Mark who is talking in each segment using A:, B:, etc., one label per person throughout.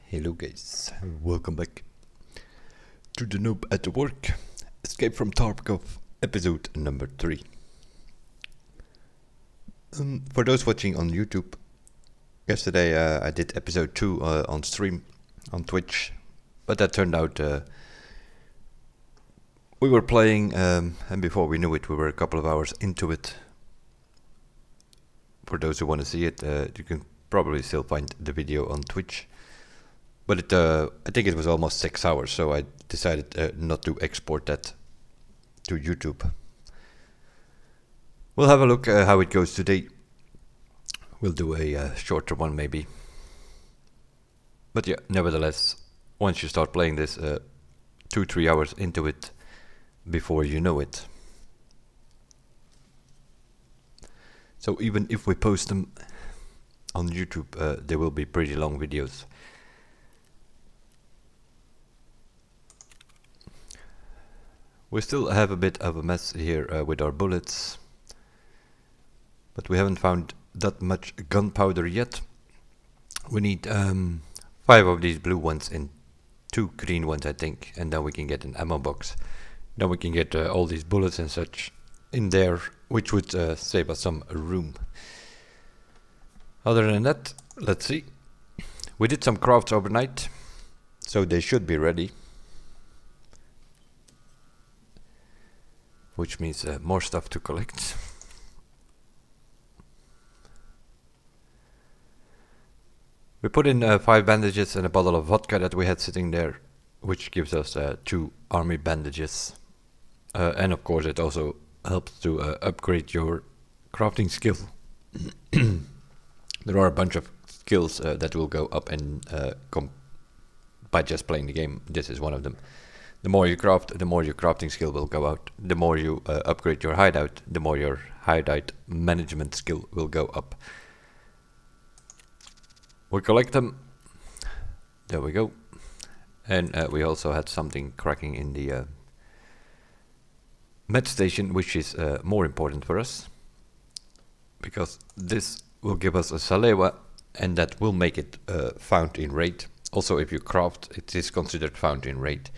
A: Hello guys, welcome back to the Noob at Work Escape from Tarkov episode number 3. For those watching on YouTube, yesterday I did episode 2 on stream on Twitch, but that turned out we were playing and before we knew it we were a couple of hours into it. For those who want to see it, you can probably still find the video on Twitch. But I think it was almost 6 hours, so I decided not to export that to YouTube. We'll have a look how it goes today. We'll do a shorter one maybe. But yeah, nevertheless, once you start playing this, 2-3 hours into it before you know it. So even if we post them on YouTube, they will be pretty long videos. We still have a bit of a mess here with our bullets, but we haven't found that much gunpowder yet. We need 5 of these blue ones and 2 green ones, I think, and then we can get an ammo box. Then we can get all these bullets and such in there, which would save us some room. Other than that, let's see. We did some crafts overnight, so they should be ready. Which means more stuff to collect. We put in 5 bandages and a bottle of vodka that we had sitting there, which gives us 2 army bandages. And of course it also helps to upgrade your crafting skill. There are a bunch of skills that will go up and by just playing the game. This is one of them. The more you craft, the more your crafting skill will go out. The more you upgrade your hideout, the more your hideout management skill will go up. We collect them. There we go. And we also had something cracking in the med station, which is more important for us. Because this will give us a Salewa, and that will make it found in raid. Also, if you craft, it is considered found in raid.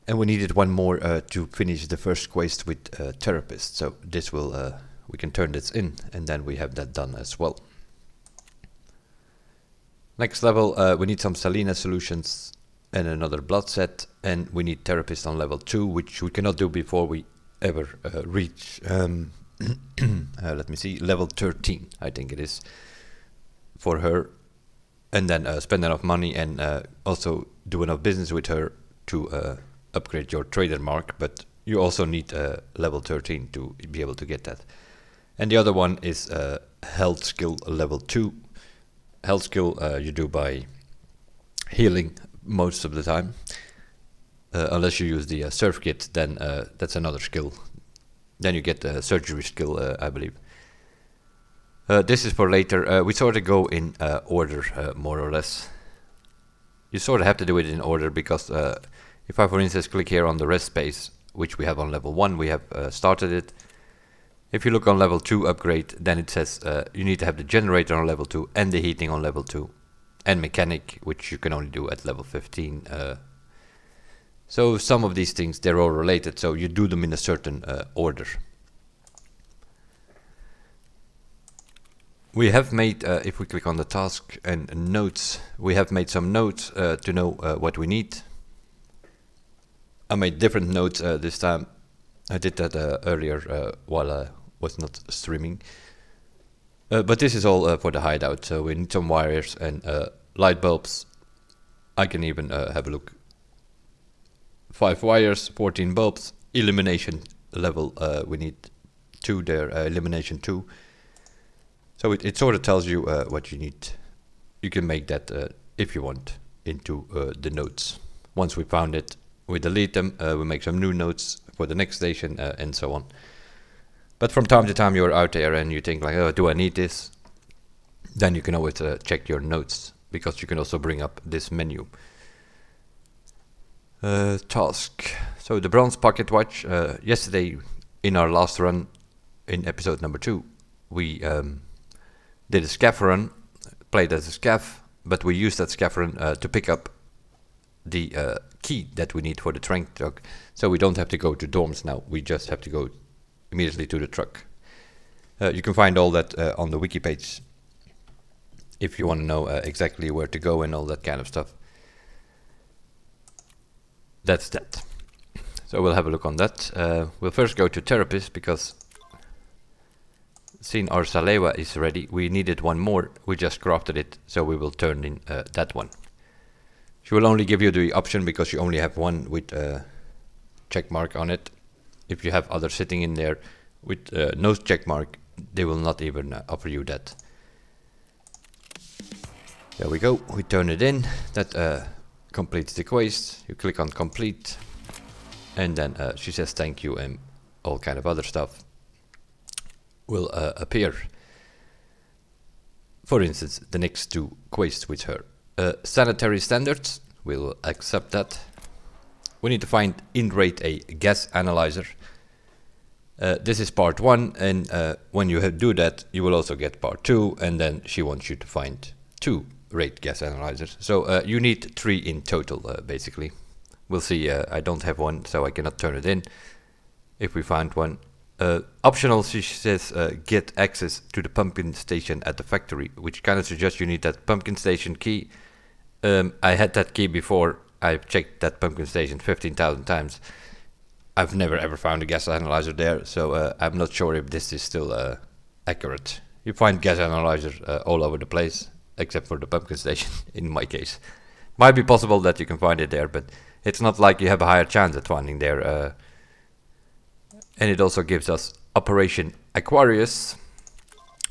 A: And we needed one more to finish the first quest with therapist. So this will we can turn this in, and then we have that done as well. Next level, we need some Salina solutions and another blood set, and we need therapist on level 2, which we cannot do before we ever reach. Let me see, level 13, I think it is, for her, and then spend enough money and also do enough business with her to upgrade your trader mark, but you also need level 13 to be able to get that. And the other one is health skill level 2. Health skill you do by healing most of the time, unless you use the surf kit, then that's another skill. Then you get the surgery skill, I believe. This is for later. We sort of go in order, more or less. You sort of have to do it in order because if I, for instance, click here on the rest space, which we have on level 1, we have started it. If you look on level 2 upgrade, then it says you need to have the generator on level 2 and the heating on level 2. And mechanic, which you can only do at level 15. So some of these things, they're all related, so you do them in a certain order. We have made, if we click on the task and notes, we have made some notes to know what we need. I made different notes this time. I did that earlier while I was not streaming. But this is all for the hideout, so we need some wires and light bulbs. I can even have a look. 5 wires, 14 bulbs, illumination level, we need 2 there, illumination 2. So it sort of tells you what you need. You can make that, if you want, into the notes. Once we found it, we delete them, we make some new notes for the next station, and so on. But from time to time you're out there and you think like, oh, do I need this? Then you can always check your notes, because you can also bring up this menu. Task. So the bronze pocket watch. Yesterday in our last run, in episode number 2, we did a scav run, played as a scav, but we use that scaffolding to pick up the key that we need for the train truck. So we don't have to go to dorms now, we just have to go immediately to the truck. You can find all that on the wiki page if you want to know exactly where to go and all that kind of stuff. That's that. So we'll have a look on that. We'll first go to therapist because seeing our Salewa is ready, we needed one more. We just crafted it, so we will turn in that one. She will only give you the option because you only have one with a check mark on it. If you have others sitting in there with no check mark, they will not even offer you that. There we go, we turn it in. That completes the quest. You click on complete, and then she says thank you and all kind of other stuff will appear. For instance, the next two quests with her. Sanitary standards, we'll accept that. We need to find in raid a gas analyzer. This is part 1, and when you do that, you will also get part 2, and then she wants you to find 2 raid gas analyzers. So you need 3 in total, basically. We'll see, I don't have one, so I cannot turn it in. If we find one. Optional, she says, get access to the pumpkin station at the factory, which kind of suggests you need that pumpkin station key. I had that key before. I've checked that pumpkin station 15,000 times. I've never ever found a gas analyzer there, so I'm not sure if this is still accurate. You find gas analyzers all over the place, except for the pumpkin station, in my case. Might be possible that you can find it there, but it's not like you have a higher chance at finding there. And it also gives us Operation Aquarius.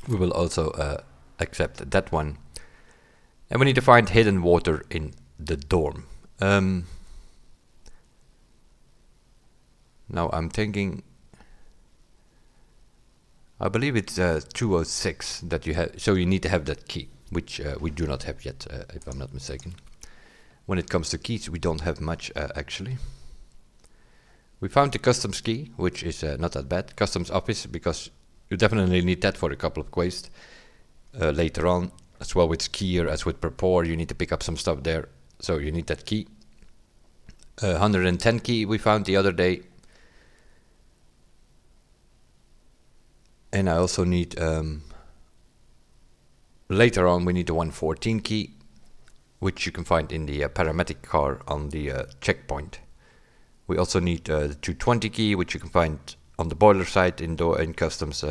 A: We will also accept that one. And we need to find hidden water in the dorm. Now I'm thinking, I believe it's 206 that you have, so you need to have that key, which we do not have yet, if I'm not mistaken. When it comes to keys, we don't have much actually. We found the customs key, which is not that bad. Customs office, because you definitely need that for a couple of quests later on. As well with skier as with prepare, you need to pick up some stuff there. So you need that key. 110 key we found the other day. And I also need, later on we need the 114 key, which you can find in the paramedic car on the checkpoint. We also need the 220 key, which you can find on the boiler site in customs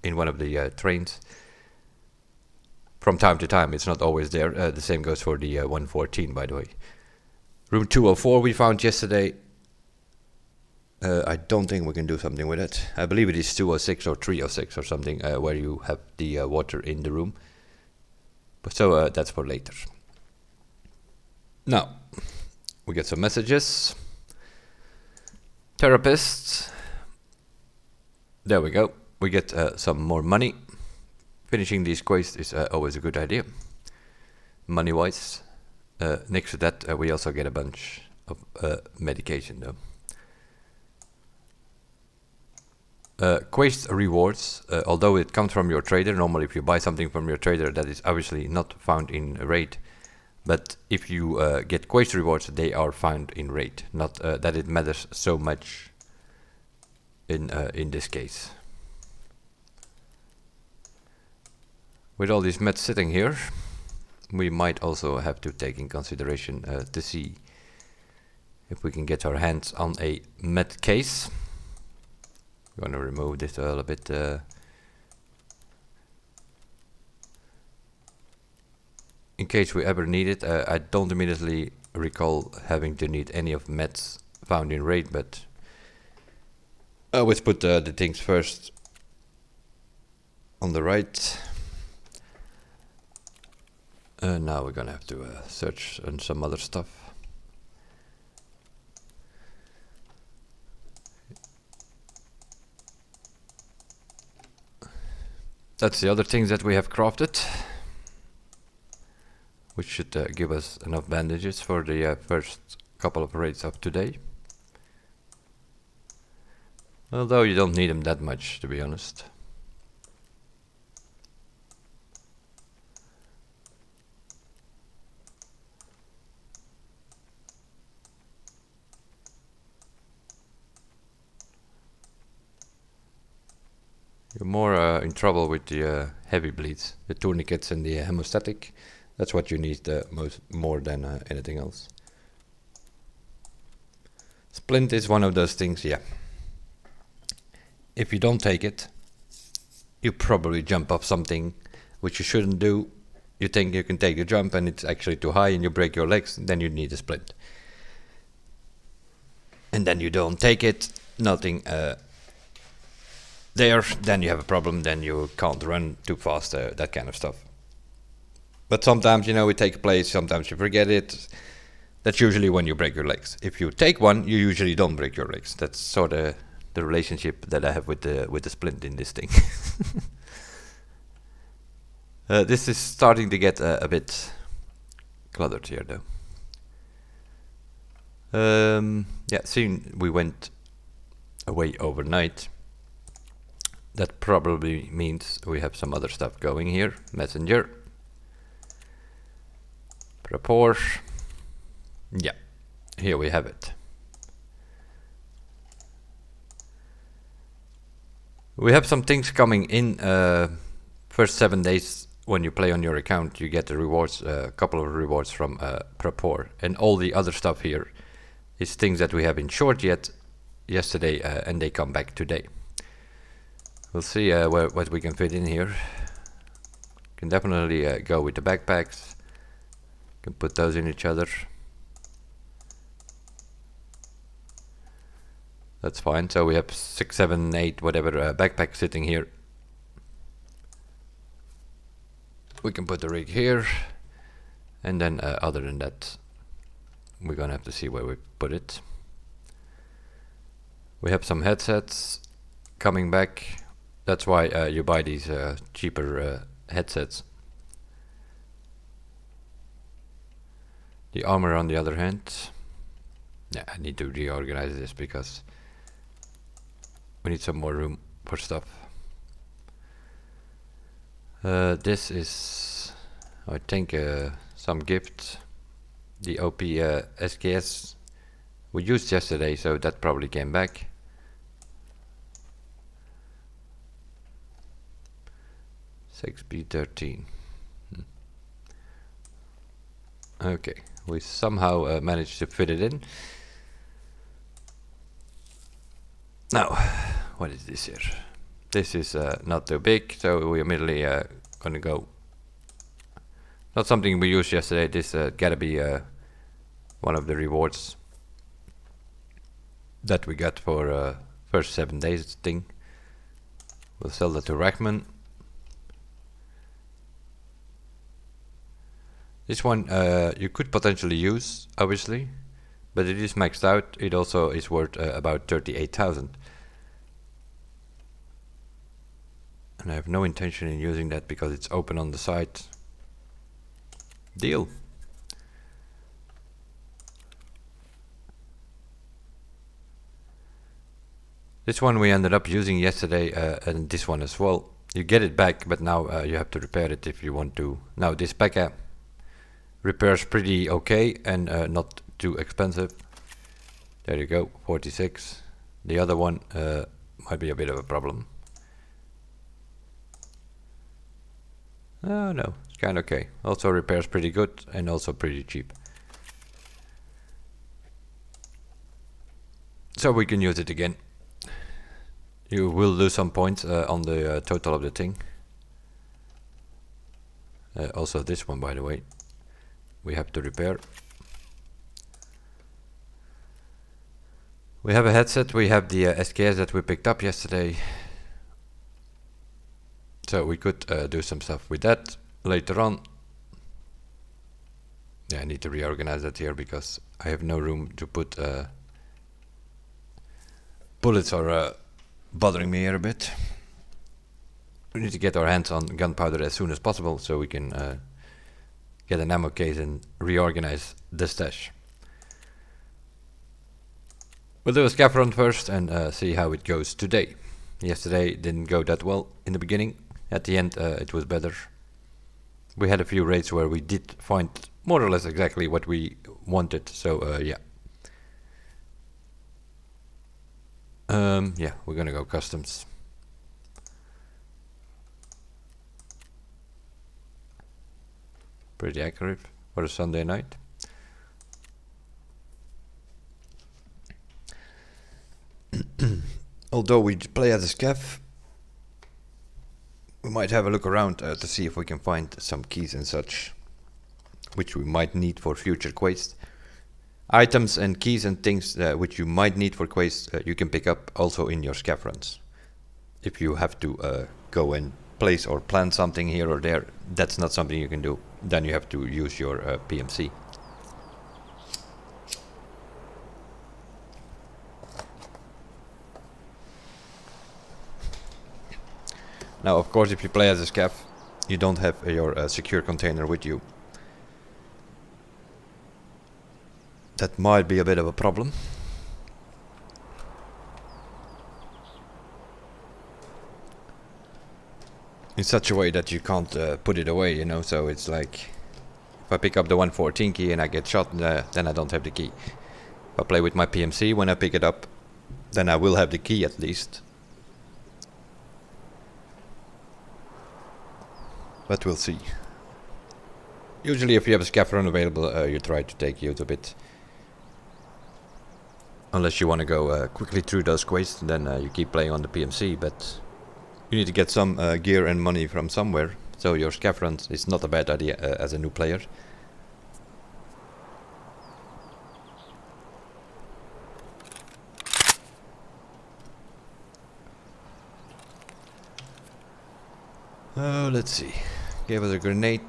A: in one of the trains. From time to time, it's not always there. The same goes for the 114, by the way. Room 204 we found yesterday. I don't think we can do something with it. I believe it is 206 or 306 or something, where you have the water in the room. But so that's for later. Now, we get some messages. Therapists. There we go. We get some more money. Finishing these quests is always a good idea, money-wise. Next to that, we also get a bunch of medication, though. Quest rewards, although it comes from your trader. Normally, if you buy something from your trader, that is obviously not found in raid. But if you get quest rewards, they are found in raid. Not that it matters so much in this case. With all these meds sitting here, we might also have to take in consideration to see if we can get our hands on a med case. I'm gonna remove this a little bit. In case we ever need it. I don't immediately recall having to need any of meds found in raid, but I always put the things first on the right. Now we're gonna have to search on some other stuff. That's the other things that we have crafted, which should give us enough bandages for the first couple of raids of today. Although you don't need them that much, to be honest. You're more in trouble with the heavy bleeds, the tourniquets and the hemostatic. That's what you need more than anything else. Splint is one of those things, yeah. If you don't take it, you probably jump off something which you shouldn't do. You think you can take a jump and it's actually too high and you break your legs, then you need a splint. And then you don't take it, nothing there, then you have a problem, then you can't run too fast, that kind of stuff. But sometimes, you know, it takes place, sometimes you forget it. That's usually when you break your legs. If you take one, you usually don't break your legs. That's sort of the relationship that I have with the splint in this thing. This is starting to get a bit cluttered here, though. Yeah, seeing we went away overnight, that probably means we have some other stuff going here. Messenger. Rapport. Yeah, here we have it. We have some things coming in. First 7 days when you play on your account, you get the rewards, a couple of rewards from Rapport, and all the other stuff here is things that we haven't short yet yesterday, and they come back today. We'll see what we can fit in here. Can definitely go with the backpacks. Can put those in each other. That's fine. So we have 6, 7, 8, whatever backpack sitting here. We can put the rig here, and then other than that, we're gonna have to see where we put it. We have some headsets coming back. That's why you buy these cheaper headsets. The armor, on the other hand, yeah, I need to reorganize this because we need some more room for stuff. This is, I think, some gift. The OP SKS we used yesterday, so that probably came back. XP13. Okay, we somehow managed to fit it in. Now, what is this here? This is not too big, so we immediately gonna go. Not something we used yesterday. This gotta be one of the rewards that we got for first 7 days thing. We'll sell that to Rackman. This one you could potentially use, obviously, but it is maxed out. It also is worth about 38,000. And I have no intention in using that because it's open on the site. Deal. This one we ended up using yesterday, and this one as well. You get it back, but now you have to repair it if you want to. Now this P.E.K.K.A. repairs pretty okay and not too expensive. There you go, 46. The other one might be a bit of a problem. Oh no, it's kind of okay. Also repairs pretty good and also pretty cheap. So we can use it again. You will lose some points on the total of the thing. Also this one, by the way, we have to repair. We have a headset, we have the SKS that we picked up yesterday. So we could do some stuff with that later on. Yeah, I need to reorganize that here because I have no room to put bullets are bothering me here a bit. We need to get our hands on gunpowder as soon as possible so we can get an ammo case and reorganize the stash. We'll do a scav run first and see how it goes today. Yesterday didn't go that well in the beginning. At the end it was better. We had a few raids where we did find more or less exactly what we wanted, so yeah. Yeah, we're gonna go customs. Pretty accurate for a Sunday night. Although we play as a scav, we might have a look around to see if we can find some keys and such, which we might need for future quests. Items and keys and things which you might need for quests, you can pick up also in your scav runs. If you have to go and place or plant something here or there, that's not something you can do. Then you have to use your PMC. Now, of course, if you play as a scav, you don't have your secure container with you. That might be a bit of a problem. In such a way that you can't put it away, you know, so it's like if I pick up the 114 key and I get shot, then I don't have the key. If I play with my PMC, when I pick it up, then I will have the key at least. But we'll see. Usually if you have a scav run available, you try to take use of it. Unless you want to go quickly through those quests, then you keep playing on the PMC, but you need to get some gear and money from somewhere, so your scav runs is not a bad idea as a new player. Oh, let's see. Gave us a grenade.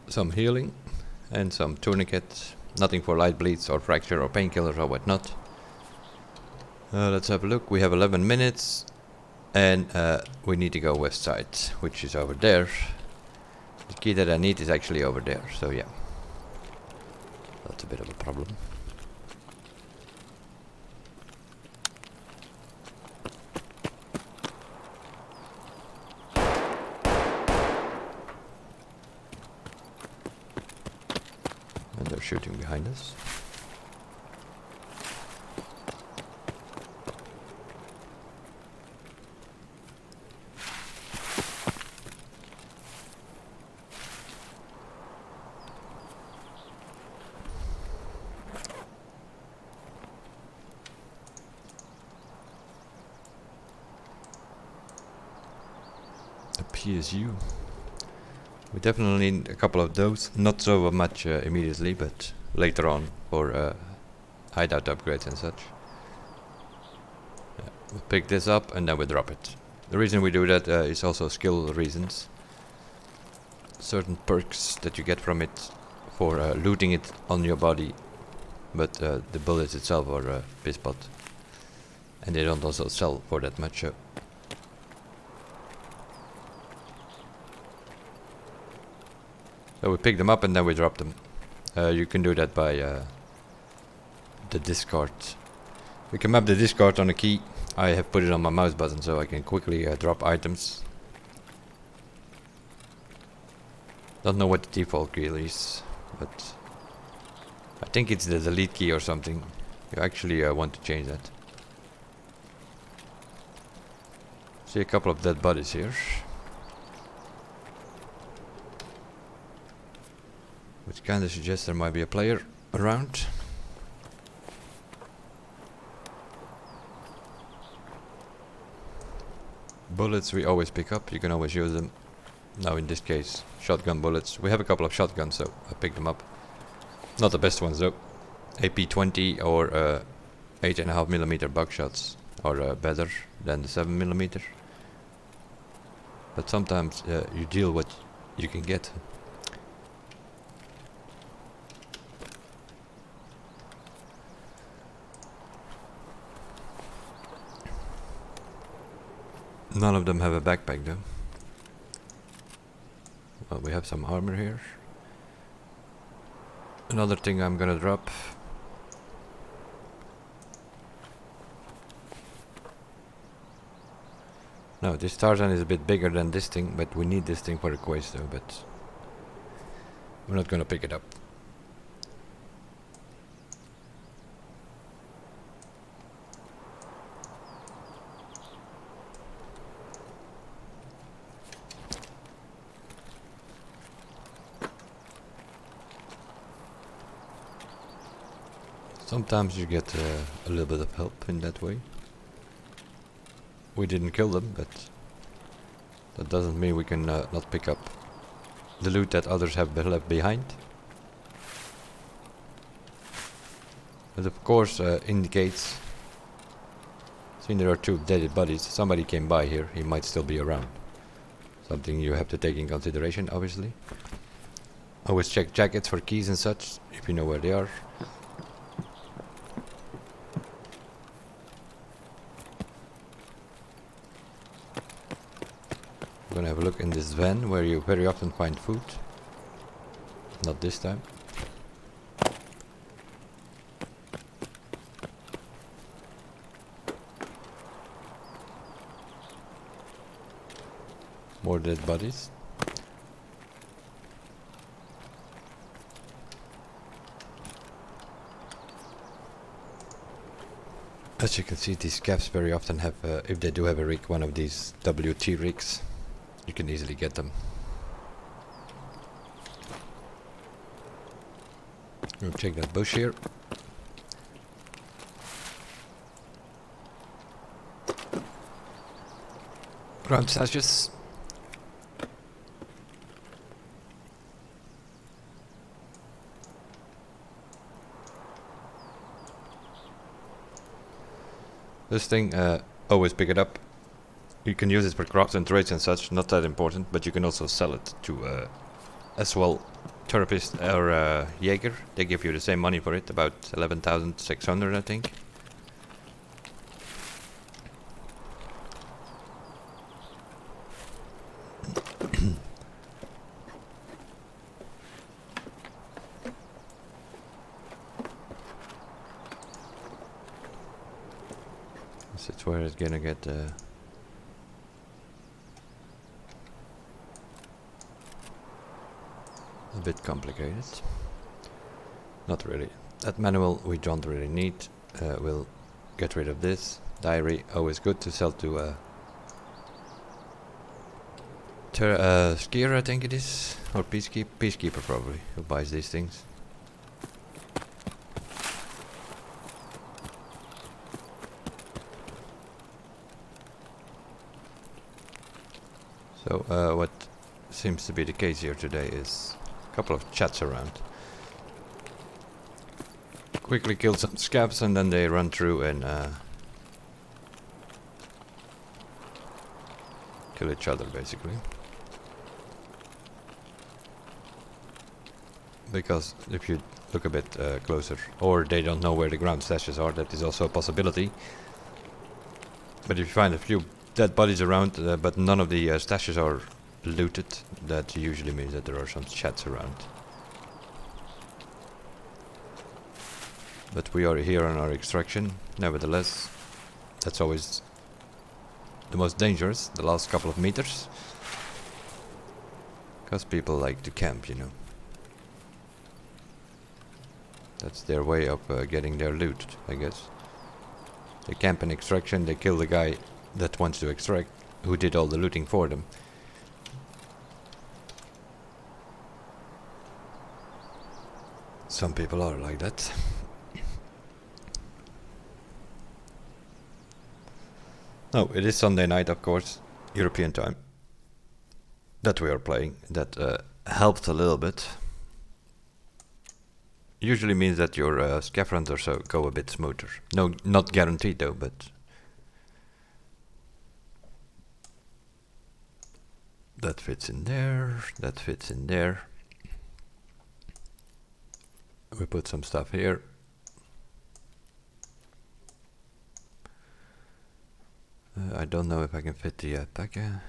A: Some healing. And some tourniquets. Nothing for light bleeds or fracture or painkillers or whatnot. Let's have a look. We have 11 minutes. And we need to go west side, which is over there. The key that I need is actually over there, so yeah. That's a bit of a problem. And they're shooting behind us. PSU. We definitely need a couple of those. Not so much immediately, but later on for hideout upgrades and such. Yeah, we'll pick this up and then we drop it. The reason we do that is also skill reasons. Certain perks that you get from it for looting it on your body, but the bullets itself are piss pot. And they don't also sell for that much. So we pick them up and then we drop them. You can do that by the discard. We can map the discard on a key. I have put it on my mouse button so I can quickly drop items. Don't know what the default key is, but I think it's the delete key or something. You actually want to change that. See a couple of dead bodies here. Which kind of suggests there might be a player around. Bullets we always pick up, you can always use them. Now in this case, shotgun bullets. We have a couple of shotguns, so I picked them up. Not the best ones though. AP-20 or 8.5mm buckshots are better than the 7mm. But sometimes you deal what you can get. None of them have a backpack though. Well, we have some armor here. Another thing I'm gonna drop. No, this Tarzan is a bit bigger than this thing, but we need this thing for the quest though, but we're not gonna pick it up. Sometimes you get a little bit of help in that way. We didn't kill them, but that doesn't mean we can not pick up the loot that others have been left behind. It of course indicates, seeing there are two dead bodies, somebody came by here, he might still be around. Something you have to take in consideration, obviously. Always check jackets for keys and such, if you know where they are. I'm gonna have a look in this van where you very often find food. Not this time. More dead bodies. As you can see, these scavs very often have, if they do have a rig, one of these WT rigs. You can easily get them. We'll check that bush here. Ground stashes. This thing, always pick it up. You can use it for crafts and trades and such, not that important, but you can also sell it to, as well, therapist or Jaeger. They give you the same money for it, about 11,600 I think. That's where it's gonna get a bit complicated. Not really. That manual we don't really need. We'll get rid of this. Diary, always good to sell to skier, I think it is, or peacekeeper probably, who buys these things. So what seems to be the case here today is a couple of chats around. Quickly kill some scavs and then they run through and kill each other basically. Because if you look a bit closer, or they don't know where the ground stashes are, that is also a possibility. But if you find a few dead bodies around, but none of the stashes are looted, that usually means that there are some chats around. But we are here on our extraction, nevertheless. That's always the most dangerous, the last couple of meters. Because people like to camp, you know. That's their way of getting their loot, I guess. They camp in extraction, they kill the guy that wants to extract, who did all the looting for them. Some people are like that. No, it is Sunday night, of course, European time, that we are playing. That helped a little bit. Usually means that your scav runs or so go a bit smoother. No, not guaranteed though, but that fits in there, that fits in there. We put some stuff here. I don't know if I can fit the attacker.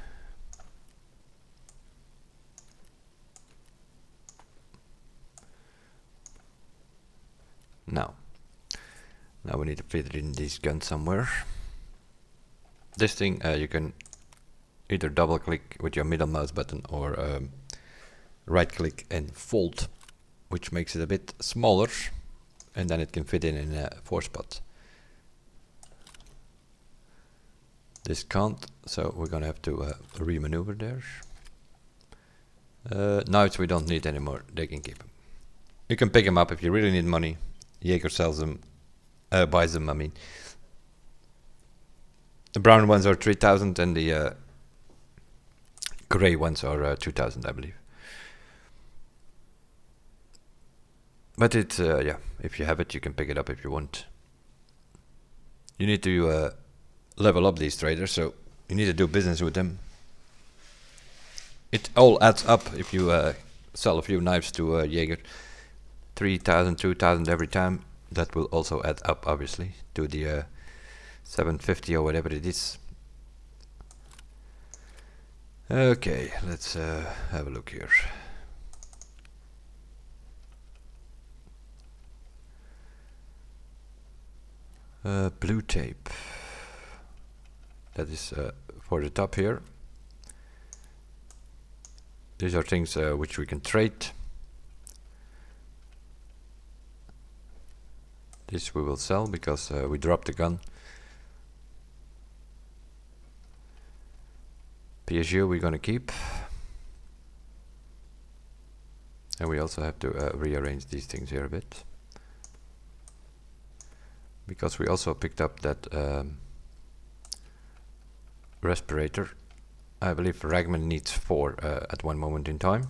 A: No. Now we need to fit it in this gun somewhere. This thing you can either double click with your middle mouse button or right click and fold, which makes it a bit smaller, and then it can fit in a 4-spot. This can't, so we're gonna have to re-maneuver there. Knives we don't need anymore, they can keep them. You can pick them up if you really need money. Jaeger sells them buys them, I mean. The brown ones are 3,000 and the grey ones are 2,000, I believe. But it's, yeah, if you have it, you can pick it up if you want. You need to level up these traders, so you need to do business with them. It all adds up if you sell a few knives to Jaeger. 3,000, 2,000 every time. That will also add up, obviously, to the 750 or whatever it is. Okay, let's have a look here. Blue tape. That is for the top here. These are things which we can trade. This we will sell because we dropped the gun. PSU we're gonna keep. And we also have to rearrange these things here a bit. Because we also picked up that respirator. I believe Ragman needs 4 at one moment in time.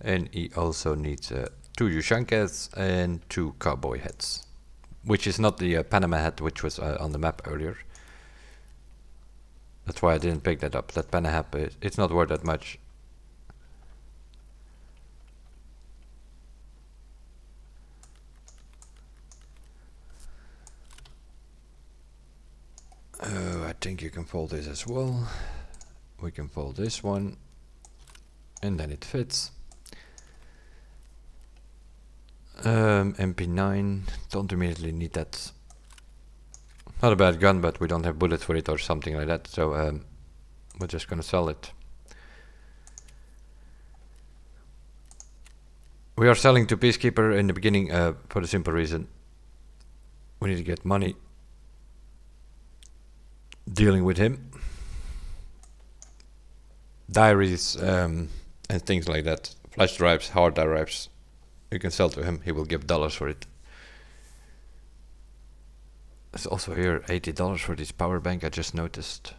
A: And he also needs 2 Ushankas and 2 cowboy hats. Which is not the Panama hat which was on the map earlier. That's why I didn't pick that up. That Panama hat, it's not worth that much. I think you can fold this as well. We can fold this one. And then it fits. MP9, don't immediately need that. Not a bad gun, but we don't have bullets for it or something like that, so we're just gonna sell it. We are selling to Peacekeeper in the beginning for the simple reason we need to get money dealing with him. Diaries and things like that. Flash drives, hard drives. You can sell to him, he will give dollars for it. There's also here $80 for this power bank, I just noticed.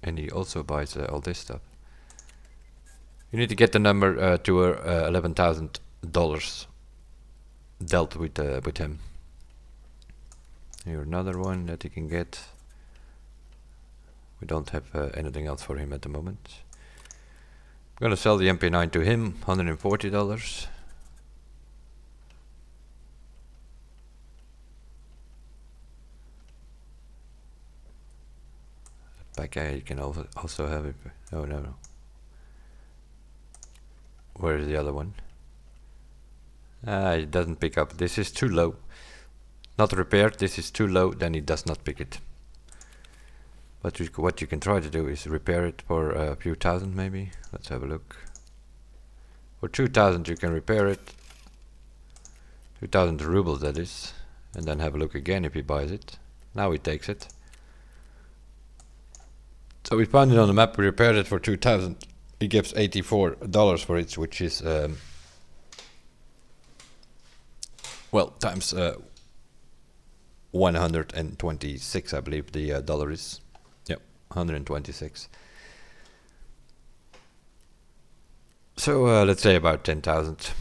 A: And he also buys all this stuff. You need to get the number to $11,000 dealt with him. Here another one that he can get. We don't have anything else for him at the moment. I'm gonna sell the MP9 to him, $140. Back guy you can also have it. Oh no. Where is the other one? It doesn't pick up. This is too low. Not repaired, this is too low, then it does not pick it. But what you can try to do is repair it for a few thousand maybe. Let's have a look. For 2,000 you can repair it. 2,000 rubles that is. And then have a look again if he buys it. Now he takes it. So we found it on the map, we repaired it for 2,000. He gives $84 for it, which is well, times 126 I believe the dollar is. Yep, 126. So let's say about 10,000.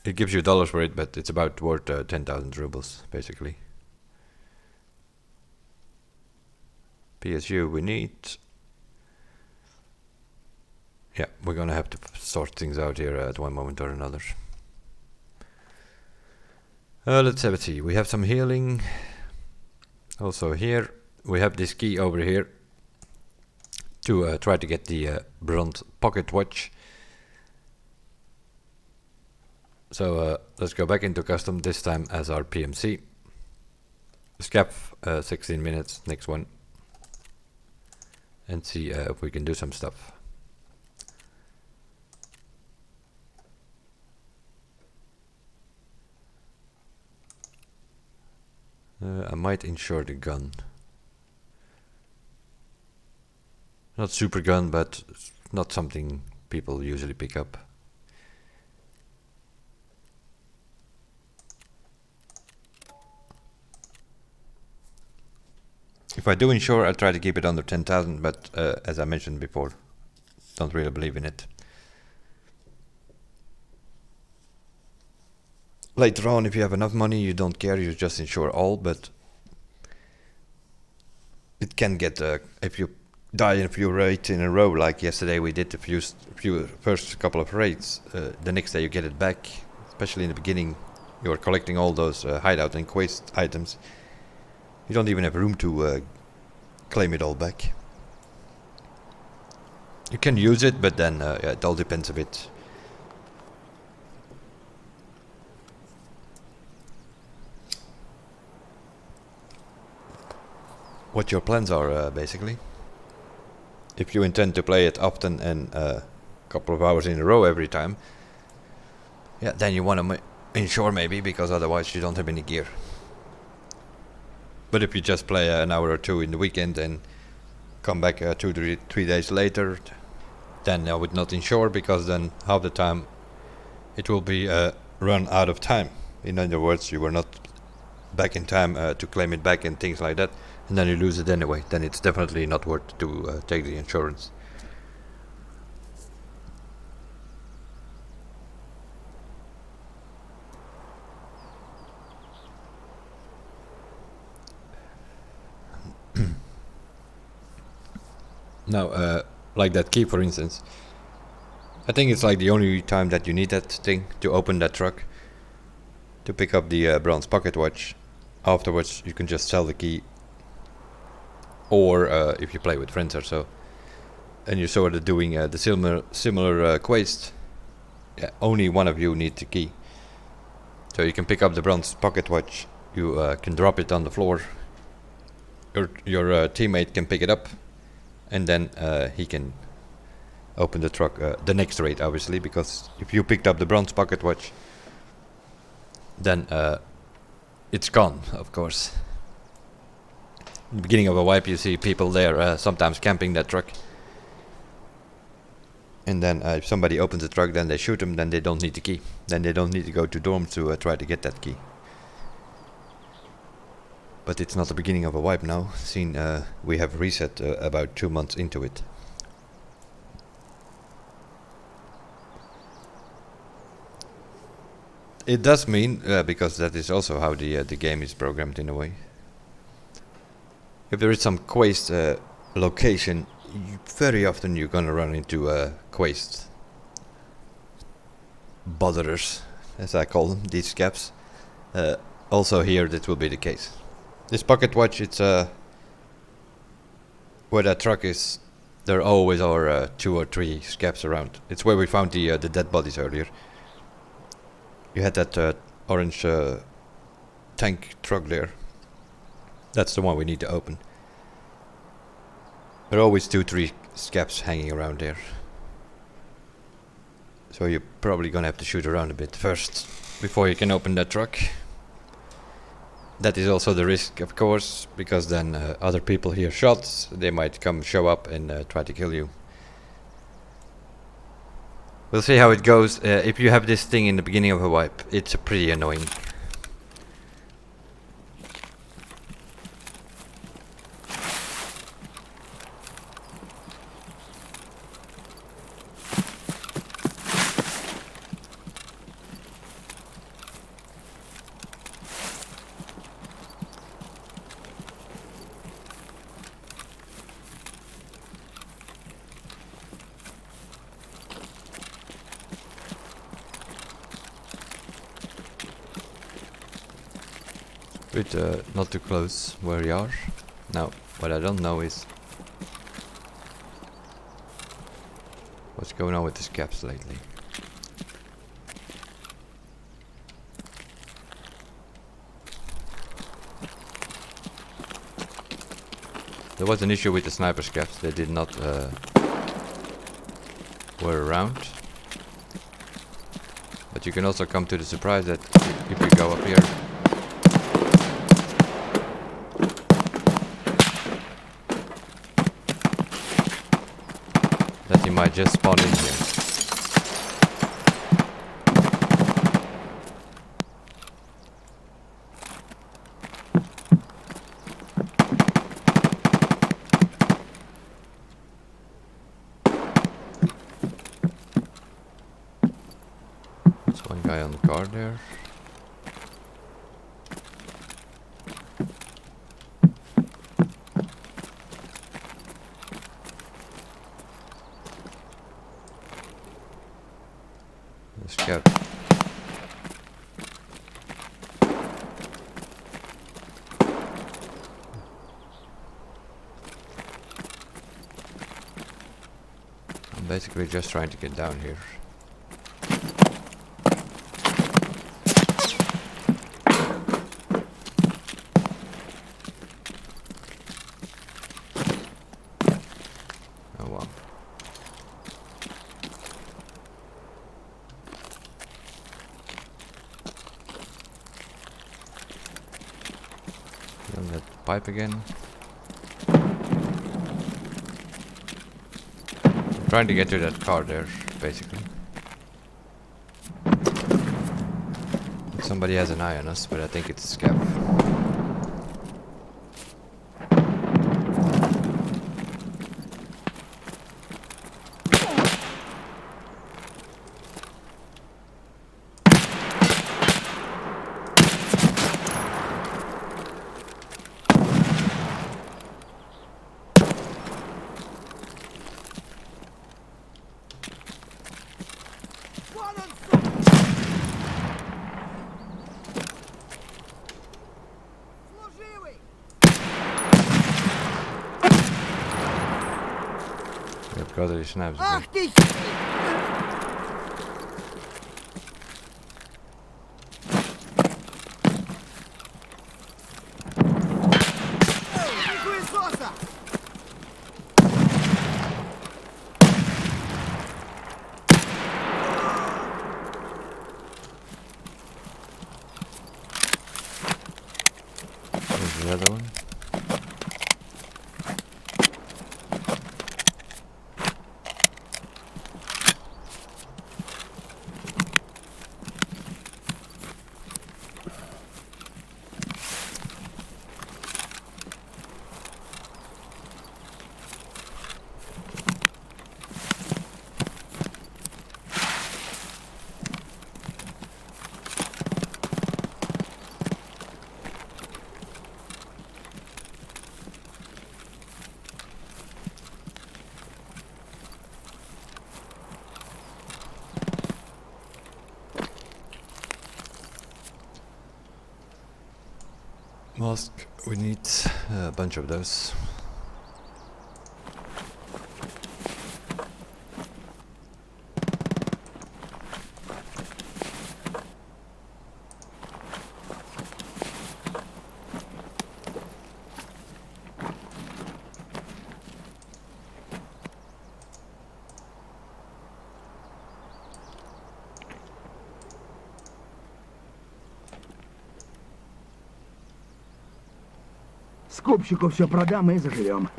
A: It gives you dollars for it, but it's about worth 10,000 rubles basically. PSU we need. Yeah, we're gonna have to sort things out here at one moment or another. Let's have a see. We have some healing. Also here we have this key over here to try to get the bronze pocket watch. So let's go back into custom, this time as our PMC. Scav 16 minutes, next one. And see if we can do some stuff. I might insure the gun. Not super gun, but not something people usually pick up. If I do insure, I'll try to keep it under 10,000, but as I mentioned before, don't really believe in it. Later on, if you have enough money, you don't care, you just insure all, but it can get, if you die in a few raids in a row, like yesterday we did the first couple of raids, the next day you get it back, especially in the beginning, you are collecting all those hideout and quest items. You don't even have room to claim it all back. You can use it, but then yeah, it all depends a bit. What your plans are, basically. If you intend to play it often and a couple of hours in a row every time, yeah, then you want to insure maybe, because otherwise you don't have any gear. But if you just play an hour or two in the weekend and come back 2 to 3 days later, then I would not insure, because then half the time it will be run out of time. In other words, you were not back in time to claim it back and things like that, and then you lose it anyway. Then it's definitely not worth to take the insurance. Now, like that key for instance, I think it's like the only time that you need that thing to open that truck, to pick up the bronze pocket watch. Afterwards you can just sell the key, or if you play with friends or so, and you're sort of doing the similar quest, yeah, only one of you needs the key. So you can pick up the bronze pocket watch, you can drop it on the floor, your teammate can pick it up, and then he can open the truck the next raid, obviously, because if you picked up the bronze pocket watch, then it's gone, of course. In the beginning of a wipe you see people there sometimes camping that truck, and then if somebody opens the truck, then they shoot them, then they don't need the key, then they don't need to go to dorms to try to get that key. But it's not the beginning of a wipe now, seeing we have reset about 2 months into it. It does mean, because that is also how the game is programmed in a way. If there is some quest location, very often you're gonna run into quest botherers, as I call them, these scaps. Also here that will be the case. This pocket watch, it's where that truck is, there always are 2 or 3 scaps around. It's where we found the dead bodies earlier. You had that orange tank truck there. That's the one we need to open. There are always 2-3 scaps hanging around there. So you're probably gonna have to shoot around a bit first before you can open that truck. That is also the risk, of course, because then other people hear shots, they might come show up and try to kill you. We'll see how it goes. If you have this thing in the beginning of a wipe, it's pretty annoying. But not too close where we are. Now, what I don't know is what's going on with the scaps lately. There was an issue with the sniper scaps, they did not were around. But you can also come to the surprise that if you go up here, that he might just spawn in here. there. Scout. I'm basically just trying to get down here. Oh wow. On that pipe again. I'm trying to get to that car there, basically. Somebody has an eye on us, but I think it's Scav. Brother, he snaps again. There's the other one. Mask, we need a bunch of those.
B: Скупщику все продам и заживем.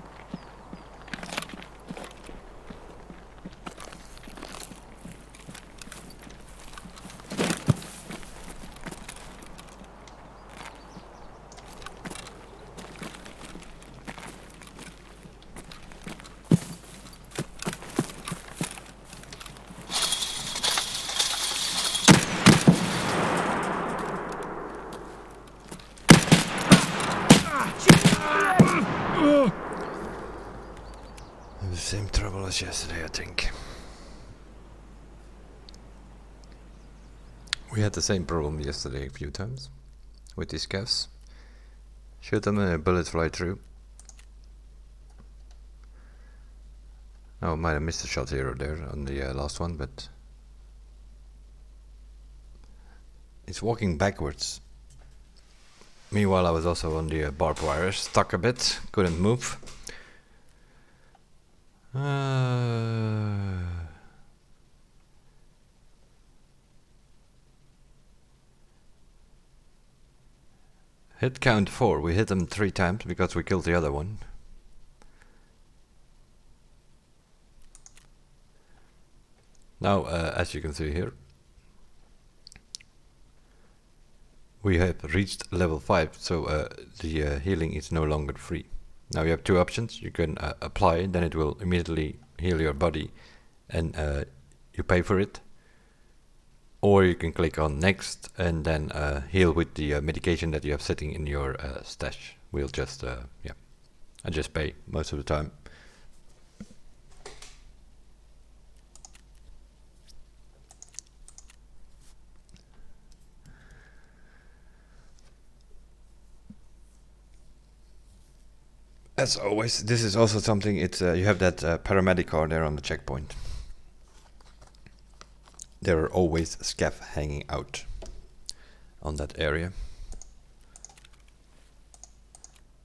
A: Same trouble as yesterday, I think. We had the same problem yesterday a few times with these scavs. Shoot them and a bullet fly through. Oh, I might have missed a shot here or there on the last one, but it's walking backwards. Meanwhile, I was also on the barbed wire, stuck a bit, couldn't move. Hit count 4. We hit them 3 times because we killed the other one. Now, as you can see here, we have reached level 5, so the healing is no longer free. Now you have 2 options. You can apply, then it will immediately heal your body and you pay for it. or you can click on next and then heal with the medication that you have sitting in your stash. We'll just yeah, I just pay most of the time. As always, this is also something, it's you have that paramedic car there on the checkpoint. There are always scav hanging out on that area.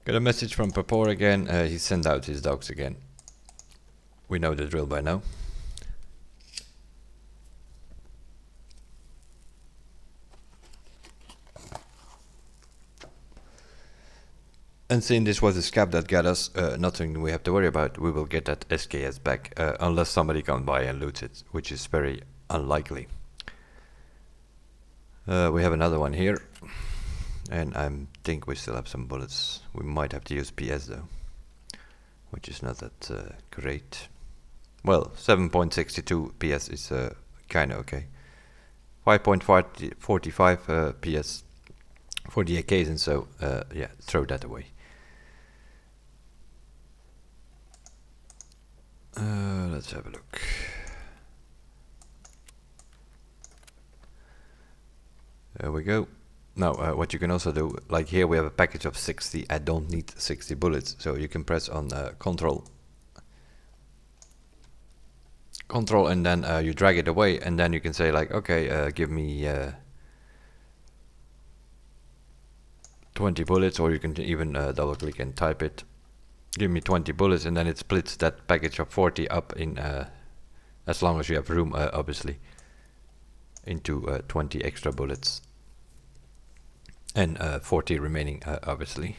A: Got a message from Papor again, he sent out his dogs again. We know the drill by now. And since this was a scab that got us, nothing we have to worry about. We will get that SKS back, unless somebody comes by and loots it, which is very unlikely. We have another one here, and I think we still have some bullets. We might have to use PS though, which is not that great. Well, 7.62 PS is kinda okay. 5.45 PS for the AKs, and so yeah, throw that away. Let's have a look. There we go. Now what you can also do, like here we have a package of 60. I don't need 60 bullets, so you can press on control and then you drag it away, and then you can say like, okay, give me 20 bullets, or you can even double click and type it. Give me 20 bullets, and then it splits that package of 40 up in, as long as you have room, obviously, into 20 extra bullets. And 40 remaining, obviously.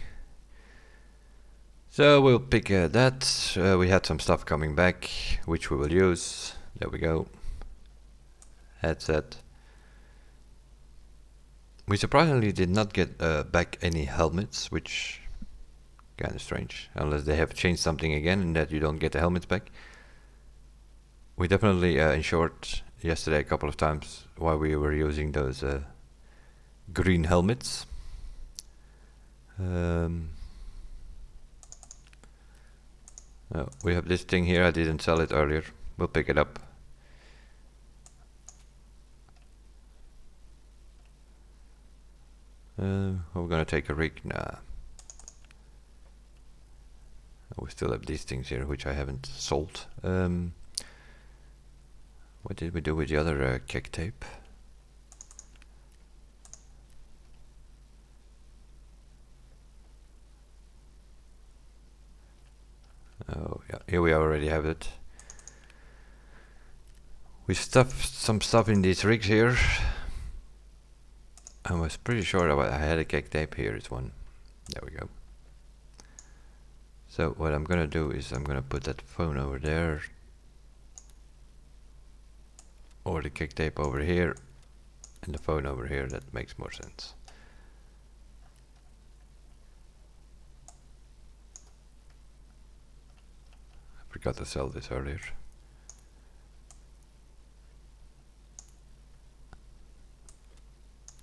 A: So we'll pick that. We had some stuff coming back, which we will use. There we go. Headset. We surprisingly did not get back any helmets, which kind of strange, unless they have changed something again and that you don't get the helmets back. We definitely insured yesterday a couple of times while we were using those green helmets. We have this thing here, I didn't sell it earlier. We'll pick it up. We're gonna take a rig. Nah. We still have these things here, which I haven't sold. What did we do with the other kick tape? Oh yeah, here we already have it. We stuffed some stuff in these rigs here. I was pretty sure I had a kick tape. Here is one. There we go. So what I'm gonna do is I'm gonna put that phone over there, or the kick tape over here, and the phone over here. That makes more sense. I forgot to sell this earlier.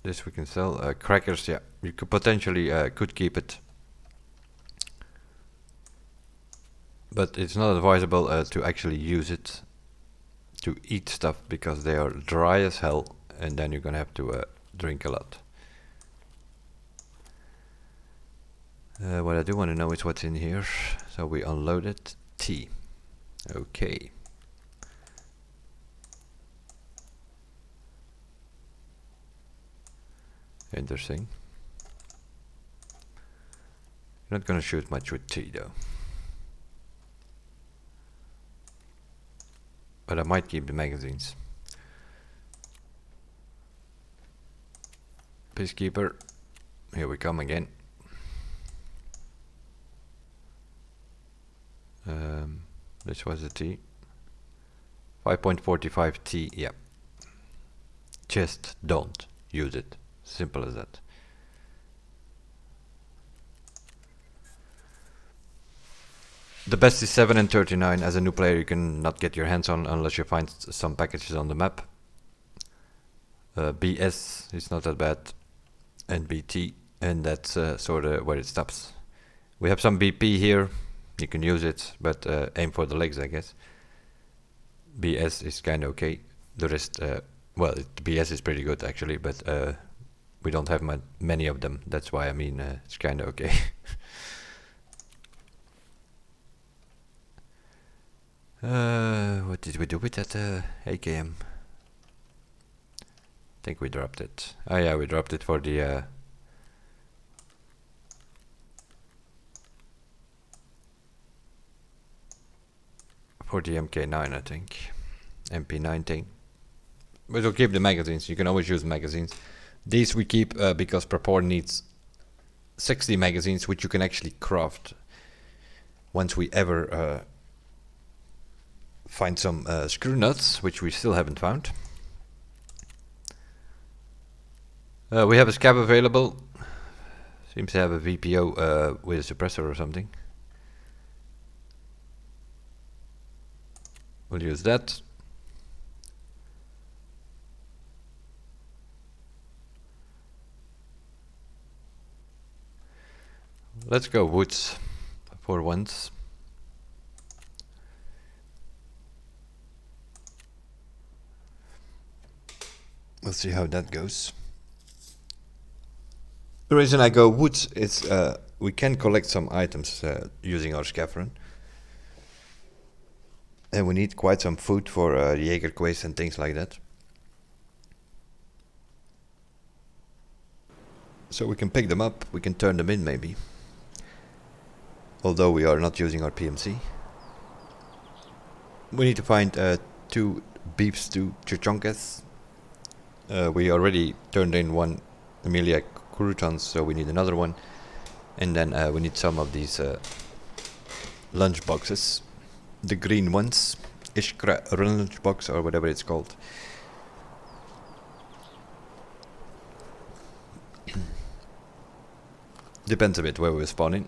A: This we can sell. Crackers, yeah, you could potentially could keep it. But it's not advisable to actually use it to eat stuff, because they are dry as hell, and then you're gonna have to drink a lot. What I do want to know is what's in here. So we unloaded tea. Okay. Interesting. Not gonna shoot much with tea though. But I might keep the magazines. Peacekeeper, here we come again. This was the T. 5.45 T, yeah. Just don't use it. Simple as that. The best is 7 and 39. As a new player, you can not get your hands on unless you find some packages on the map. BS is not that bad, and BT, and that's sort of where it stops. We have some BP here, you can use it, but aim for the legs, I guess. BS is kind of okay. The rest, well, BS is pretty good actually, but we don't have many of them. That's why I mean it's kind of okay. What did we do with that AKM? I think we dropped it. Oh yeah, we dropped it for the MK9, I think. MP19. But we'll keep the magazines. You can always use magazines. These we keep because Prepor needs 60 magazines, which you can actually craft once we ever find some screw nuts, which we still haven't found. We have a scab available. Seems to have a VPO with a suppressor or something. We'll use that. Let's go woods for once. We'll see how that goes. The reason I go woods is we can collect some items using our scaffold. And we need quite some food for Jaeger quest and things like that. So we can pick them up, we can turn them in maybe. Although we are not using our PMC. We need to find 2 beef stew chonkas. We already turned in 1 Amelia croutons, so we need another one. And then we need some of these lunch boxes. The green ones. Ishkra lunch box or whatever it's called. Depends a bit where we're spawning.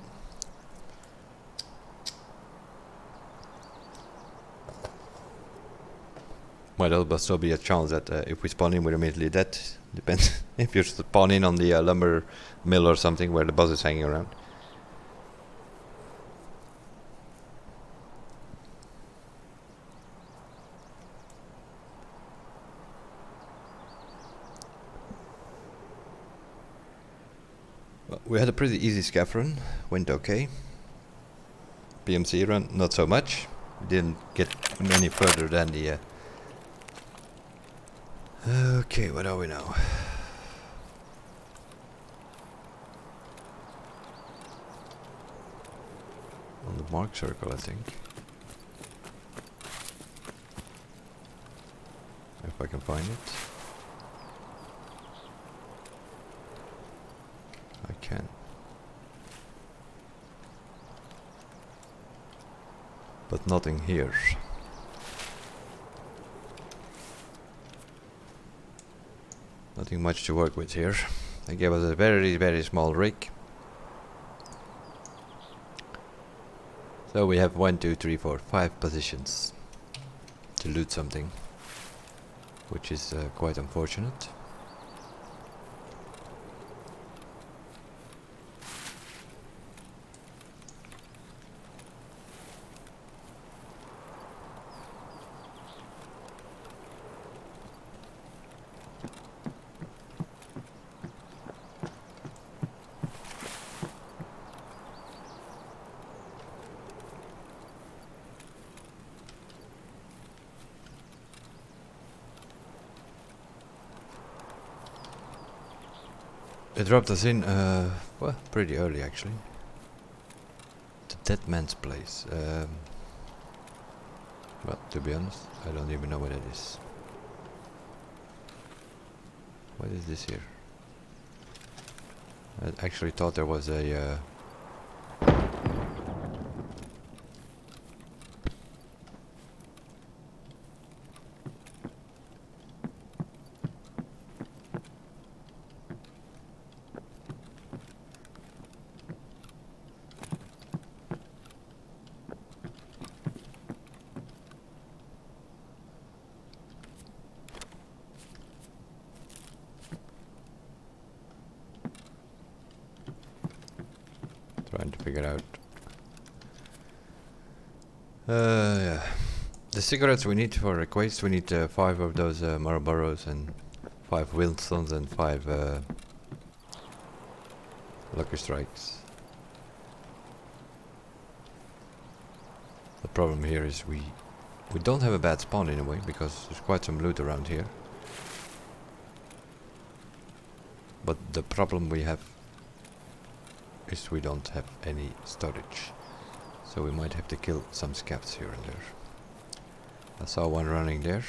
A: Well, there'll also be a chance that if we spawn in, we're immediately dead. Depends if you spawn in on the lumber mill or something where the boss is hanging around. Well, we had a pretty easy scaff run, went okay. PMC run, not so much. Didn't get any further than the... Okay, what are we now? On the mark circle, I think. If I can find it. I can. But nothing here. Nothing much to work with here. They gave us a very, very small rig. So we have 1, 2, 3, 4, 5 positions to loot something, which is quite unfortunate. It dropped us in, well, pretty early actually. The dead man's place. Well, to be honest, I don't even know what it is. What is this here? I actually thought there was a... figure out. Yeah. The cigarettes we need for request, we need 5 of those Marlboros and 5 Wilsons and 5 Lucky Strikes. The problem here is we don't have a bad spawn in a way, because there's quite some loot around here. But the problem we have is we don't have any storage. So we might have to kill some scavs here and there. I saw one running there.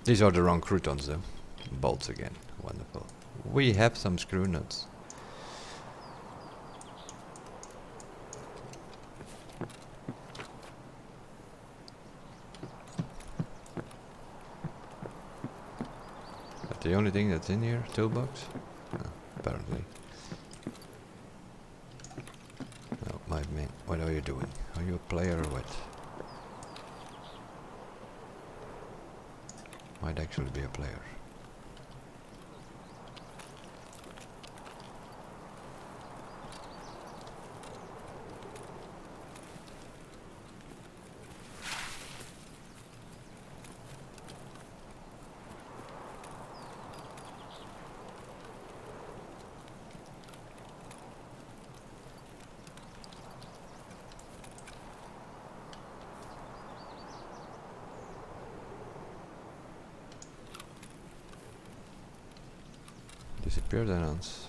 A: These are the wrong croutons though. Bolts again. Wonderful. We have some screw nuts. That's the only thing that's in here? Toolbox? Oh, apparently. No, my man. What are you doing? Are you a player or what? Might actually be a player. Disappeared announce.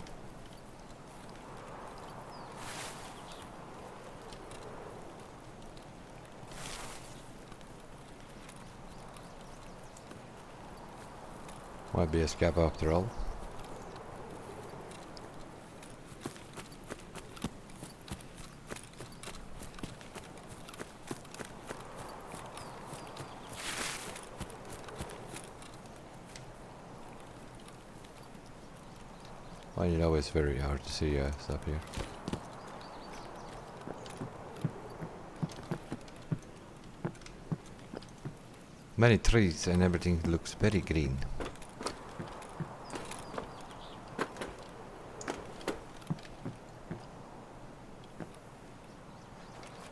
A: Might be a scab after all. Well, you know, it's very hard to see stuff here. Many trees and everything looks very green.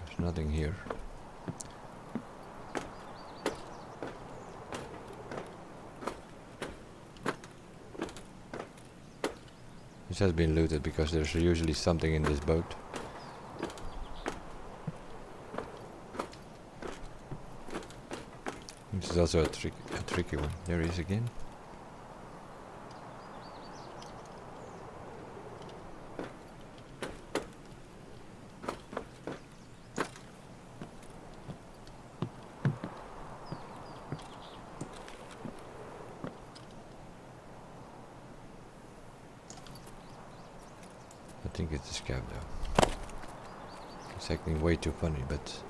A: There's nothing here. This has been looted because there's usually something in this boat. This is also a tricky one. There he is again. I think it's a scab though. It's acting way too funny, but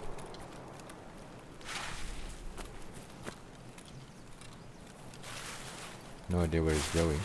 A: no idea where he's going.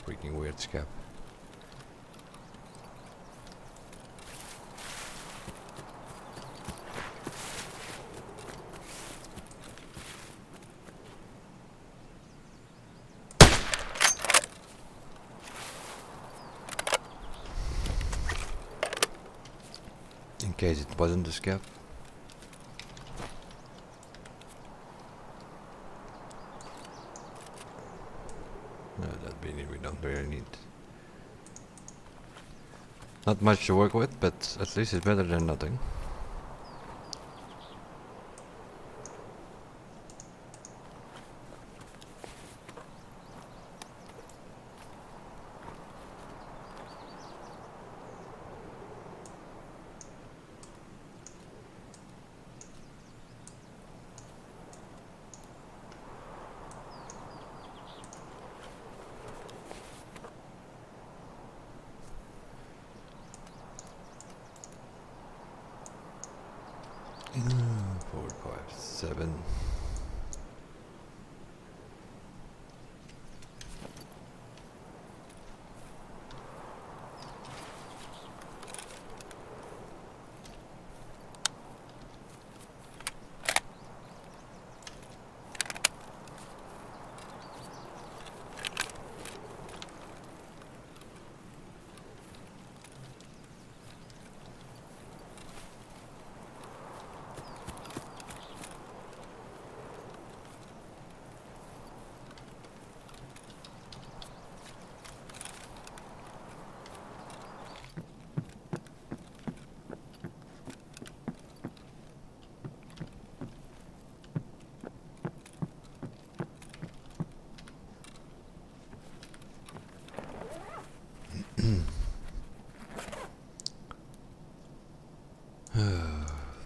A: Freaking weird scab. In case it wasn't a scab. No, that beanie we don't really need. Not much to work with, but at least it's better than nothing. 7.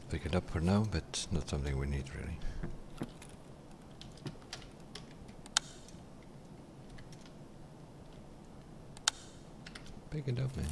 A: Pick it up for now, but not something we need really. Pick it up, man.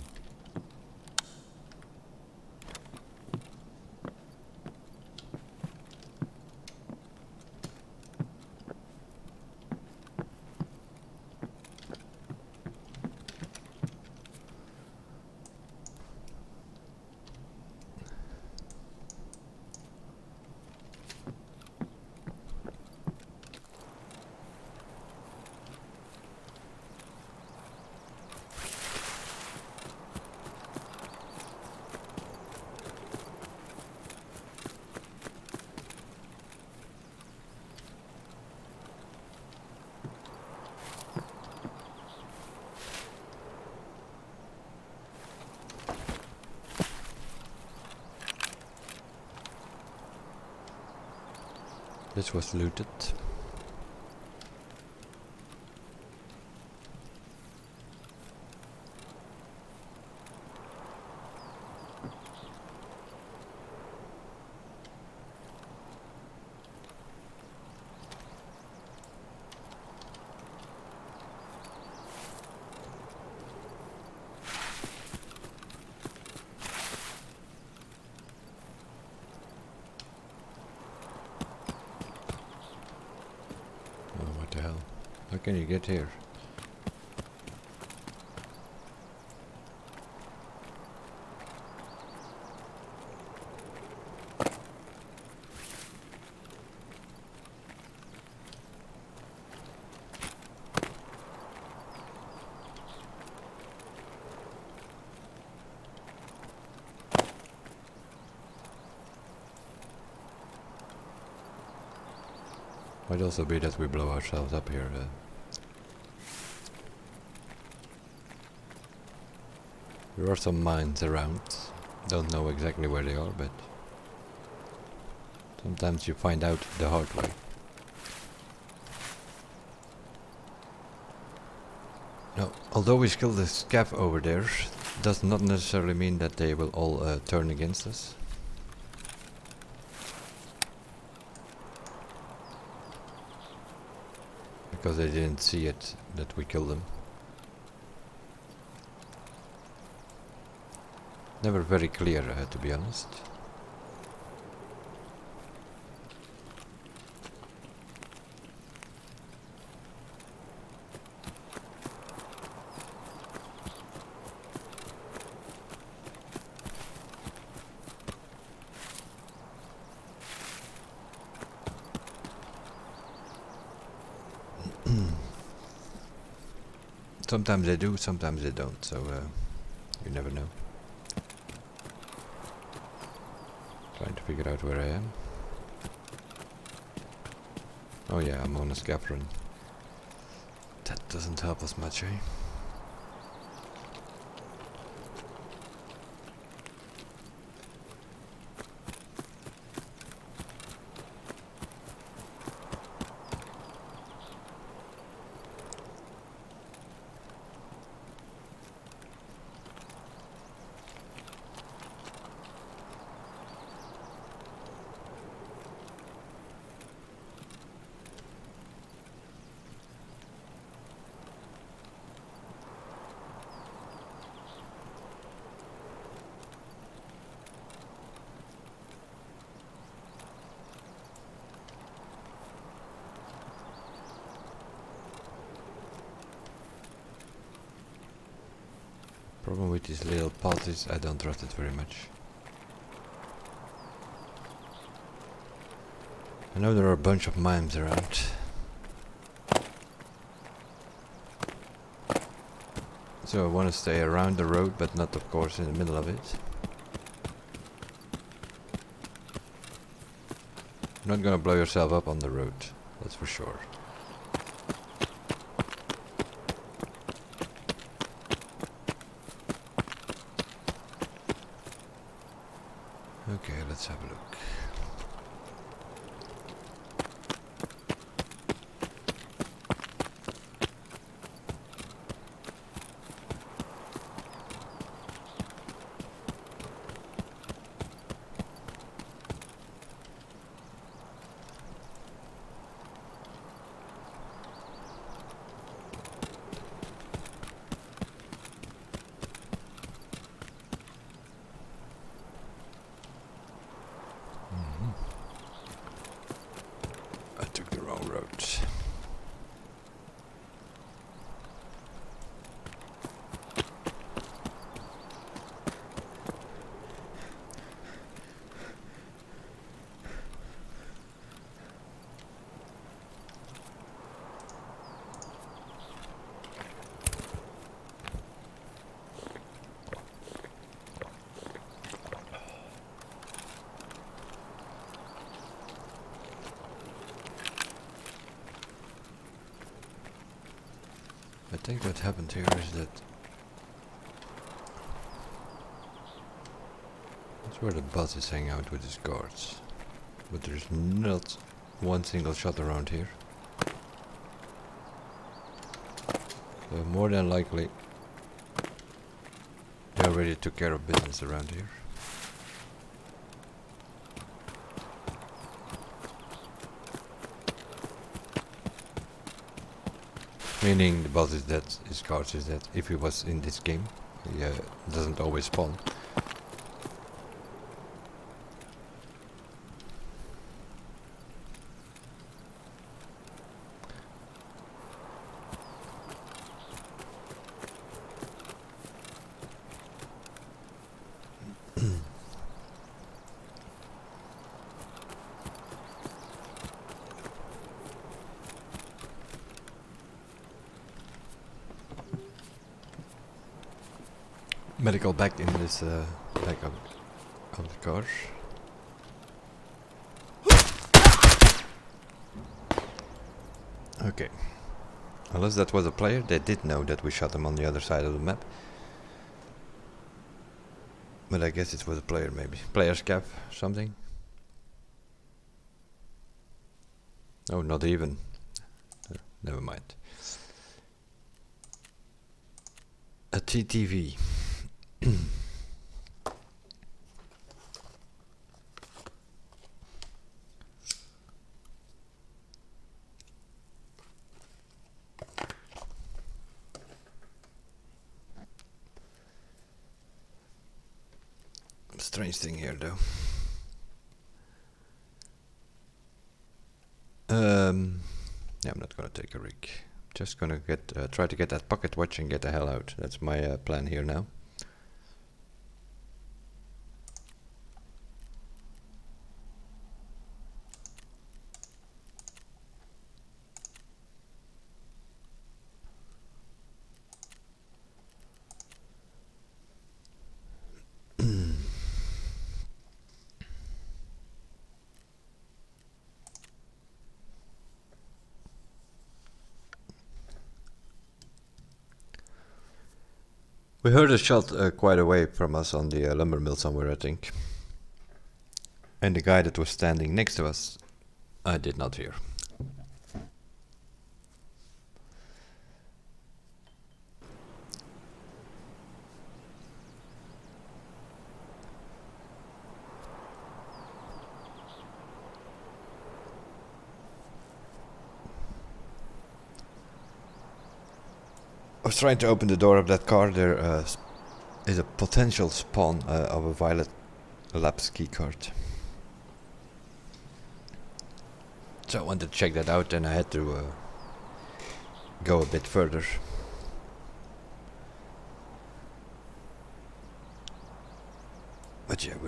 A: This was looted. What the hell? How can you get here? Might also be that we blow ourselves up here. There are some mines around. Don't know exactly where they are, but sometimes you find out the hard way. Now, although we killed the scav over there, does not necessarily mean that they will all turn against us. Because they didn't see it, that we killed them. Never very clear, to be honest. Sometimes they do, sometimes they don't, so you never know. Trying to figure out where I am. Oh yeah, I'm on a scav run. That doesn't help us much, eh? Problem with these little pods is I don't trust it very much. I know there are a bunch of mines around. So I want to stay around the road, but not of course in the middle of it. You're not gonna blow yourself up on the road, that's for sure. Okay, let's have a look. I took the wrong road. I think what happened here is that that's where the bosses hang out with his guards. But there's not one single shot around here. So more than likely they already took care of business around here. Meaning the boss is dead, his guards is dead. If he was in this game, he doesn't always spawn. Medical bag in this back of the car. Okay. Unless that was a player, they did know that we shot him on the other side of the map. But I guess it was a player maybe. Player's cap, something. Oh, not even. Never mind. A TTV. Strange thing here though. Yeah, I'm not gonna take a rig. Just gonna try to get that pocket watch and get the hell out. That's my plan here now. We heard a shot quite away from us on the lumber mill somewhere, I think. And the guy that was standing next to us, I did not hear. I was trying to open the door of that car. There is a potential spawn of a violet lapse keycard. So I wanted to check that out and I had to go a bit further.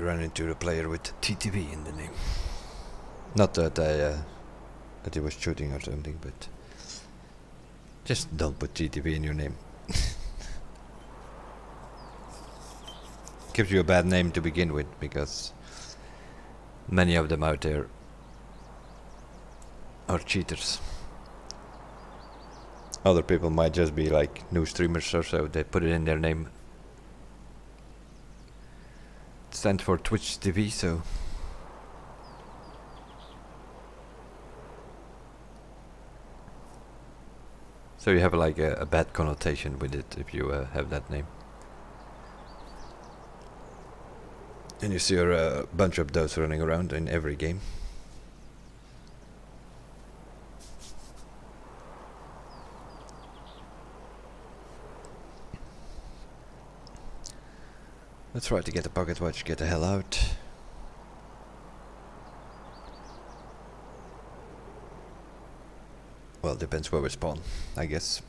A: we run into a player with TTV in the name. Not that that he was shooting or something, but just don't put TTV in your name. Gives you a bad name to begin with, because many of them out there are cheaters. Other people might just be like new streamers or so, they put it in their name. It stands for Twitch TV, so you have like a bad connotation with it if you have that name. And you see a bunch of those running around in every game. Let's try to get the pocket watch, get the hell out. Well, depends where we spawn, I guess.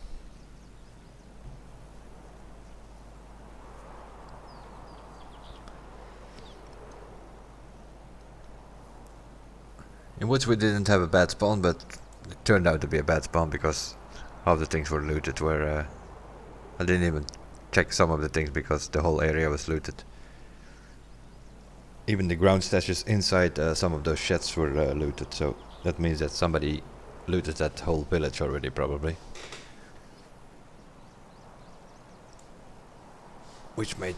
A: In which we didn't have a bad spawn, but it turned out to be a bad spawn because half the things were looted, where I didn't even check some of the things because the whole area was looted. Even the ground stashes inside some of those sheds were looted, so that means that somebody looted that whole village already, probably. Which made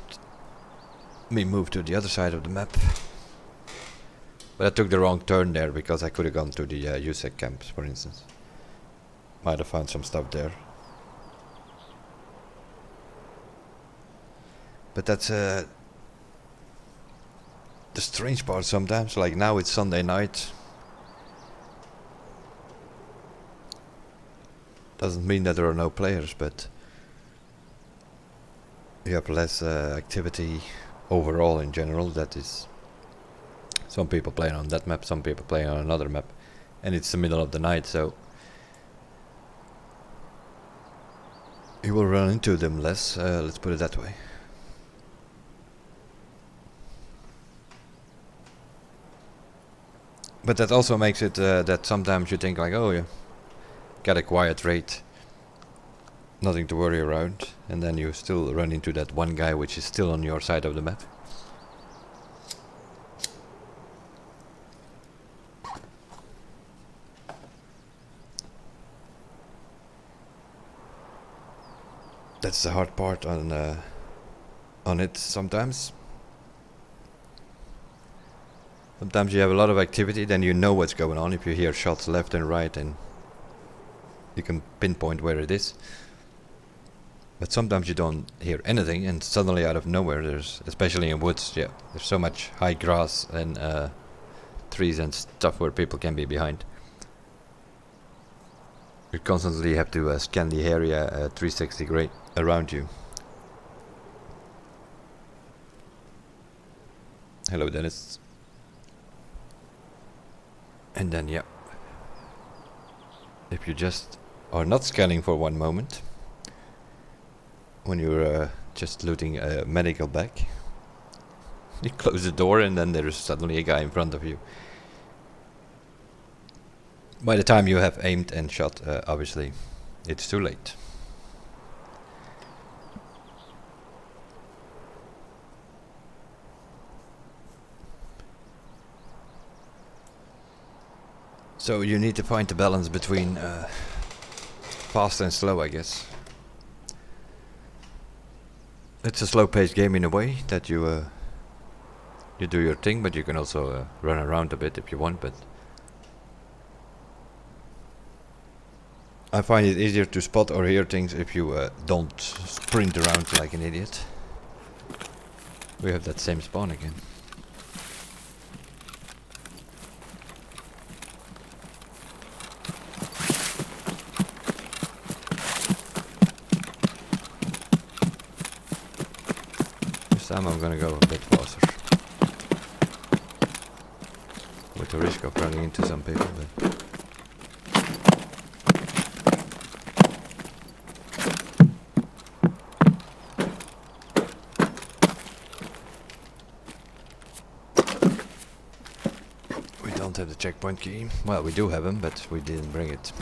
A: me move to the other side of the map. But I took the wrong turn there, because I could have gone to the USEC camps, for instance. Might have found some stuff there. But that's the strange part sometimes. Like now it's Sunday night. Doesn't mean that there are no players, but you have less activity overall in general. That is, some people playing on that map, some people playing on another map, and it's the middle of the night, so you will run into them less, let's put it that way. But that also makes it that sometimes you think like, oh yeah, got a quiet raid, nothing to worry around, and then you still run into that one guy which is still on your side of the map. That's the hard part on it sometimes. Sometimes you have a lot of activity, then you know what's going on if you hear shots left and right, and you can pinpoint where it is. But sometimes you don't hear anything, and suddenly out of nowhere there's, especially in woods, yeah, there's so much high grass and trees and stuff where people can be behind. You constantly have to scan the area 360 degree around you. Hello Dennis. And then yeah, if you just are not scanning for one moment, when you're just looting a medical bag, you close the door and then there's suddenly a guy in front of you. By the time you have aimed and shot, obviously it's too late. So you need to find the balance between fast and slow, I guess. It's a slow-paced game in a way that you do your thing, but you can also run around a bit if you want. But I find it easier to spot or hear things if you don't sprint around like an idiot. We have that same spawn again. This time I'm gonna go a bit faster, with the risk of running into some people, but have the checkpoint key. Well, we do have him, but we didn't bring it.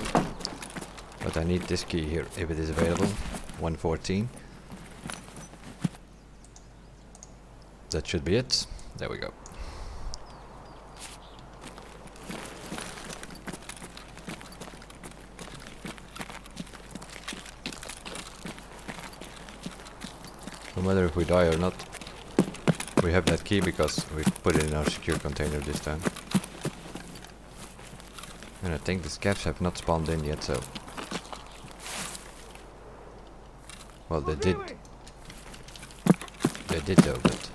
A: But I need this key here, if it is available. 114. That should be it. There we go. No matter if we die or not, we have that key because we put it in our secure container this time. And I think the scavs have not spawned in yet, so... Well, they did. They did though, but...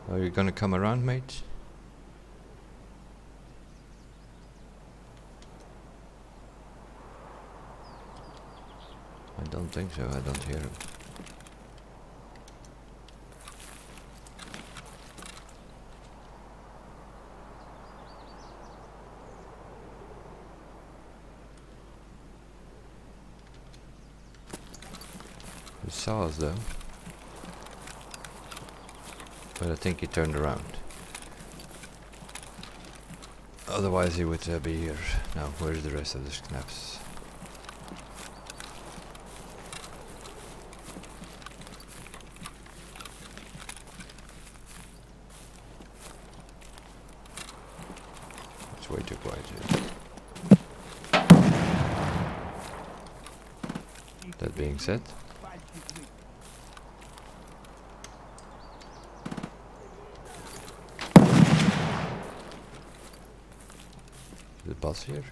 A: Are you gonna come around, mate? I don't think so, I don't hear him. He saw us though. But I think he turned around. Otherwise he would be here. Now, where's the rest of the snaps? It's way too quiet here. That being said, the boss here.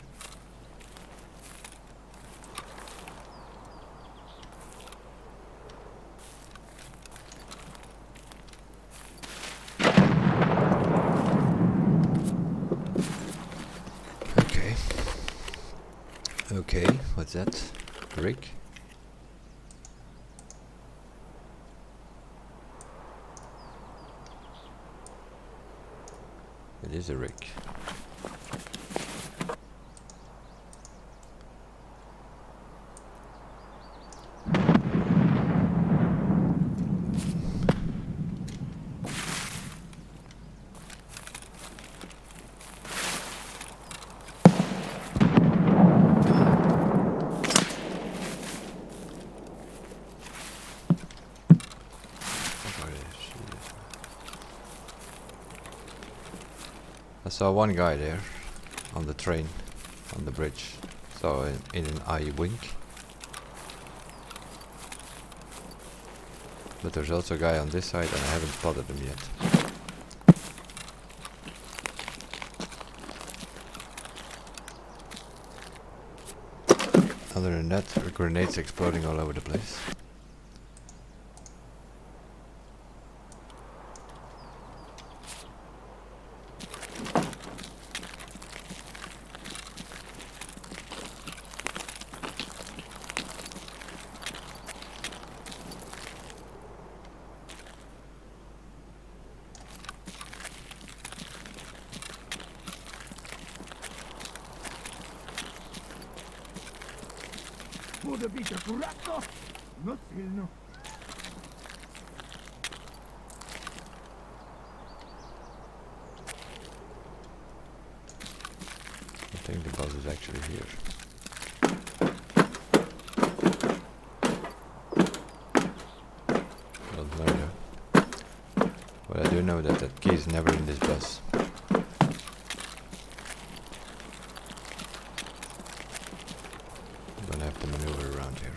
A: Okay. Okay, what's that? Rick? It is a Rick. I saw one guy there on the train, on the bridge. Saw in an eye wink. But there's also a guy on this side and I haven't spotted him yet. Other than that, there are grenades exploding all over the place.
B: Буду бить аккуратно, но сильно.
A: I think the boss is actually here. Don't know though. But I do know that that key is never in this bus. I'm gonna have to maneuver around here.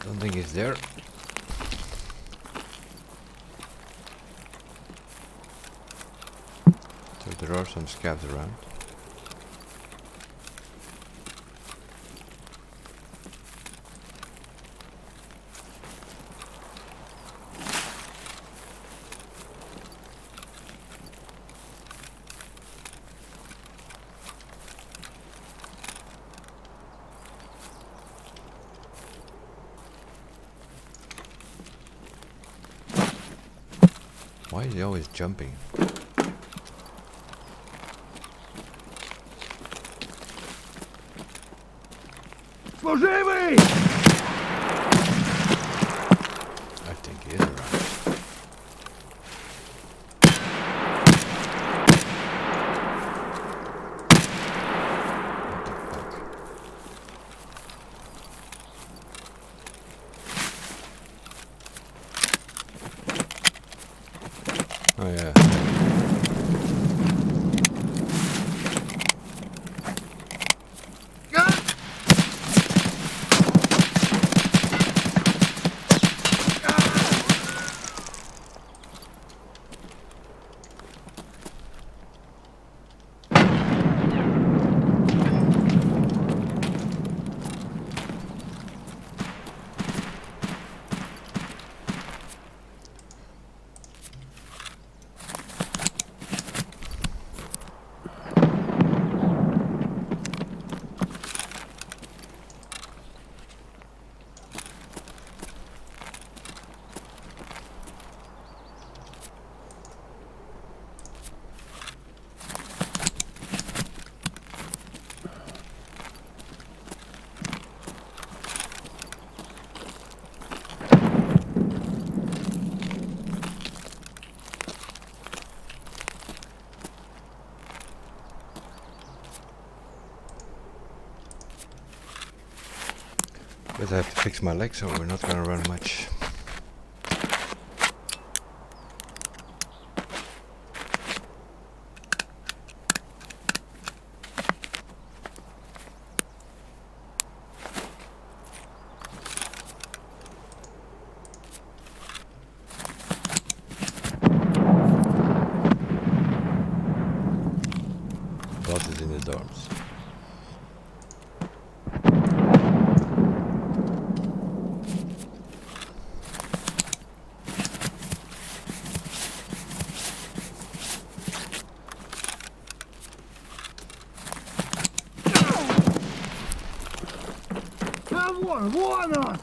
A: Don't think he's there. So there are some scavs around. is he always jumping?
B: Служивый!
A: I think he is around. What the fuck? Oh yeah. But I have to fix my leg, so we're not gonna run much. Boss is in the dorms.
B: А вон он!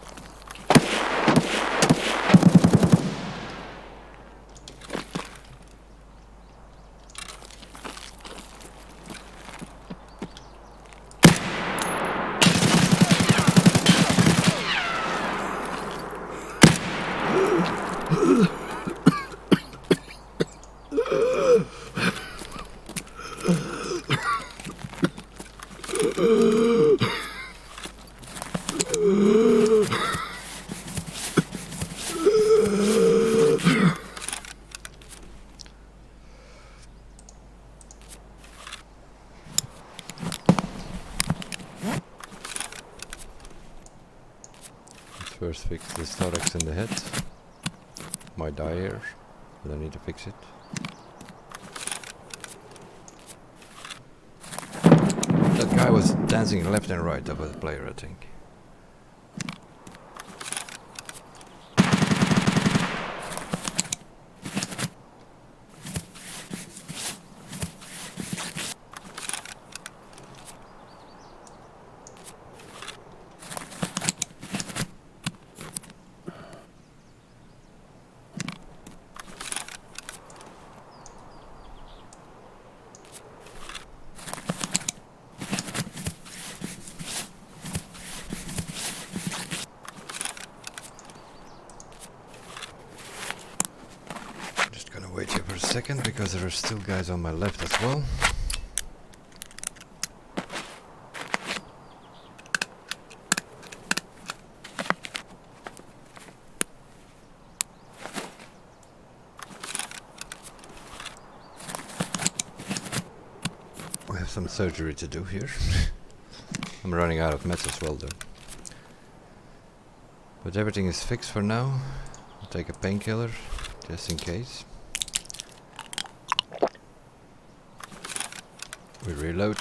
A: First fix this thorax in the head. Might die here, but I need to fix it. That guy was dancing left and right over the player, I think. Wait here for a second, because there are still guys on my left as well. We have some surgery to do here. I'm running out of meds as well though. But everything is fixed for now. I'll take a painkiller, just in case. We reload.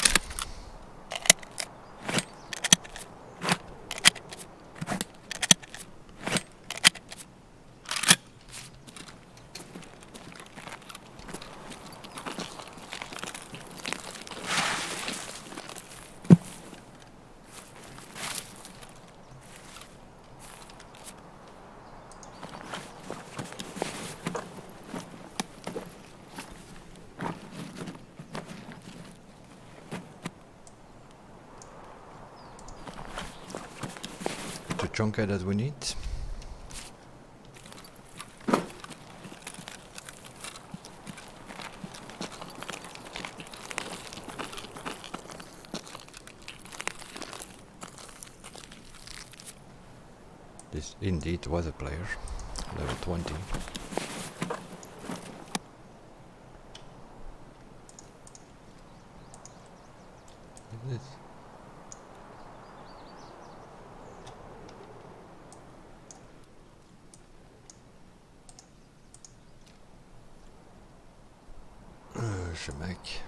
A: chunker that we need. This indeed was a player, level 20. What is this? Shemek.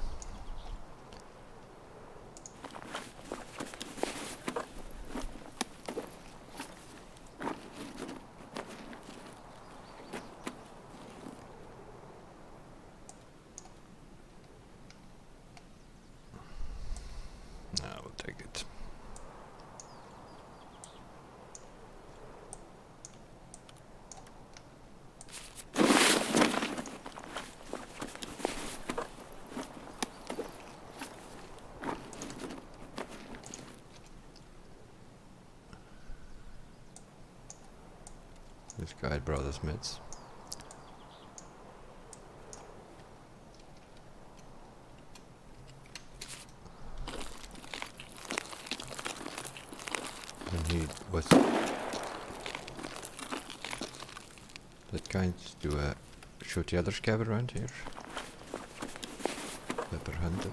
A: I will take it. This guy brought us meds. And he was that kind to shoot the other scab around here. Pepper hunter.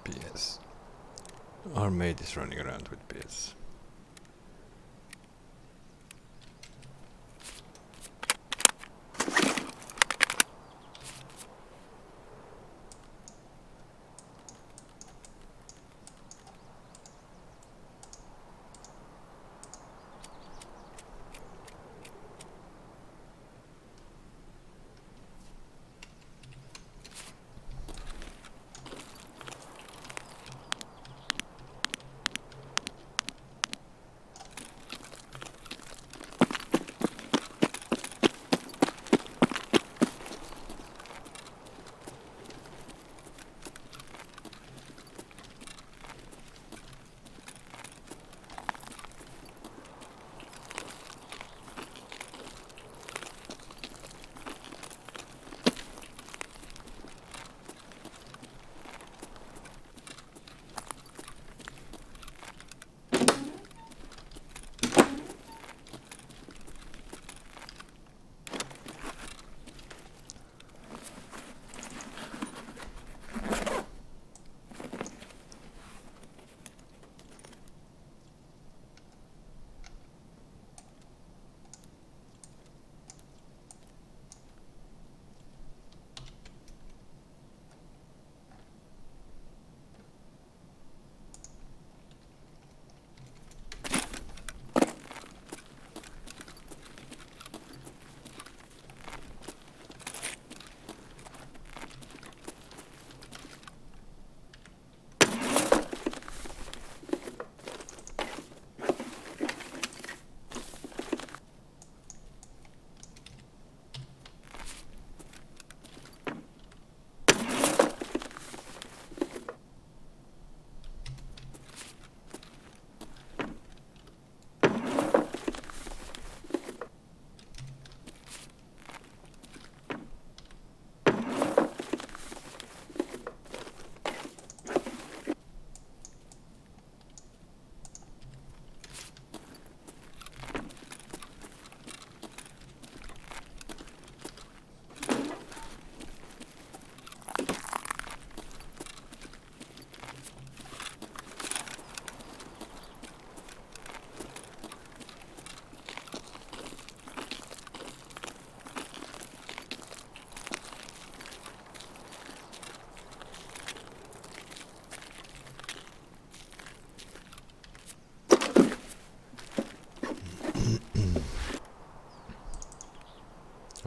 A: PS. Our maid is running around with PS.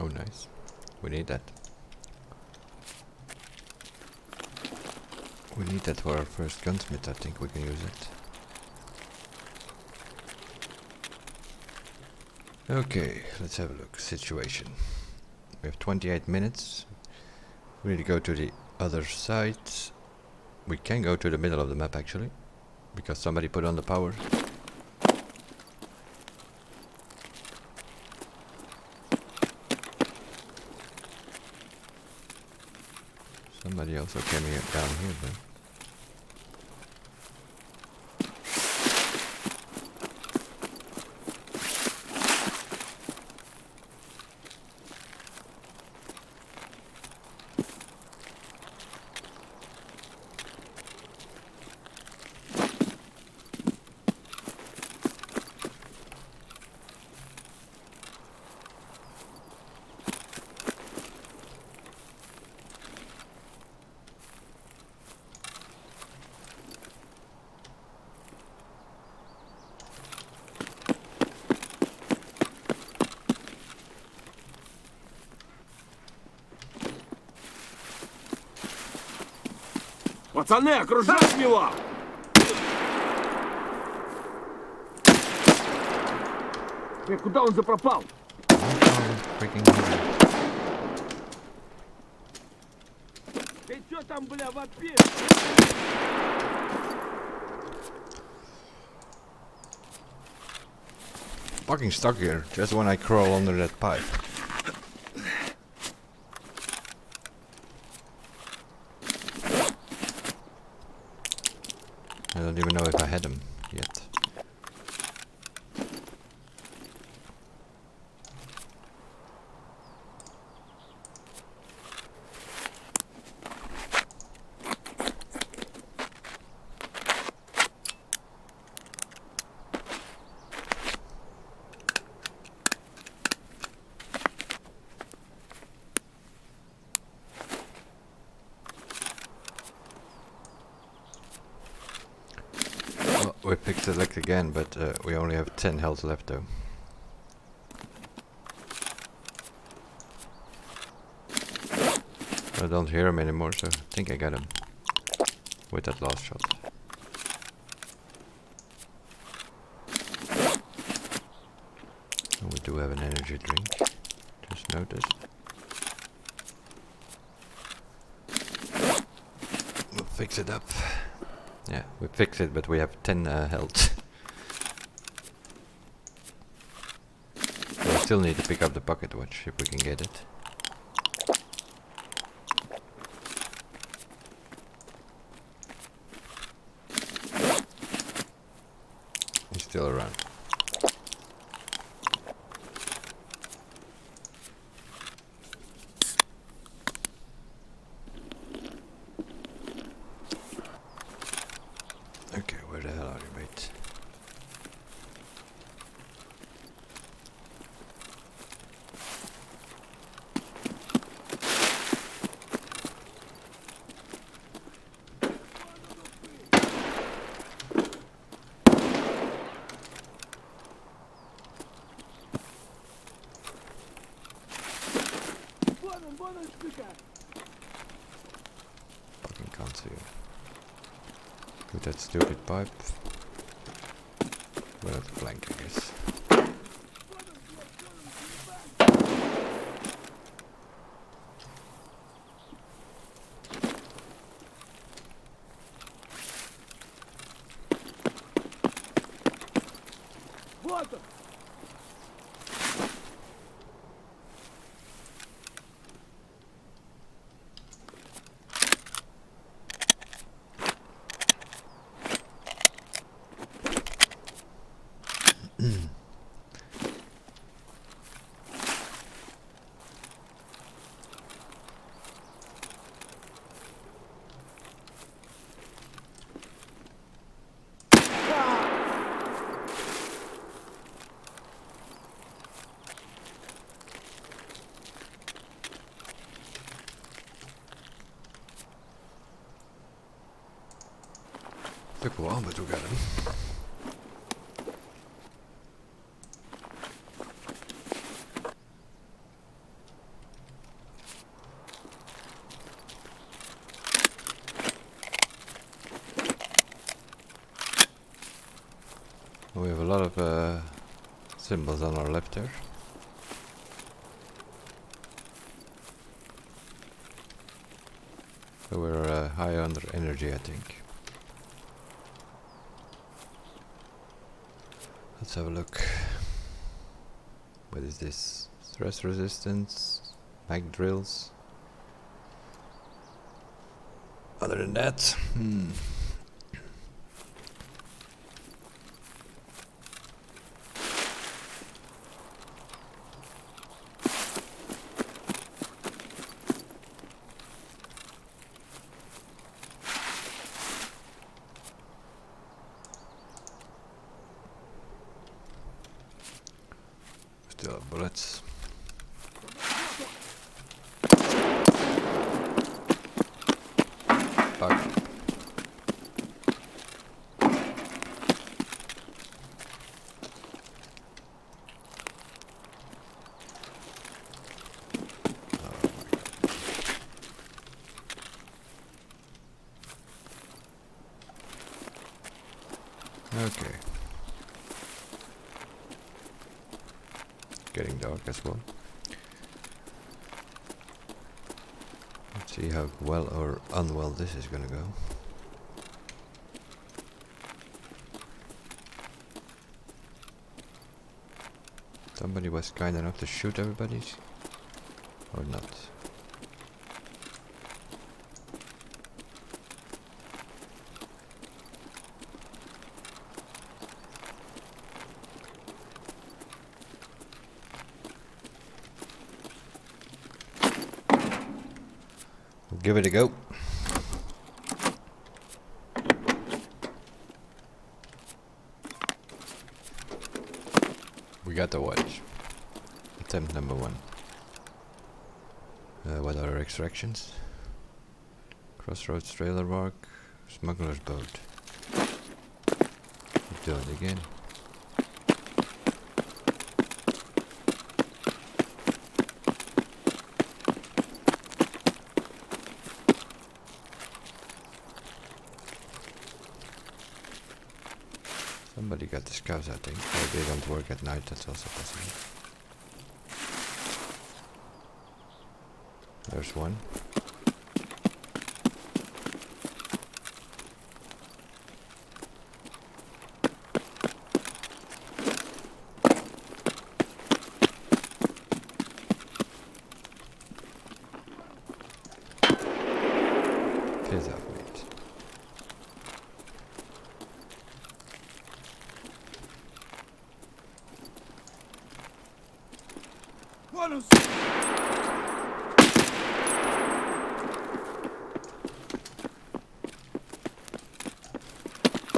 A: Oh, nice. We need that. We need that for our first gunsmith. I think we can use it. Okay, let's have a look. Situation. We have 28 minutes. We need to go to the other side. We can go to the middle of the map actually, because somebody put on the power. Somebody also came here down here then.
B: Пацаны, окружать его! Куда он запропал? Ты чё там, бля, вопишь?
A: Fucking stuck here, just when I crawl under that pipe. I don't even know if I had him yet. We picked the leg again, but we only have 10 health left though. I don't hear him anymore, so I think I got him with that last shot. And we do have an energy drink, just noticed. We'll fix it up. Yeah, we fixed it, but we have 10 health. So we still need to pick up the pocket watch if we can get it. He's still around. Okay, where the hell are you, mate? Fucking can't see you. With that stupid pipe. We'll have to flank, I guess.
B: Вот он!
A: Took a while, but we got him. lot of symbols on our left there. So we're high under energy, I think. Let's have a look. What is this? Stress resistance, mag drills. Other than that, still have bullets. Fuck. Okay. Getting dark as well. Let's see how well or unwell this is gonna go. Somebody was kind enough to shoot everybody, or not? Give it a go. We got the watch. Attempt number 1. What are our extractions? Crossroads trailer park, smuggler's boat. Do it again. Somebody got the scouts, I think. Or they don't work at night, that's also possible. There's one. Piss off, mate.
B: Вон он,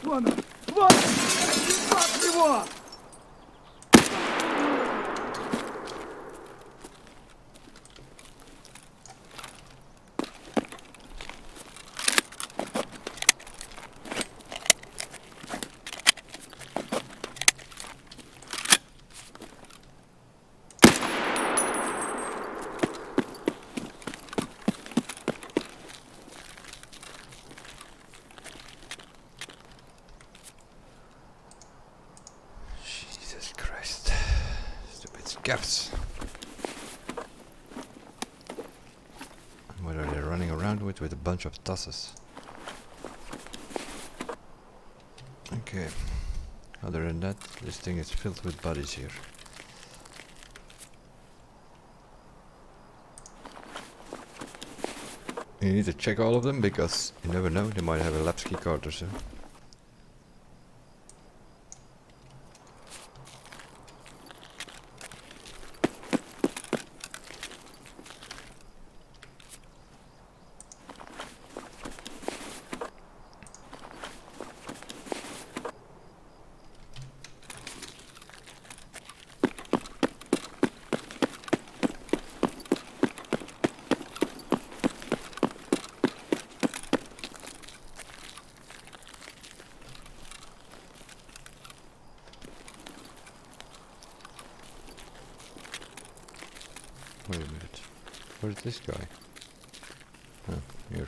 B: вон он! Вон! Ебать его!
A: Jesus Christ. Stupid scabs. What are they running around with a bunch of tusses? Okay. Other than that, this thing is filled with bodies here. You need to check all of them because you never know, they might have a Lapsky card or so. Wait a minute. Where's this guy? Oh, here.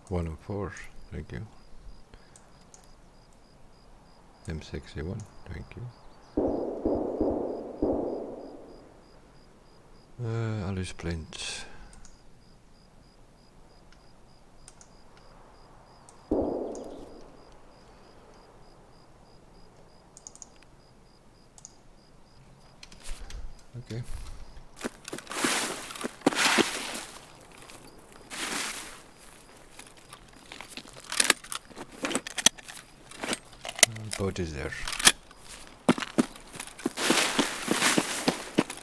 A: 104, thank you. M61, thank you. Alice Splint. Okay. Boat is there.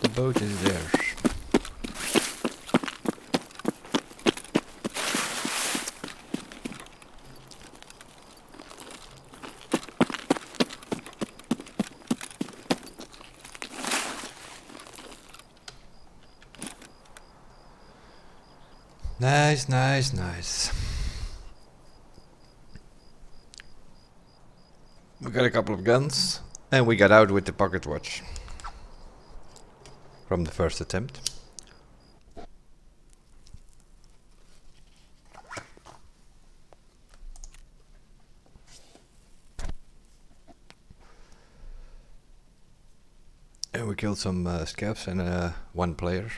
A: The boat is there. Nice, nice, nice. We got a couple of guns, and we got out with the pocket watch from the first attempt. And we killed some scavs and one player.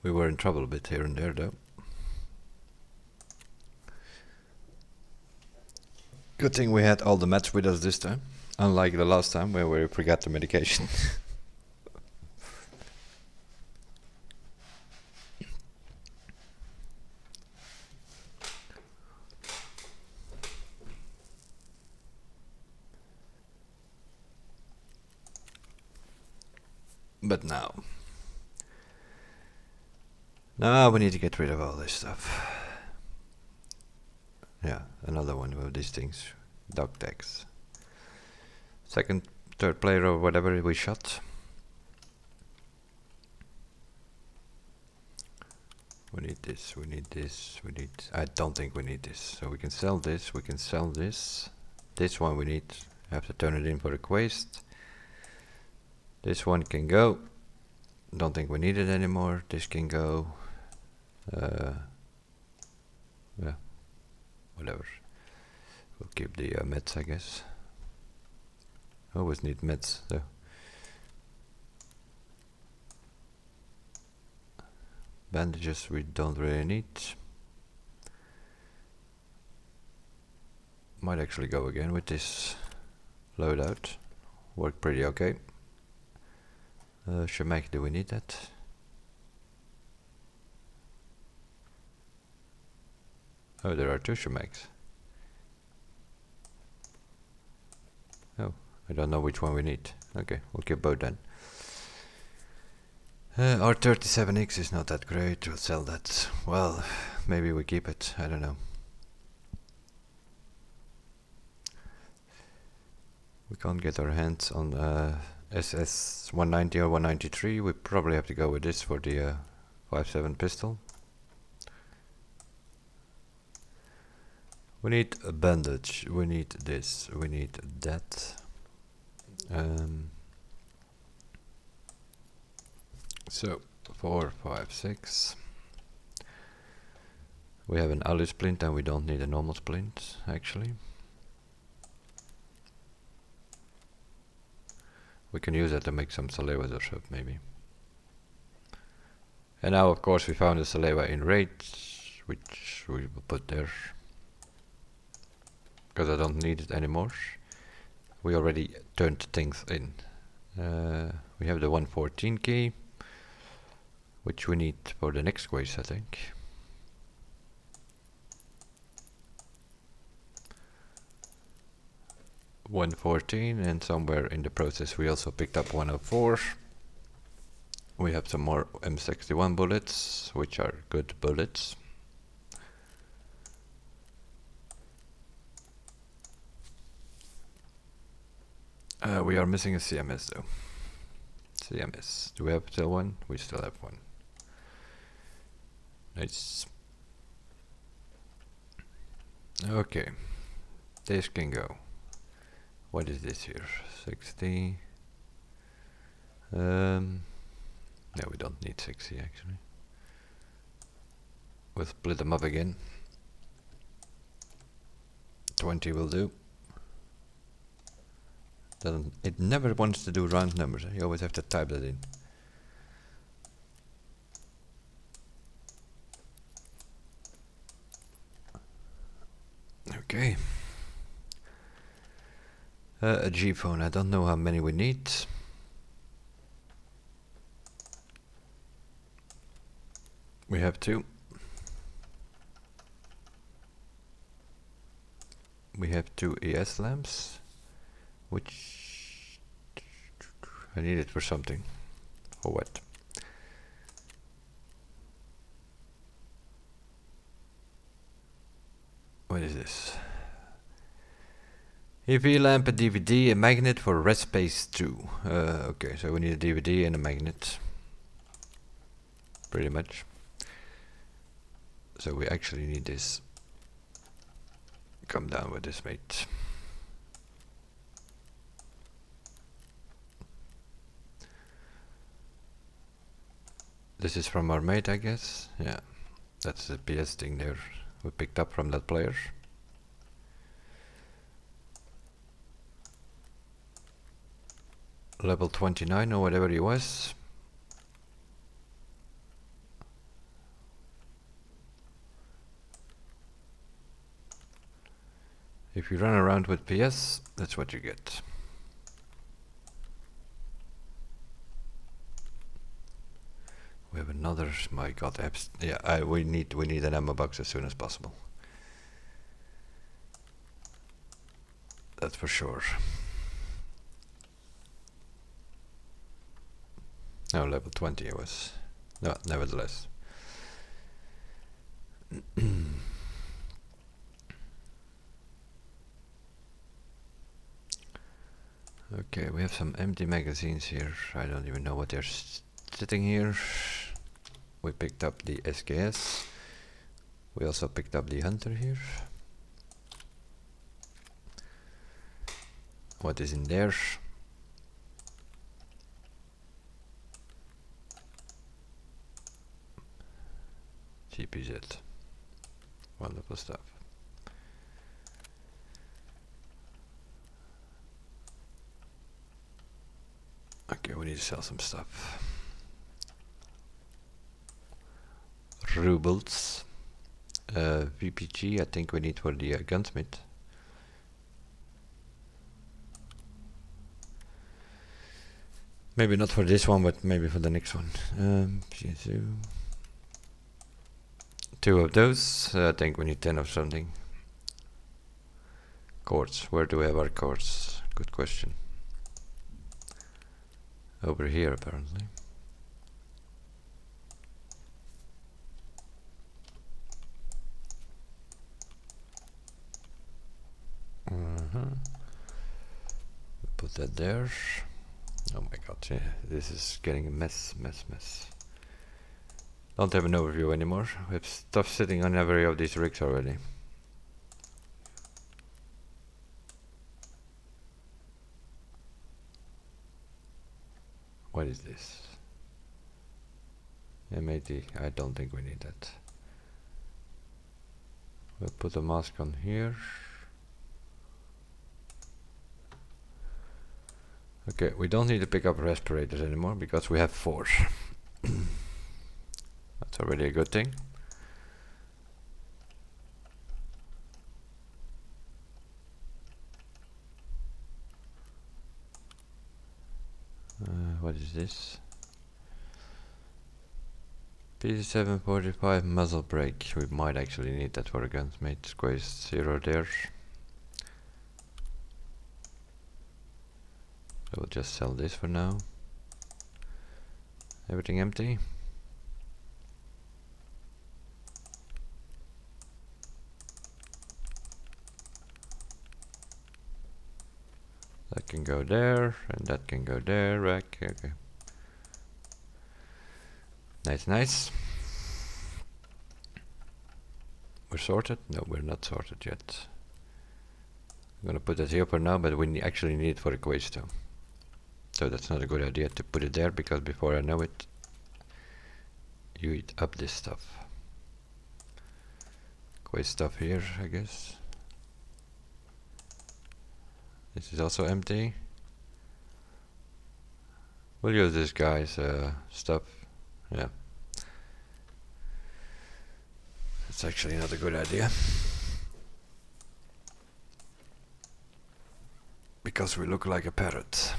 A: We were in trouble a bit here and there though. Good thing we had all the meds with us this time, unlike the last time where we forgot the medication. But now we need to get rid of all this stuff. Yeah, another one of these things. Dog tags. Second, third player or whatever we shot. We need this, we need this, we need... I don't think we need this. So we can sell this, we can sell this. This one we need, have to turn it in for a quest. This one can go. Don't think we need it anymore. This can go. Yeah, whatever. We'll keep the meds, I guess. Always need meds though. Bandages we don't really need. Might actually go again with this loadout. Worked pretty okay. Shemek, do we need that? Oh, there are two Shemeks. Oh, I don't know which one we need. Okay, we'll keep both then. Our 37X is not that great, we'll sell that. Well, maybe we keep it, I don't know. We can't get our hands on SS 190 or 193, we probably have to go with this for the 5.7 pistol. We need a bandage, we need this, we need that. So 4, 5, 6. We have an Ali splint and we don't need a normal splint actually. We can use that to make some salevas or something maybe. And now of course we found a saleva in raid, which we will put there. Because I don't need it anymore. We already turned things in. We have the 114 key, which we need for the next quest, I think. .114, and somewhere in the process we also picked up 104. We have some more M61 bullets, which are good bullets. We are missing a CMS though. CMS. Do we have still one? We still have one. Nice. Okay. This can go. What is this here? 60. No, we don't need 60 actually. We'll split them up again. 20 will do. It never wants to do round numbers. You always have to type that in. Okay. A G phone. I don't know how many we need. We have 2. We have 2 ES lamps, which I need it for something. For what? What is this? EV lamp, a DVD, a magnet for RaceMasterDave 2. Okay, so we need a DVD and a magnet. Pretty much. So we actually need this. Come down with this, mate. This is from our mate, I guess. Yeah, that's the PS thing there we picked up from that player. Level 29 or whatever he was. If you run around with PS, that's what you get. We have another. My God, apps. Yeah, we need an ammo box as soon as possible. That's for sure. No, level 20 it was. No, nevertheless. Okay, we have some empty magazines here. I don't even know what they're sitting here. We picked up the SKS. We also picked up the Hunter here. What is in there? GPZ. Wonderful stuff. Okay, we need to sell some stuff. Rubles. VPG, I think we need for the gunsmith. Maybe not for this one, but maybe for the next one. Two of those. I think we need 10 of something. Cords. Where do we have our cords? Good question. Over here, apparently. Put that there. Oh my God, yeah, this is getting a mess. Don't have an overview anymore. We have stuff sitting on every of these rigs already. What is this? MAT, I don't think we need that. We'll put a mask on here. Okay, we don't need to pick up respirators anymore because we have 4. That's already a good thing. What is this? P745 muzzle brake. We might actually need that for a gunsmith. Squares 0 there. I will just sell this for now. Everything empty. That can go there, and that can go there. Okay. Nice. We're sorted? No, we're not sorted yet. I'm gonna put that here for now, but we actually need it for the quest though. So that's not a good idea to put it there, because before I know it, you eat up this stuff. Quest stuff here, I guess. This is also empty. We'll use this guy's stuff. Yeah. It's actually not a good idea. Because we look like a parrot.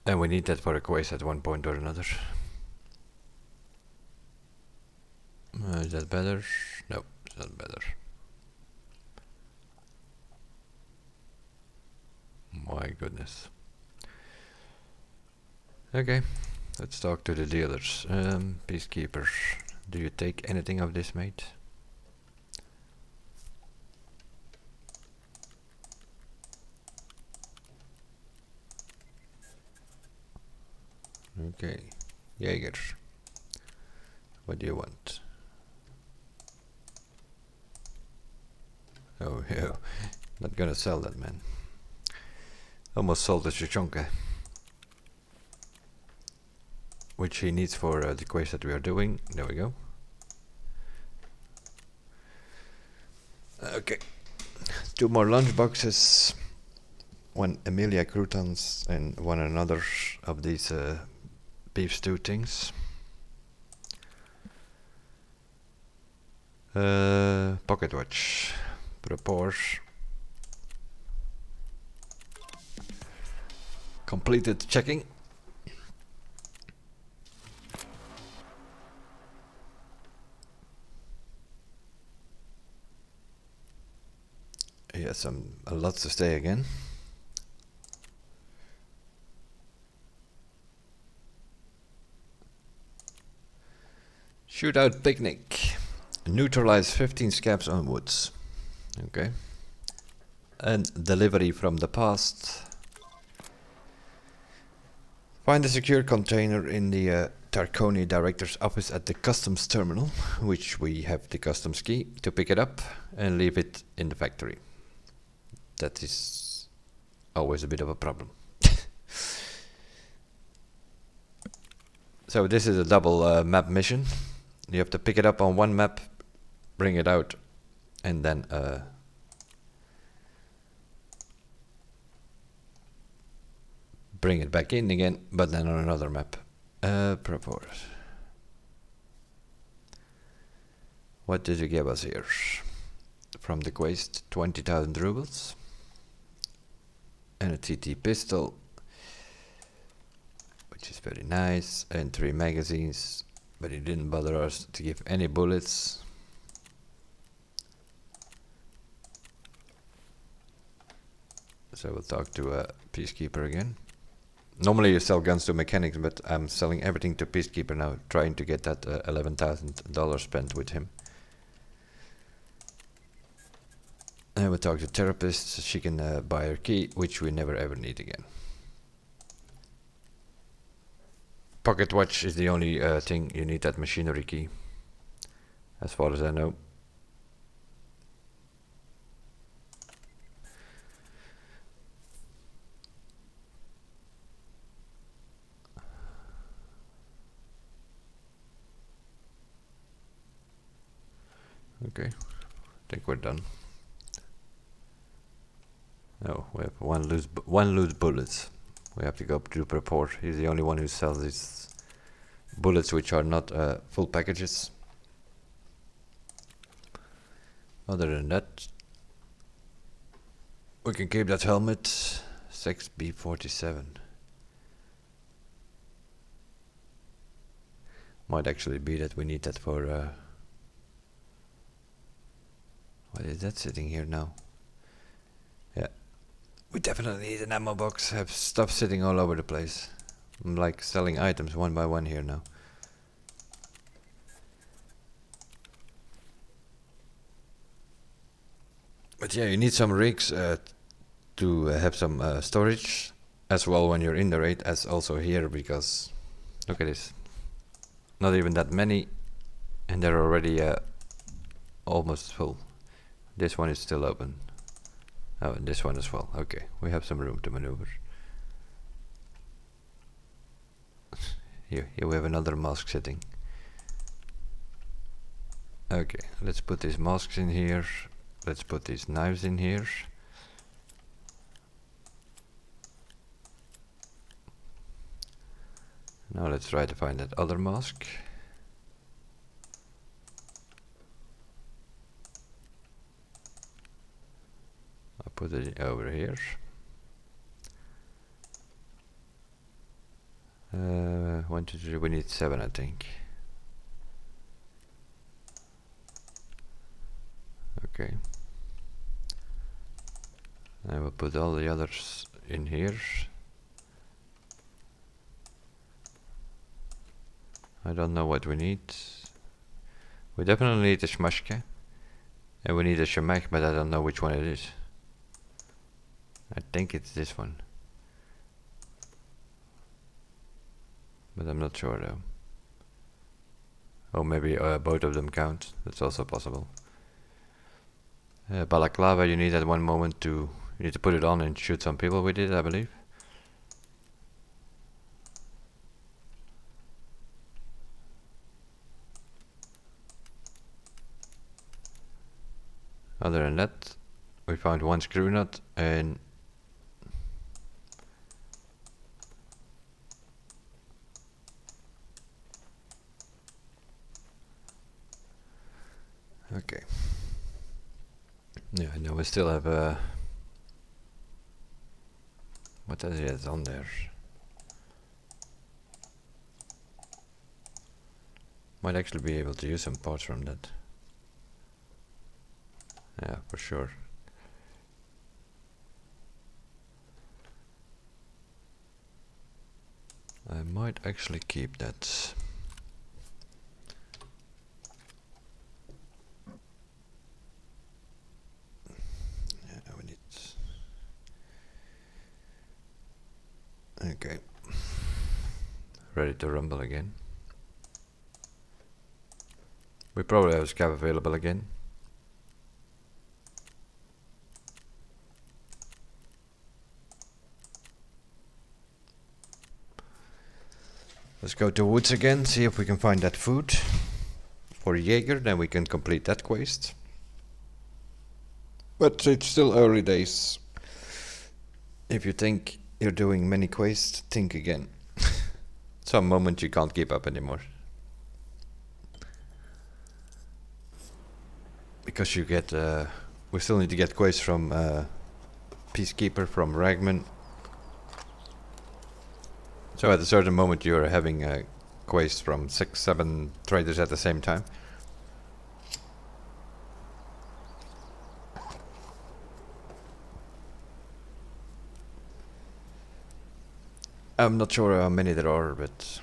A: And we need that for a quest at one point or another. Is that better? No, it's not better. My goodness. Okay, let's talk to the dealers. Peacekeepers, do you take anything of this, mate? Okay, Jaeger, what do you want? Oh, yeah, not gonna sell that, man. Almost sold the Shishonka, which he needs for the quest that we are doing. There we go. Okay, 2 more lunch boxes, 1 Emilia croutons, and 1 another of these beef stew things. Pocket watch, propose. Completed checking. Yes, a lot to stay again. Shootout picnic. Neutralize 15 scabs on woods. Okay. And delivery from the past. Find a secure container in the Tarkoni director's office at the customs terminal, which we have the customs key to pick it up and leave it in the factory. That is always a bit of a problem. So this is a double map mission. You have to pick it up on one map, bring it out, and then bring it back in again, but then on another map. Propose. What did you give us here? From the quest, 20,000 rubles. And a TT pistol, which is very nice, and 3 magazines, but he didn't bother us to give any bullets. So we'll talk to a peacekeeper again. Normally you sell guns to mechanics, but I'm selling everything to peacekeeper now, trying to get that $11,000 spent with him. And we'll talk to therapist, so she can buy her key, which we never ever need again. Pocket watch is the only thing you need that machinery key, as far as I know. Okay, I think we're done. No, we have one loose bullet. We have to go to the report. He's the only one who sells these bullets, which are not full packages. Other than that, we can keep that helmet. 6B47. Might actually be that we need that for what is that sitting here now? Yeah, we definitely need an ammo box. Have stuff sitting all over the place. I'm like selling items one by one here now. But yeah, you need some rigs to have some storage as well when you're in the raid, as also here, because look at this. Not even that many, and they're already almost full. This one is still open. Oh, and this one as well. Okay, we have some room to maneuver. Here we have another mask sitting. Okay, let's put these masks in here. Let's put these knives in here. Now let's try to find that other mask. I'll put it over here. 1, 2, 3, we need 7 I think. Okay. I will put all the others in here. I don't know what we need. We definitely need a shmashka. And we need a shamak, but I don't know which one it is. I think it's this one. But I'm not sure though. Oh, maybe both of them count. That's also possible. Balaclava, you need at one moment to... You need to put it on and shoot some people with it, I believe. Other than that, we found one screw nut and... Okay. Yeah, no, we still have what is it on there? Might actually be able to use some parts from that. Yeah, for sure. I might actually keep that. Yeah, we need... Okay. Ready to rumble again. We probably have a scav available again. Let's go to woods again, see if we can find that food for Jaeger, then we can complete that quest. But it's still early days. If you think you're doing many quests, think again. Some moment you can't keep up anymore. Because you get, we still need to get quests from Peacekeeper, from Ragman. So at a certain moment you're having a quest from 6, 7 traders at the same time. I'm not sure how many there are, but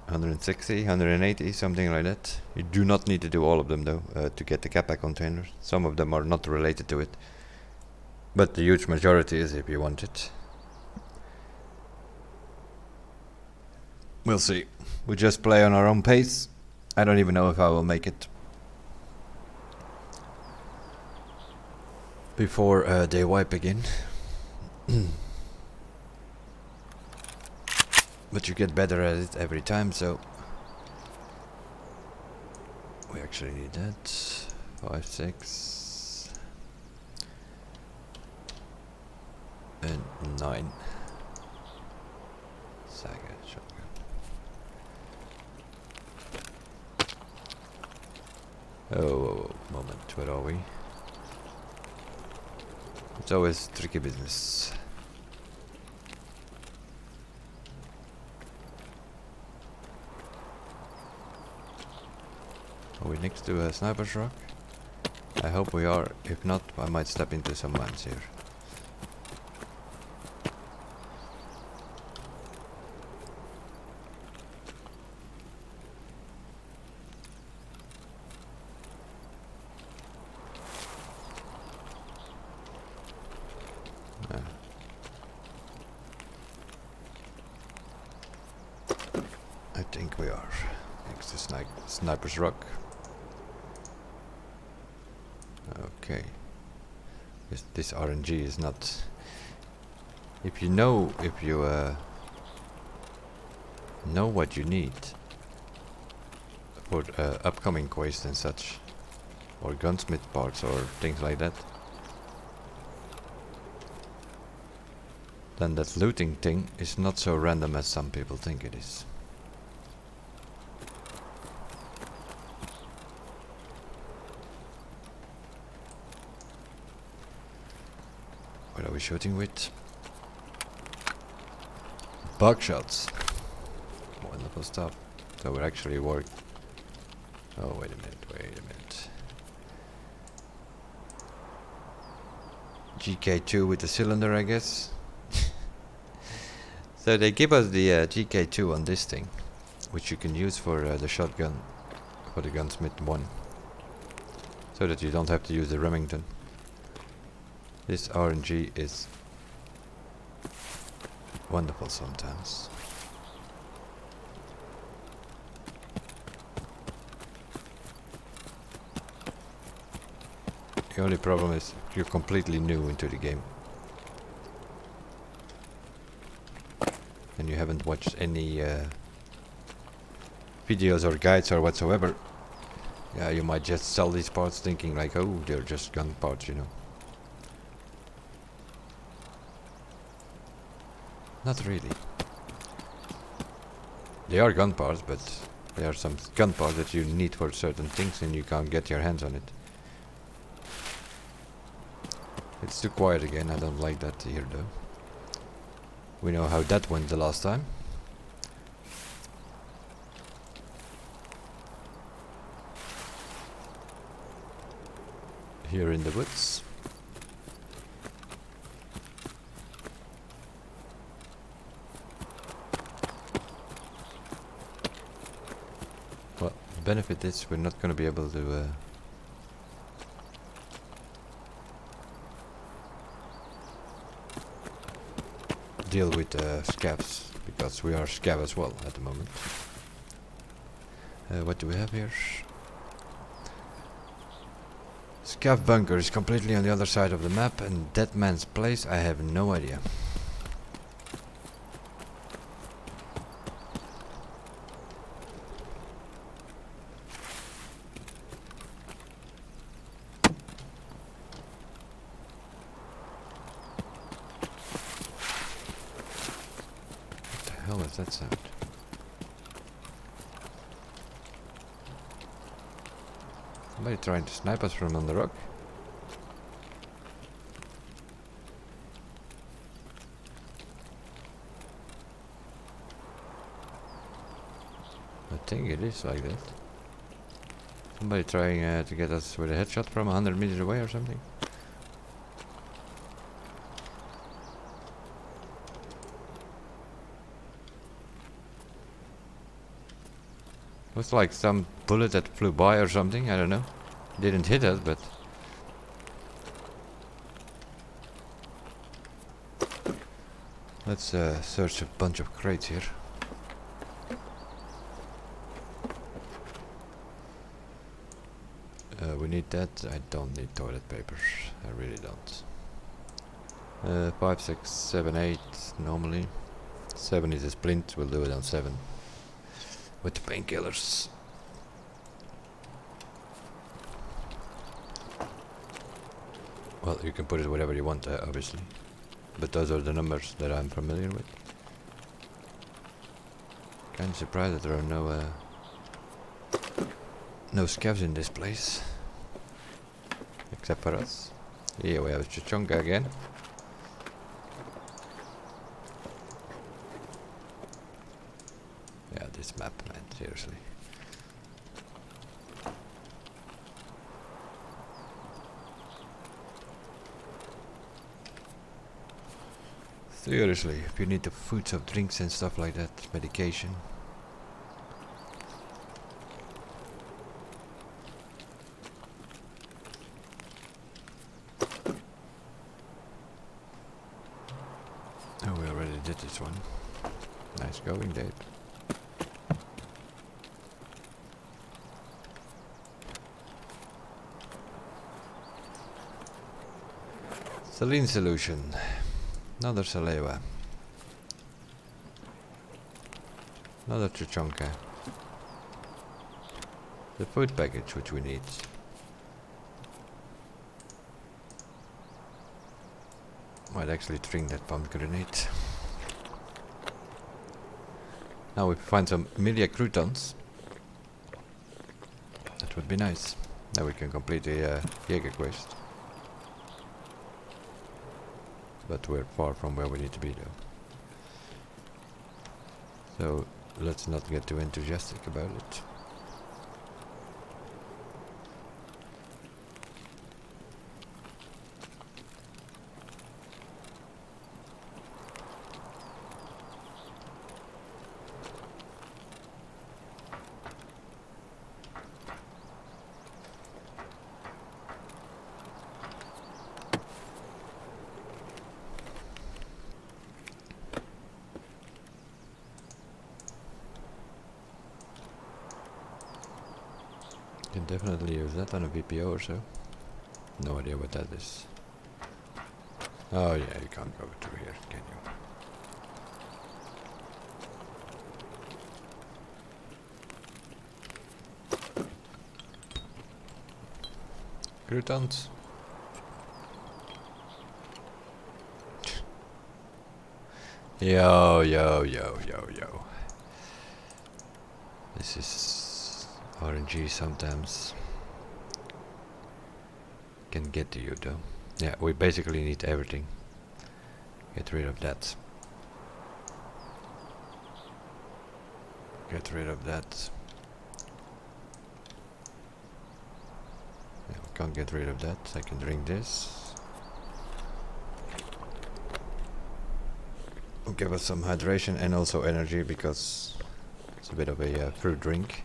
A: 160, 180, something like that. You do not need to do all of them though, to get the Kappa containers. Some of them are not related to it. But the huge majority is if you want it. We'll see. We just play on our own pace. I don't even know if I will make it before they wipe again. But you get better at it every time, so we actually need that. 5, 6 and 9. Saga shotgun. Oh, moment, where are we? It's always tricky business. Are we next to a sniper's rock? I hope we are. If not, I might step into some mines here. I think we are next to Sniper's Rock. Okay. This RNG is not... If you know what you need for upcoming quests and such, or gunsmith parts or things like that, then that looting thing is not so random as some people think it is. What are we shooting with? Buckshots. Wonderful stuff. So we're actually work. Oh, wait a minute. GK2 with the cylinder, I guess. So they give us the GK2 on this thing, which you can use for the shotgun, for the gunsmith 1, so that you don't have to use the Remington. This RNG is wonderful sometimes. The only problem is you're completely new into the game and you haven't watched any videos or guides or whatsoever. Yeah, you might just sell these parts thinking like, oh, they're just gun parts, you know. Not really. They are gun parts, but there are some gun parts that you need for certain things and you can't get your hands on it. It's too quiet again, I don't like that here though. We know how that went the last time. Here in the woods. Well, the benefit is we're not going to be able to deal with scavs, because we are scav as well at the moment. What do we have here? Scav bunker is completely on the other side of the map, and Dead Man's Place, I have no idea. What the hell is that sound? Somebody trying to snipe us from on the rock? I think it is like that. Somebody trying to get us with a headshot from 100 meters away or something? Looks like some bullet that flew by or something, I don't know. Didn't hit us, but... Let's search a bunch of crates here. We need that. I don't need toilet papers. I really don't. 5, 6, 7, 8 normally. 7 is a splint, we'll do it on 7. With the painkillers. Well, you can put it whatever you want, obviously. But those are the numbers that I'm familiar with. Kinda surprised that there are no scavs in this place. Except for us. Here we have Chachonga again. Yeah, this map, man, seriously. Seriously, if you need the foods of drinks and stuff like that, medication. Oh, we already did this one. Nice going, Dave. Saline solution. Another Salewa. Another Chonka. The food package which we need. Might actually drink that pump grenade. Now if we find some Milia croutons, that would be nice. Now we can complete the Jaeger quest. But we're far from where we need to be though. So let's not get too enthusiastic about it. Can definitely use that on a VPO or so. No idea what that is. Oh yeah, you can't go through here, can you? Croutons. Yo, yo, yo, yo, yo. This is RNG sometimes. Can get to you though. Yeah, we basically need everything. Get rid of that. Get rid of that. Yeah, we can't get rid of that. I can drink this. Will give us some hydration and also energy because it's a bit of a fruit drink.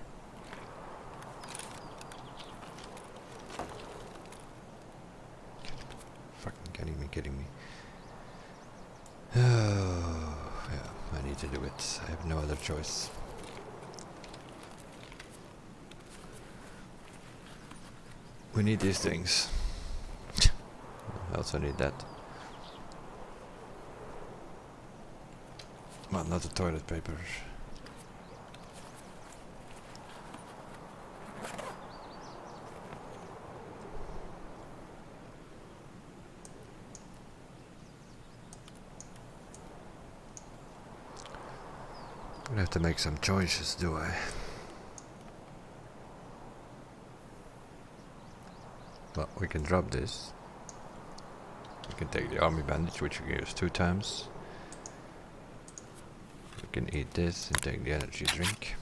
A: Kidding me. Oh, yeah, I need to do it. I have no other choice. We need these things. I also need that. Well, not the toilet paper. I have to make some choices, do I? Well, we can drop this. We can take the army bandage, which we can use 2 times. We can eat this and take the energy drink.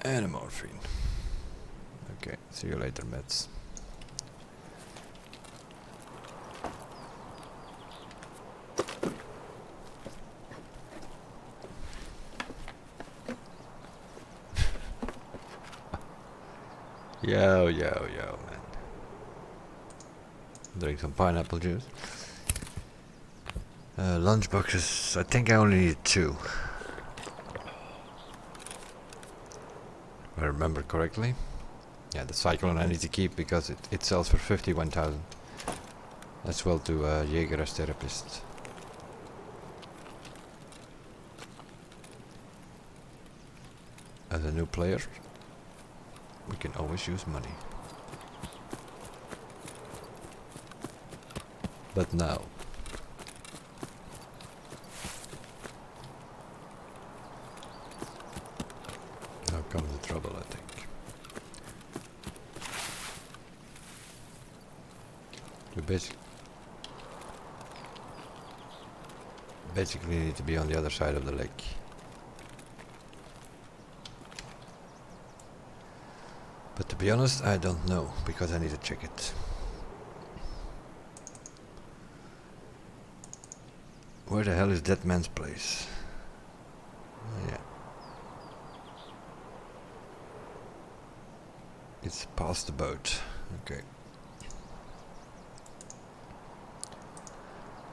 A: And a morphine. Okay, see you later, meds. Yo, yo, yo, man. Drink some pineapple juice. Lunch boxes, I think I only need 2. If I remember correctly. Yeah, the cyclone I need to keep because it sells for 51,000. As well to Jaeger as therapist. As a new player, we can always use money. But now. Now comes the trouble, I think. We basically need to be on the other side of the lake. But to be honest, I don't know, because I need to check it. Where the hell is that man's place? Yeah. It's past the boat. Okay.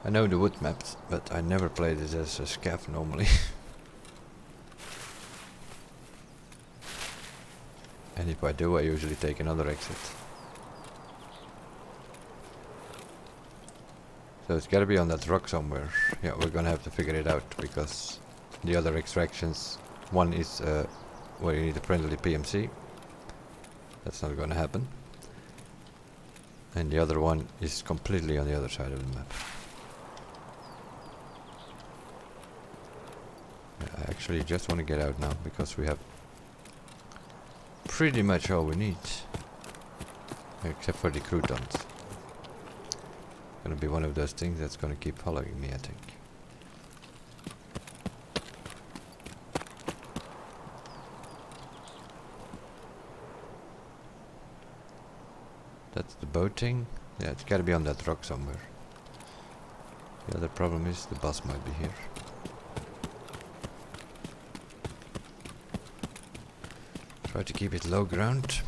A: I know the wood maps, but I never played it as a scav normally. And if I do, I usually take another exit. So it's gotta be on that rock somewhere. Yeah, we're gonna have to figure it out, because the other extractions, one is where you need a friendly PMC. That's not gonna happen. And the other one is completely on the other side of the map. Yeah, I actually just want to get out now, because we have pretty much all we need. Except for the croutons. Gonna be one of those things that's gonna keep following me, I think. That's the boating. Yeah, it's gotta be on that rock somewhere. The other problem is the boss might be here. Try to keep it low ground.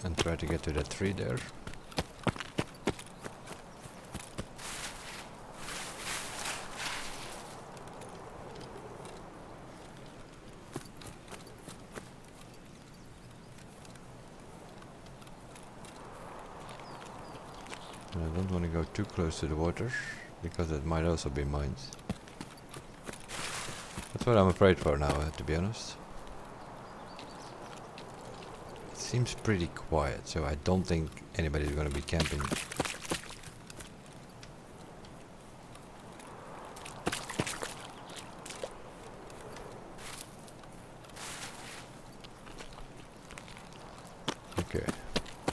A: And try to get to that tree there. And I don't want to go too close to the water, because it might also be mines. That's what I'm afraid for now, to be honest. It seems pretty quiet, so I don't think anybody's gonna be camping. Okay,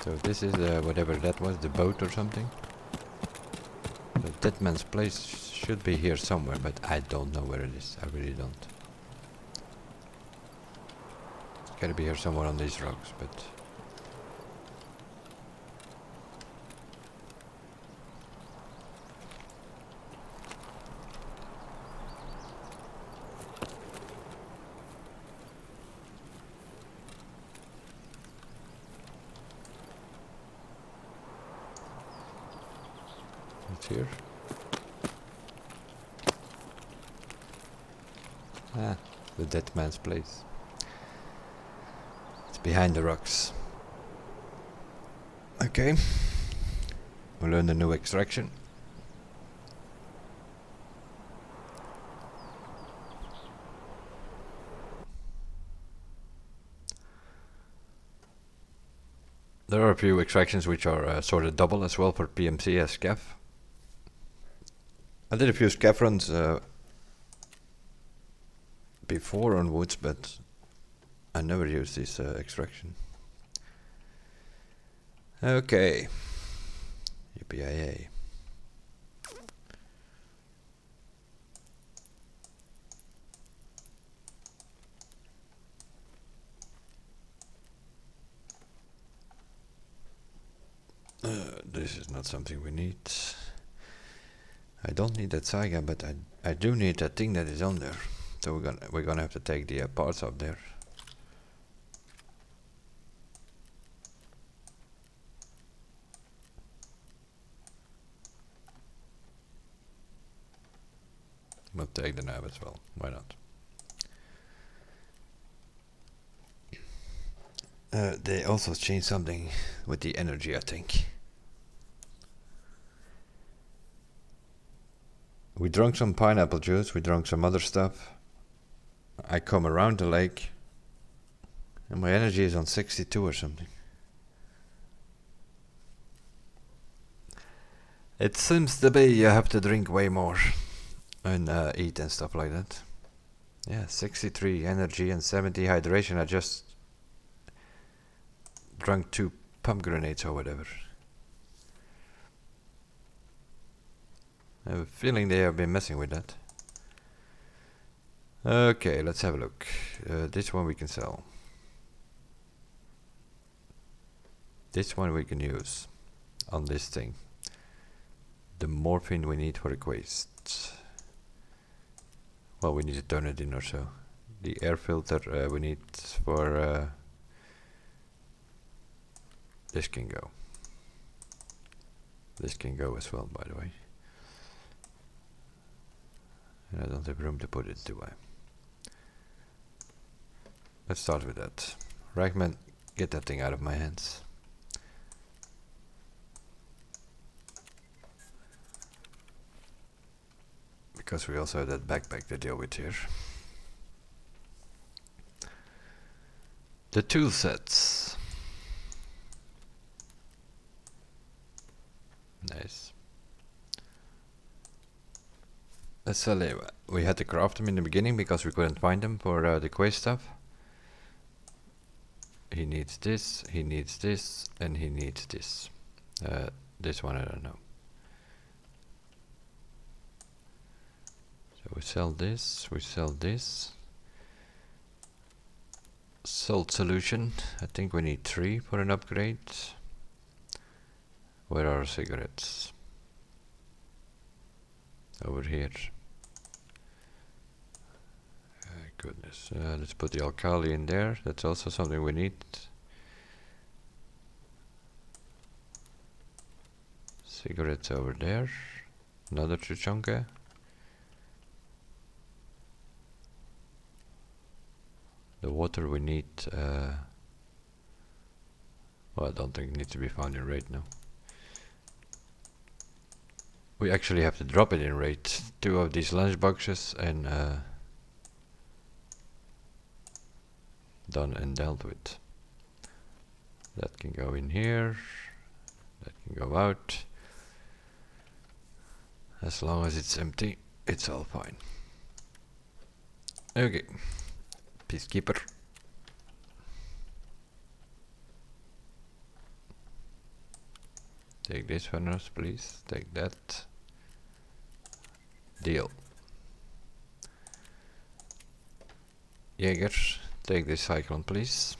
A: so this is whatever that was, the boat or something. The dead man's place should be here somewhere, but I don't know where it is. I really don't. It's gotta be here somewhere on these rocks, but... It's here. Ah, the dead man's place. It's behind the rocks. Okay. We'll learn the new extraction. There are a few extractions which are sort of double as well for PMC as scav. I did a few scav runs before on woods, but I never used this extraction. Okay. Yippee-yay. This is not something we need. I don't need that Saiga, but I do need that thing that is on there. So we're gonna have to take the parts up there. We'll take the nav as well. Why not? They also changed something with the energy, I think. We drank some pineapple juice, we drank some other stuff. I come around the lake and my energy is on 62 or something. It seems to be you have to drink way more and eat and stuff like that. Yeah, 63 energy and 70 hydration. I just drank 2 pomegranates or whatever. I have a feeling they have been messing with that. Okay, let's have a look. This one we can sell. This one we can use on this thing. The morphine we need for the quest. Well, we need to turn it in or so. The air filter we need for This can go. This can go as well, by the way. And I don't have room to put it, do I? Let's start with that. Ragman, get that thing out of my hands. Because we also have that backpack to deal with here. The tool sets. Nice. So we had to craft them in the beginning because we couldn't find them for the quest stuff. He needs this, he needs this, and he needs this. This one I don't know. So we sell this, we sell this. Salt solution, I think we need 3 for an upgrade. Where are cigarettes? Over here. Goodness, let's put the alkali in there, that's also something we need. Cigarettes over there, another chuchonka. The water we need, well, I don't think it needs to be found in raid now. We actually have to drop it in raid. 2 of these lunch boxes and done and dealt with. That can go in here, that can go out. As long as it's empty, it's all fine. Okay, Peacekeeper. Take this for us, please. Take that. Deal. Jaeger, take this cyclone, please.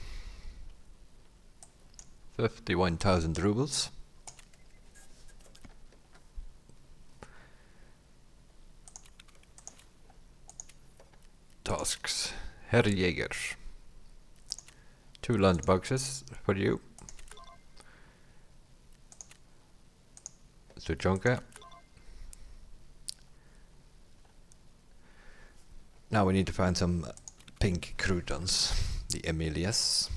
A: 51,000 rubles. Tasks. Herr Jaeger. 2 lunch boxes for you. Suchonka. Now we need to find some pink croutons, the Emilias.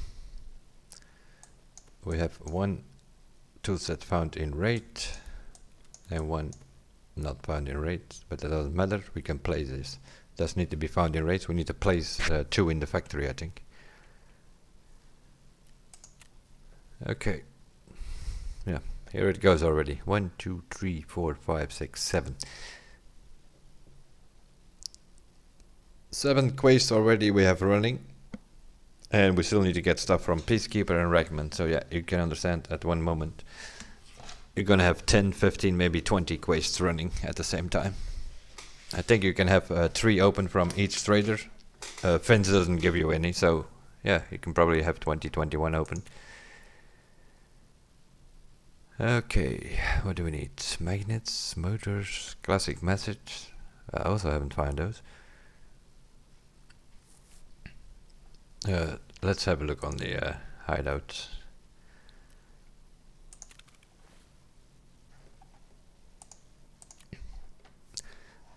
A: We have 1 toolset found in raid and 1 not found in raid, but that doesn't matter, we can place this. Does need to be found in raids, we need to place 2 in the factory, I think. Okay. Yeah, here it goes already. 1, 2, 3, 4, 5, 6, 7. 7 quests already we have running. And we still need to get stuff from Peacekeeper and Ragman. So yeah, you can understand at one moment you're gonna have 10, 15, maybe 20 quests running at the same time. I think you can have 3 open from each trader. Fence doesn't give you any, so yeah, you can probably have 20, 21 open. Okay, what do we need? Magnets, motors, classic message. I also haven't found those. Let's have a look on the hideout.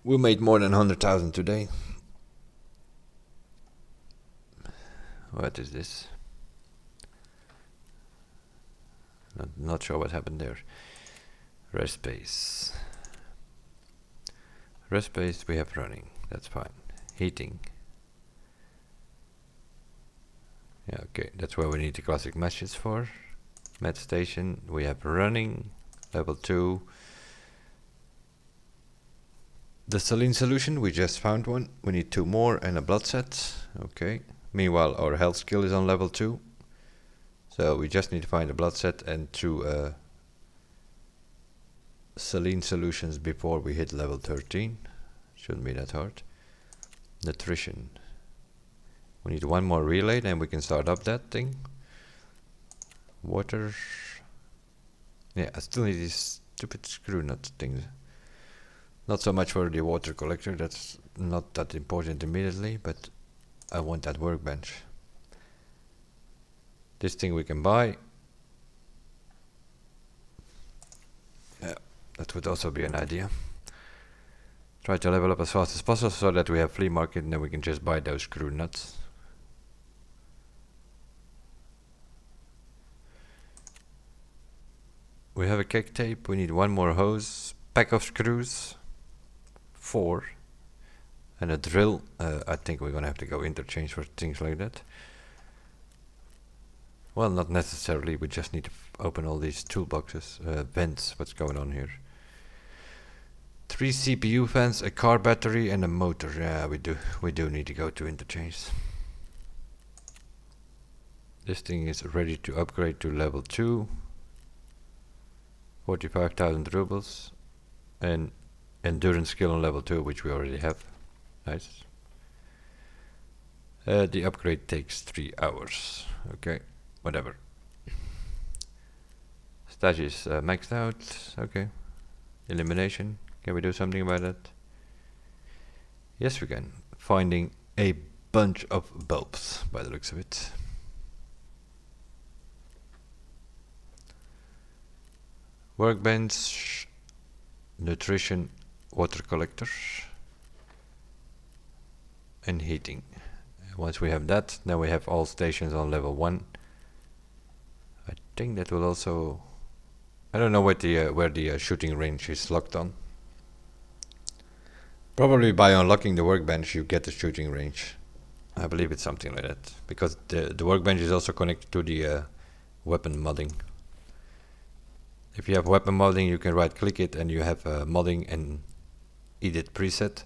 A: We made more than 100,000 today. What is this? Not sure what happened there. Rest space. Rest space we have running. That's fine. Heating. Yeah, okay. That's where we need the classic matches for. Med station we have running. Level 2. The saline solution, we just found one. We need 2 more and a blood set. Okay. Meanwhile, our health skill is on level 2. So we just need to find a blood set and 2 saline solutions before we hit level 13. Shouldn't be that hard. Nutrition. We need 1 more relay, then we can start up that thing. Water. Yeah, I still need these stupid screw nut things. Not so much for the water collector, that's not that important immediately, but I want that workbench. This thing we can buy. That would also be an idea. Try to level up as fast as possible so that we have flea market and then we can just buy those screw nuts. We have a cake tape, we need one more hose, pack of screws, 4, and a drill. I think we're gonna have to go interchange for things like that. Well, not necessarily, we just need to open all these toolboxes, vents, what's going on here. 3 CPU fans, a car battery and a motor. Yeah, we do need to go to interchange. This thing is ready to upgrade to level 2. 45,000 rubles. And endurance skill on level 2, which we already have. Nice. The upgrade takes 3 hours. Okay, whatever. Stash is maxed out. Okay. Elimination. Can we do something about that? Yes, we can. Finding a bunch of bulbs by the looks of it. Workbench, nutrition, water collector, and heating. Once we have that, then we have all stations on level 1. I think that will also... I don't know what where the shooting range is locked on. Probably by unlocking the workbench you get the shooting range. I believe it's something like that. Because the workbench is also connected to the weapon modding. If you have weapon modding, you can right click it and you have modding and edit preset.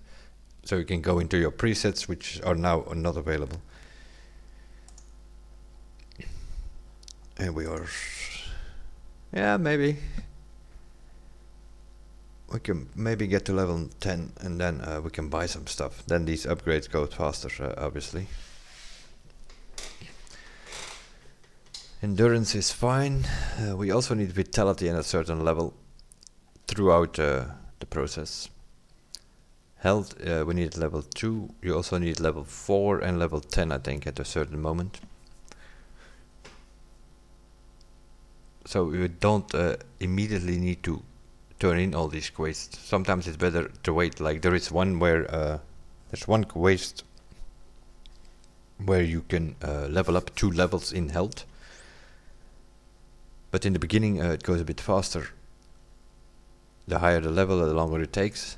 A: So you can go into your presets, which are now not available. And we are... yeah, maybe. We can maybe get to level 10 and then we can buy some stuff. Then these upgrades go faster, obviously. Endurance is fine. We also need vitality at a certain level throughout the process. Health, we need level 2. You also need level 4 and level 10, I think, at a certain moment. So we don't immediately need to turn in all these quests. Sometimes it's better to wait. Like there is one where there's one quest where you can level up 2 levels in health. But in the beginning it goes a bit faster. The higher the level, the longer it takes.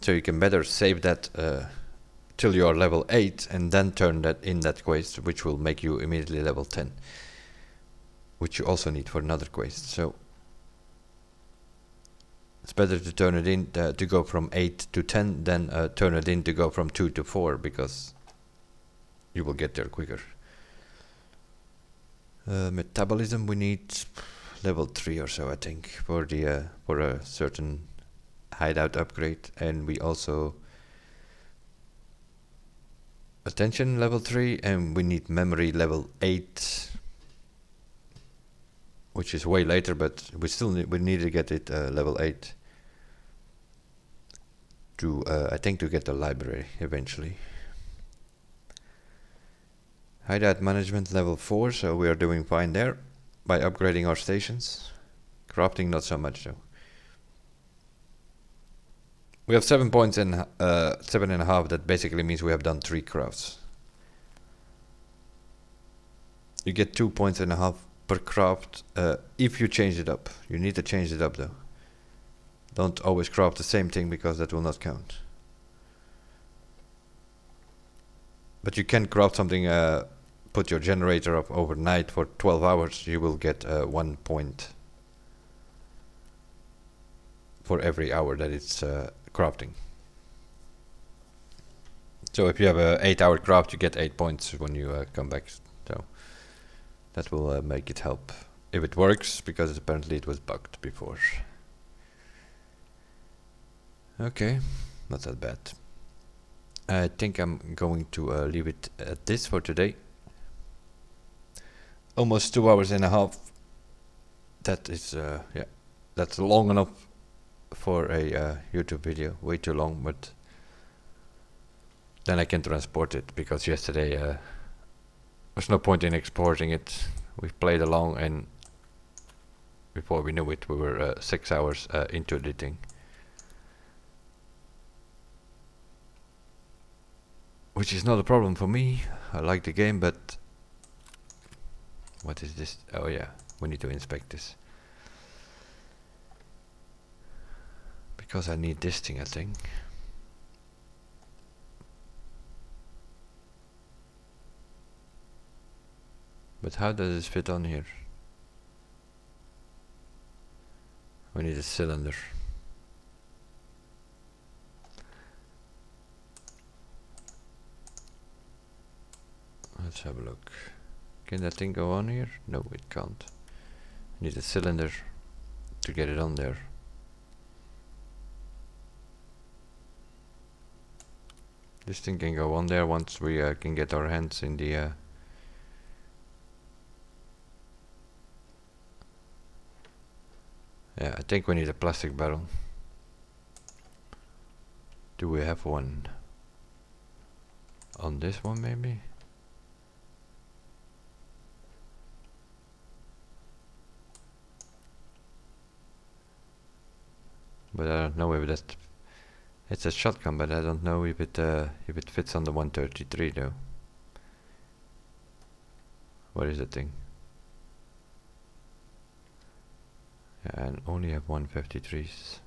A: So you can better save that till you are level 8 and then turn that in that quest, which will make you immediately level 10. Which you also need for another quest. So it's better to turn it in to go from 8 to 10 than turn it in to go from 2 to 4, because you will get there quicker. Metabolism, we need level 3 or so, I think, for the for a certain hideout upgrade, and we also attention level 3, and we need memory level 8, which is way later, but we need to get it level 8 to I think to get the library eventually. Hideout management level 4, so we are doing fine there by upgrading our stations. Crafting not so much though. We have 7 points and 7.5. That basically means we have done 3 crafts. You get 2.5 points per craft if you change it up. You need to change it up though. Don't always craft the same thing because that will not count. But you can craft something, put your generator up overnight for 12 hours, you will get 1 point for every hour that it's crafting. So if you have a 8-hour craft, you get 8 points when you come back. So that will make it help if it works, because apparently it was bugged before. Okay, not that bad. I think I'm going to leave it at this for today. Almost 2 hours and a half. That is, yeah, that's long enough for a YouTube video. Way too long, but then I can transport it, because yesterday there's no point in exporting it. We've played along and before we knew it, we were 6 hours into editing. Which is not a problem for me. I like the game, but what is this? Oh yeah, we need to inspect this. Because I need this thing, I think. But how does this fit on here? We need a cylinder. Let's have a look. Can that thing go on here? No, it can't. Need a cylinder to get it on there. This thing can go on there once we can get our hands in the yeah, I think we need a plastic barrel. Do we have one on this one maybe? But I don't know if that, it's a shotgun, but I don't know if it fits on the 133 though. What is the thing? Yeah, and only have 153s.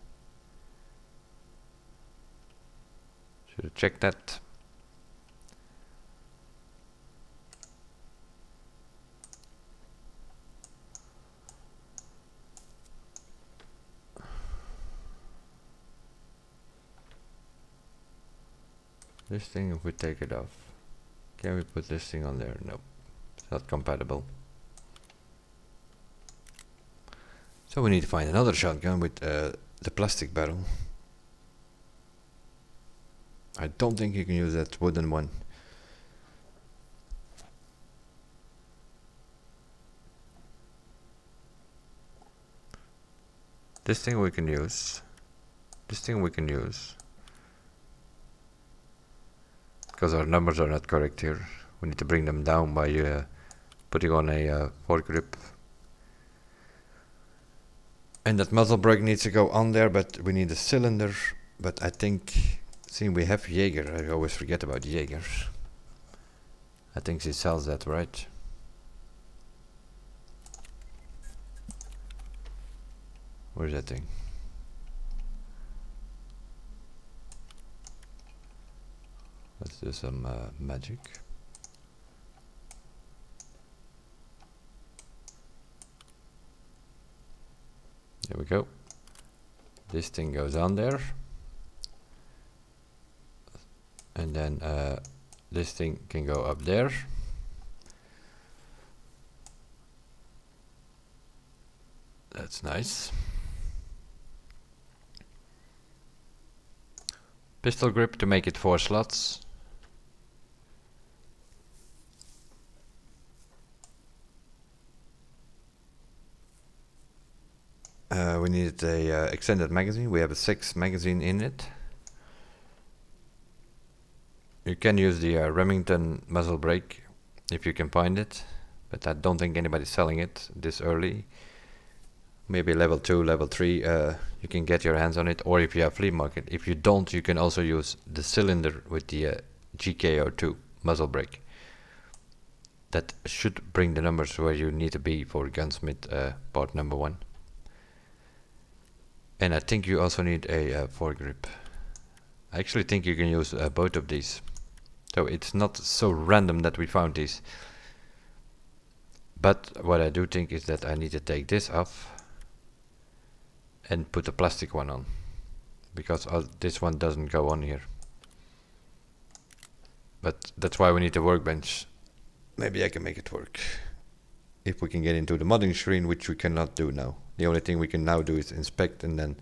A: Should have checked that. This thing, if we take it off, can we put this thing on there? No, it's not compatible. So we need to find another shotgun with the plastic barrel. I don't think you can use that wooden one. This thing we can use. This thing we can use. Because our numbers are not correct here. We need to bring them down by putting on a foregrip. And that muzzle brake needs to go on there, but we need a cylinder. But I think, seeing we have Jaeger, I always forget about Jaeger. I think she sells that, right? Where's that thing? Let's do some magic. There we go. This thing goes on there. And then this thing can go up there. That's nice. Pistol grip to make it 4 slots. We needed a extended magazine. We have a 6 magazine in it. You can use the Remington muzzle brake if you can find it, but I don't think anybody's selling it this early. Maybe level 2, level 3, you can get your hands on it, or if you have flea market. If you don't, you can also use the cylinder with the GKO2 muzzle brake. That should bring the numbers where you need to be for gunsmith part number 1. And I think you also need a foregrip. I actually think you can use both of these. So it's not so random that we found these. But what I do think is that I need to take this off and put a plastic one on, because this one doesn't go on here. But that's why we need the workbench. Maybe I can make it work. If we can get into the modding screen, which we cannot do now. The only thing we can now do is inspect and then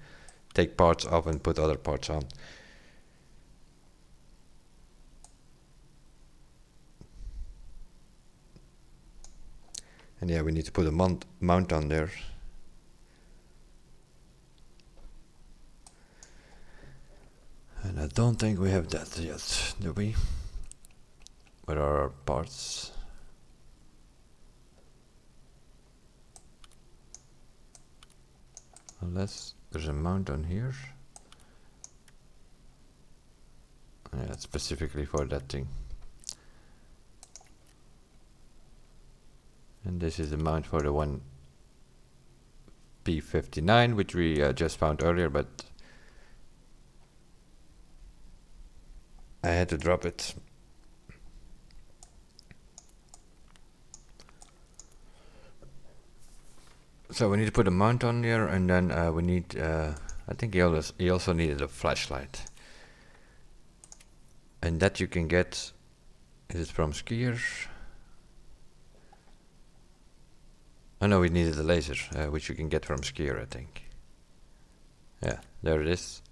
A: take parts off and put other parts on. And yeah, we need to put a mount on there. And I don't think we have that yet, do we? Where are our parts? Unless there's a mount on here. Yeah, it's specifically for that thing. And this is the mount for the one P59, which we just found earlier, but I had to drop it. So we need to put a mount on here, and then we need, I think he also needed a flashlight. And that you can get, is it from Skier? Oh no, we needed a laser, which you can get from Skier, I think. Yeah, there it is.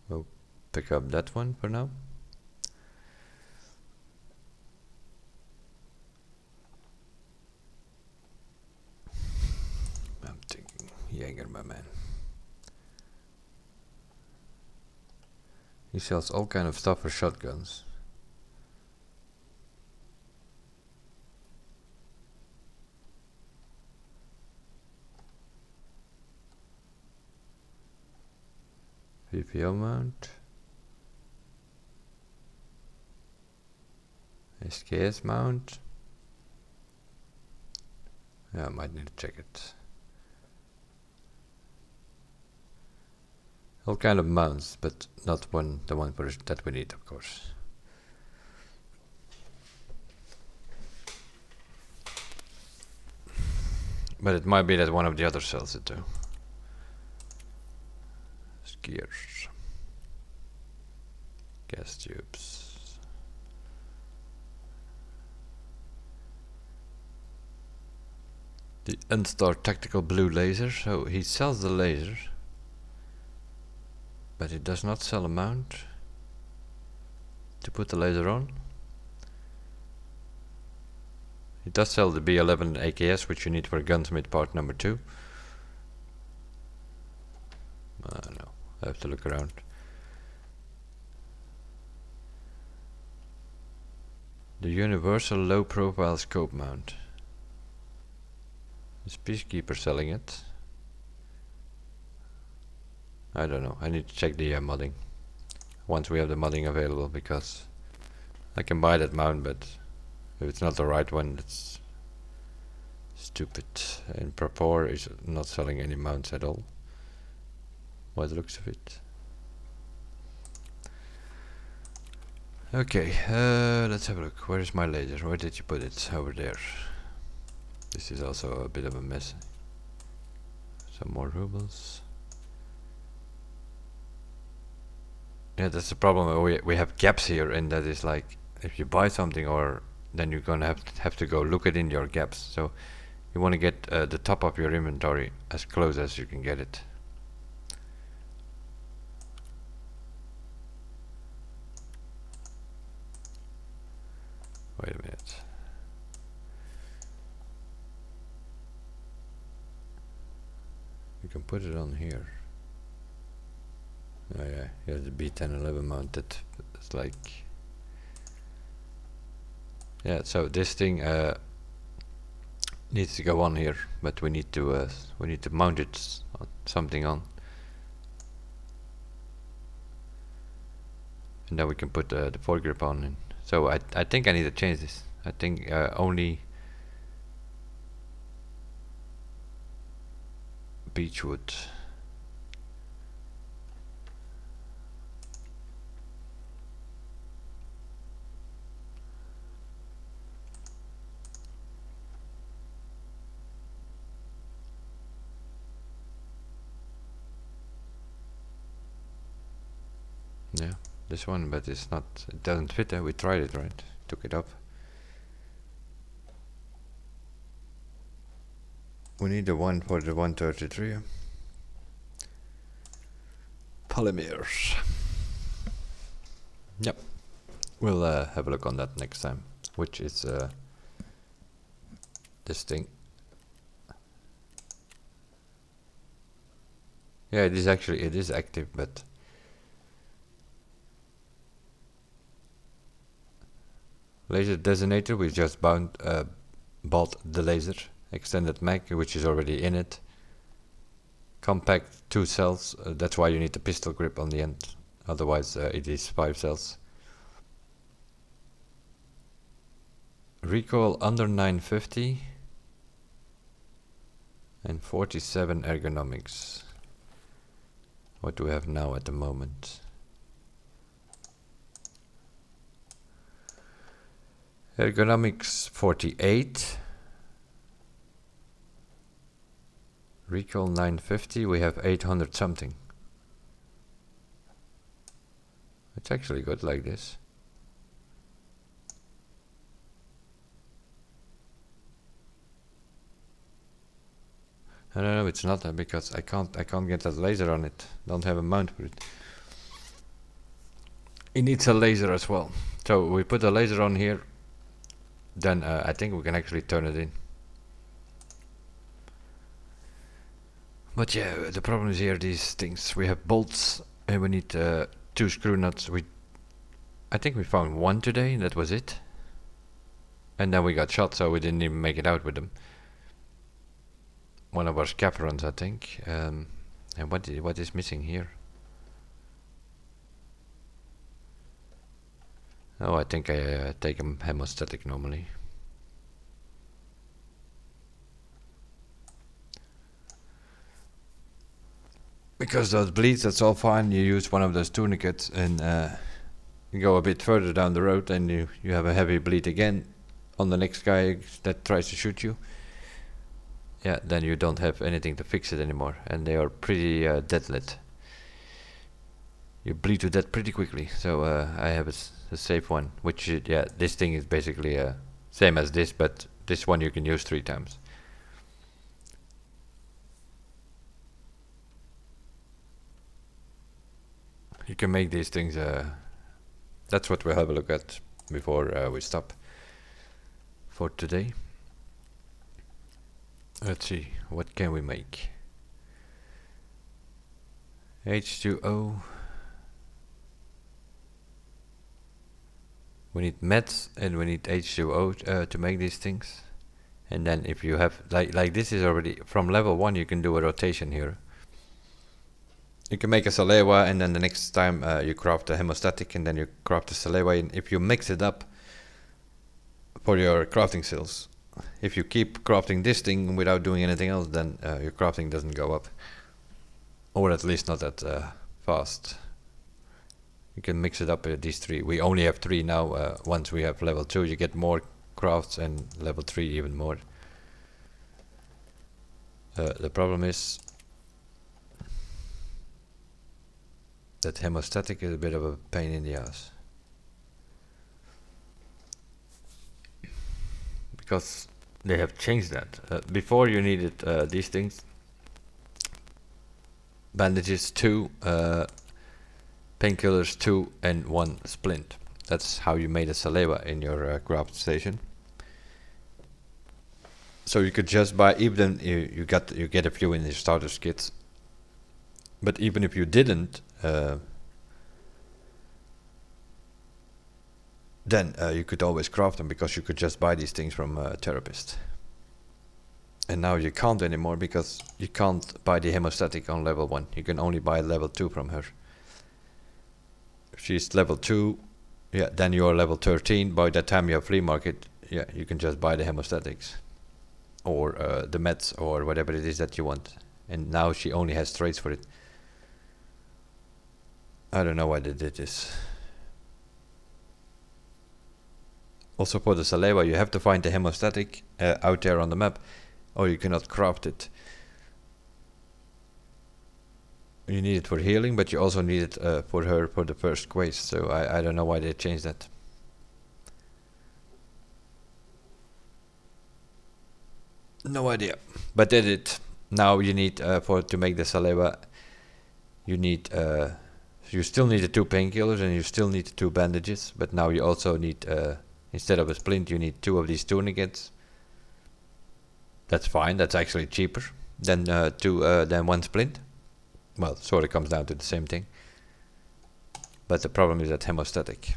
A: We'll pick up that one for now. I'm thinking Jaeger, my man. He sells all kind of stuff for shotguns. VPO mount. SKS mount. Yeah, I might need to check it. All kind of mounts, but not the one for that we need, of course. But it might be that one of the others sells it too. Skiers. Gas tubes. The Unstar Tactical Blue Laser. So he sells the laser, but he does not sell a mount to put the laser on. He does sell the B11 AKS, which you need for gunsmith part number 2. No, I have to look around. The universal low profile scope mount. Is Peacekeeper selling it? I don't know. I need to check the modding once we have the modding available, because I can buy that mount, but if it's not the right one, it's stupid. And Pro4 is not selling any mounts at all, by the looks of it. Okay, let's have a look. Where is my laser? Where did you put it? Over there. This is also a bit of a mess. Some more rubles. Yeah, that's the problem. We have gaps here, and that is like, if you buy something, or then you're gonna have to go look it in your gaps. So you want to get the top of your inventory as close as you can get it. Wait a minute. You can put it on here. Oh yeah, here's the B1011 mounted. It's like, yeah. So this thing needs to go on here, but we need to mount it on something on, and then we can put the foregrip on. And so I think I need to change this. I think only Beechwood. Yeah, this one, but it's not, it doesn't fit. We tried it, right? Took it up. We need the one for the 133. Polymers. Yep. We'll have a look on that next time, which is this thing. Yeah, it is active, but Laser designator, we just bought the laser. Extended mag, which is already in it. Compact 2 cells, that's why you need the pistol grip on the end, otherwise it is 5 cells. Recoil under 950 and 47 ergonomics. What do we have now at the moment? Ergonomics 48. Recoil 950, we have 800 something. It's actually good like this. I don't know, it's not because I can't get that laser on it. Don't have a mount for it. It needs a laser as well. So we put a laser on here, then I think we can actually turn it in. But yeah, the problem is here, these things. We have bolts and we need 2 screw nuts. I think we found 1 today, that was it. And then we got shot, so we didn't even make it out with them. One of our scap runs, I think. And what is missing here? Oh, I think I take a hemostatic normally. Because those bleeds, that's all fine. You use one of those tourniquets and you go a bit further down the road and you have a heavy bleed again on the next guy that tries to shoot you. Yeah, then you don't have anything to fix it anymore, and they are pretty deadlit. You bleed to death pretty quickly, so I have a safe one, which yeah, this thing is basically same as this, but this one you can use 3 times. You can make these things, that's what we'll have a look at before we stop for today. Let's see, what can we make? H2O. We need meds and we need H2O to make these things. And then if you have, like this is already, from level 1 you can do a rotation here. You can make a Salewa and then the next time you craft a hemostatic and then you craft a Salewa, and if you mix it up for your crafting skills, if you keep crafting this thing without doing anything else, then your crafting doesn't go up. Or at least not that fast. You can mix it up with these 3. We only have 3 now. Once we have level 2 you get more crafts, and level 3 even more. The problem is that hemostatic is a bit of a pain in the ass. Because they have changed that. Before you needed these things. Bandages 2, painkillers 2 and 1 splint. That's how you made a Salewa in your craft station. So you could just buy, even you get a few in your starter's kits. But even if you didn't, then you could always craft them, because you could just buy these things from a therapist. And now you can't anymore, because you can't buy the hemostatic on level 1. You can only buy level 2 from her. If she's level 2, yeah, then you're level 13. By that time you have flea market, yeah, you can just buy the hemostatics. Or the meds, or whatever it is that you want. And now she only has traits for it. I don't know why they did this. Also for the Salewa you have to find the hemostatic out there on the map, or you cannot craft it. You need it for healing, but you also need it for her for the first quest, so I don't know why they changed that. No idea, but they did. Now you need, to make the Salewa, you need, you still need the 2 painkillers and you still need the 2 bandages, but now you also need, instead of a splint, you need 2 of these tourniquets. That's fine, that's actually cheaper than 1 splint. Well, sort of comes down to the same thing. But the problem is that hemostatic.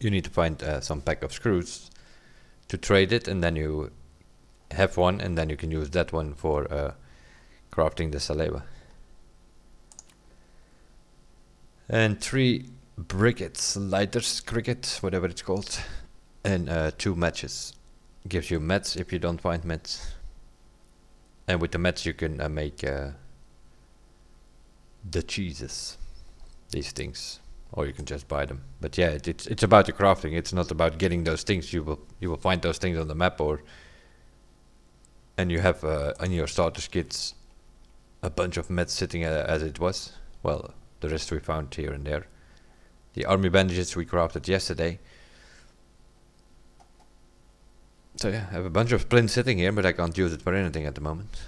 A: you need to find some pack of screws to trade it, and then you have one, and then you can use that one for crafting the salewa. And 3 briquettes, lighters, cricket, whatever it's called, and 2 matches. Gives you mats if you don't find mats. And with the mats you can make the cheeses, these things, or you can just buy them. But yeah, it's about the crafting. It's not about getting those things. You will find those things on the map, and you have on your starter kits a bunch of mats sitting as it was. Well, the rest we found here and there. The army bandages we crafted yesterday. So yeah, I have a bunch of splints sitting here, but I can't use it for anything at the moment.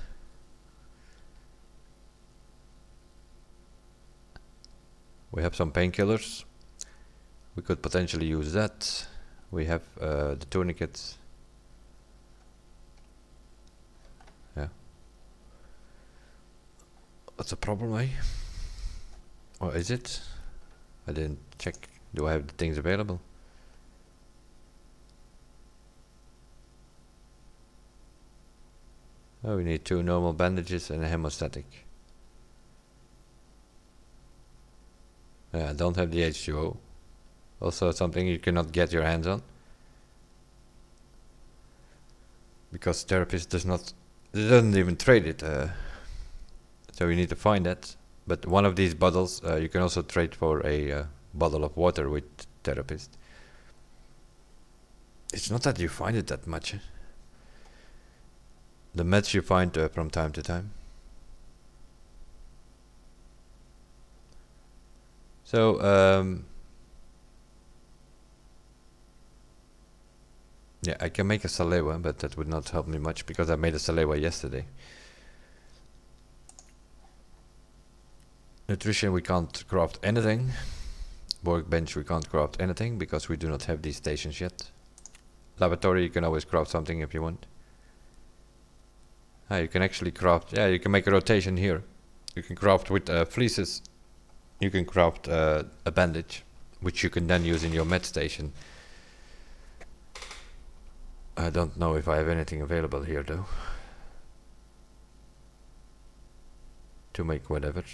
A: We have some painkillers. We could potentially use that. We have the tourniquets. Yeah. What's the problem, eh? Or is it? I didn't check. Do I have the things available? Oh, we need 2 normal bandages and a hemostatic. Yeah, I don't have the H2O. Also something you cannot get your hands on. Because therapist doesn't even trade it. So you need to find that. But one of these bottles, you can also trade for a bottle of water with therapist. It's not that you find it that much. The meds you find from time to time. So, yeah, I can make a salewa, but that would not help me much because I made a salewa yesterday. Nutrition, we can't craft anything. Workbench, we can't craft anything because we do not have these stations yet. Laboratory, you can always craft something if you want. You can actually craft, yeah, you can make a rotation here. You can craft with fleeces. You can craft a bandage, which you can then use in your med station. I don't know if I have anything available here though. To make whatever.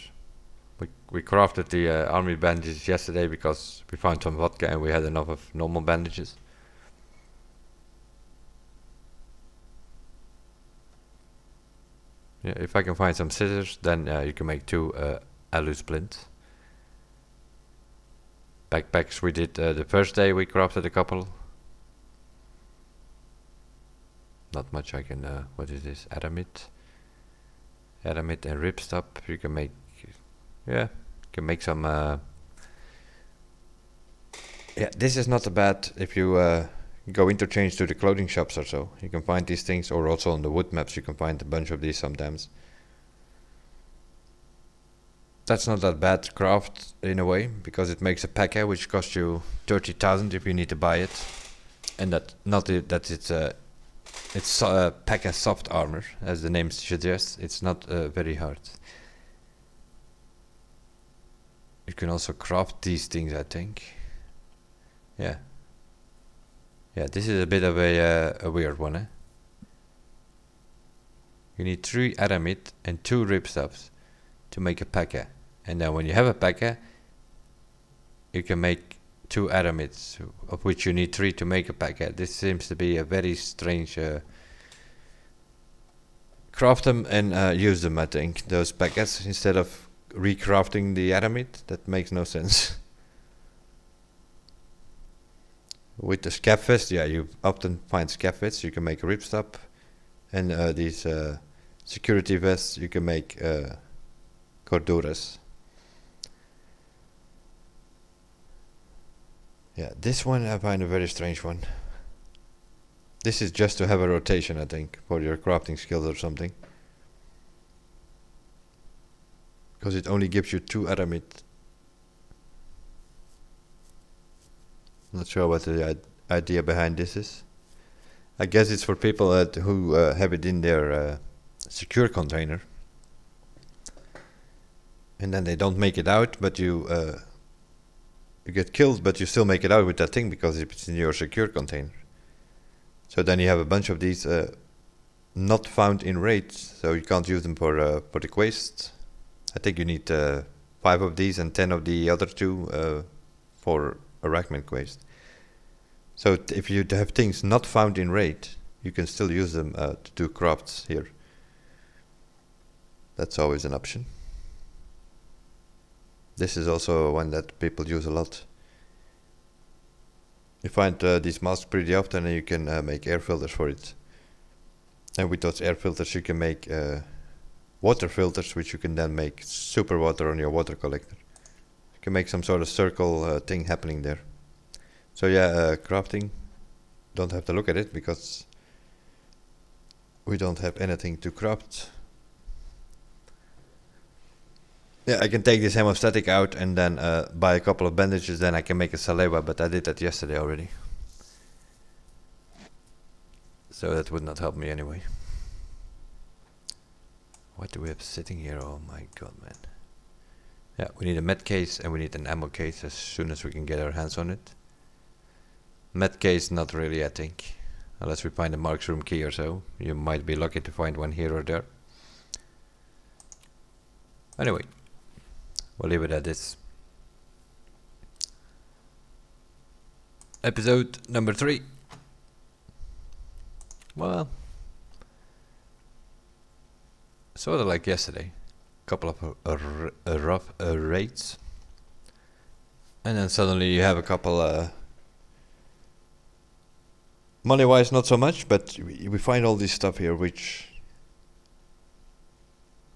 A: We crafted the army bandages yesterday because we found some vodka and we had enough of normal bandages. Yeah, if I can find some scissors, then you can make 2 alu splints. Backpacks we did the first day, we crafted a couple. Not much I can, what is this, Aramid and ripstop, you can make, yeah, you can make some, yeah, this is not bad if you go interchange to the clothing shops or so. You can find these things, or also on the wood maps you can find a bunch of these sometimes. That's not that bad craft in a way, because it makes a packer which costs you 30,000 if you need to buy it, and that it's packer soft armor, as the name suggests. It's not very hard. You can also craft these things, I think. Yeah. Yeah, this is a bit of a weird one, eh? You need 3 aramid and 2 ripstops to make a packer. And then when you have a packer, you can make 2 aramids, of which you need 3 to make a packer. This seems to be a very strange... craft them and use them, I think, those packers, instead of recrafting the aramid. That makes no sense. With the scab vest, yeah, you often find scab vests. You can make a ripstop, and these security vests you can make corduras. Yeah, this one I find a very strange one. This is just to have a rotation, I think, for your crafting skills or something, because it only gives you 2 aramid. Not sure what the idea behind this is. I guess it's for people who have it in their secure container, and then they don't make it out, but you you get killed, but you still make it out with that thing because it's in your secure container. So then you have a bunch of these not found in raids, so you can't use them for the quest. I think you need 5 of these and 10 of the other 2 for a Rackman quest. So if you have things not found in raid, you can still use them to do crafts here. That's always an option. This is also one that people use a lot. You find these masks pretty often, and you can make air filters for it. And with those air filters you can make water filters, which you can then make super water on your water collector. You can make some sort of circle thing happening there. So yeah, crafting, don't have to look at it because we don't have anything to craft. Yeah, I can take this hemostatic out and then buy a couple of bandages, then I can make a saliva, but I did that yesterday already. So that would not help me anyway. What do we have sitting here? Oh my god, man. Yeah, we need a med case and we need an ammo case as soon as we can get our hands on it. Med case, not really, I think. Unless we find a Mark's room key or so. You might be lucky to find one here or there. Anyway, we'll leave it at this. Episode number 3. Well, sort of like yesterday. Couple of rough raids. And then suddenly you have a couple money wise not so much, but we find all this stuff here which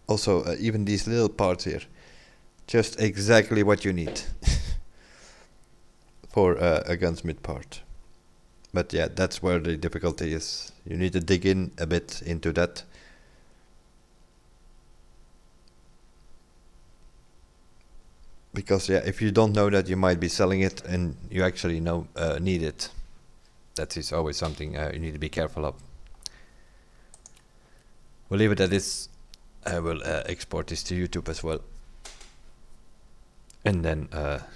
A: also even these little parts here, just exactly what you need for a gunsmith part. But yeah, that's where the difficulty is. You need to dig in a bit into that. Because yeah, if you don't know that, you might be selling it and you actually need it. That is always something you need to be careful of. We'll leave it at this. I will export this to YouTube as well. And then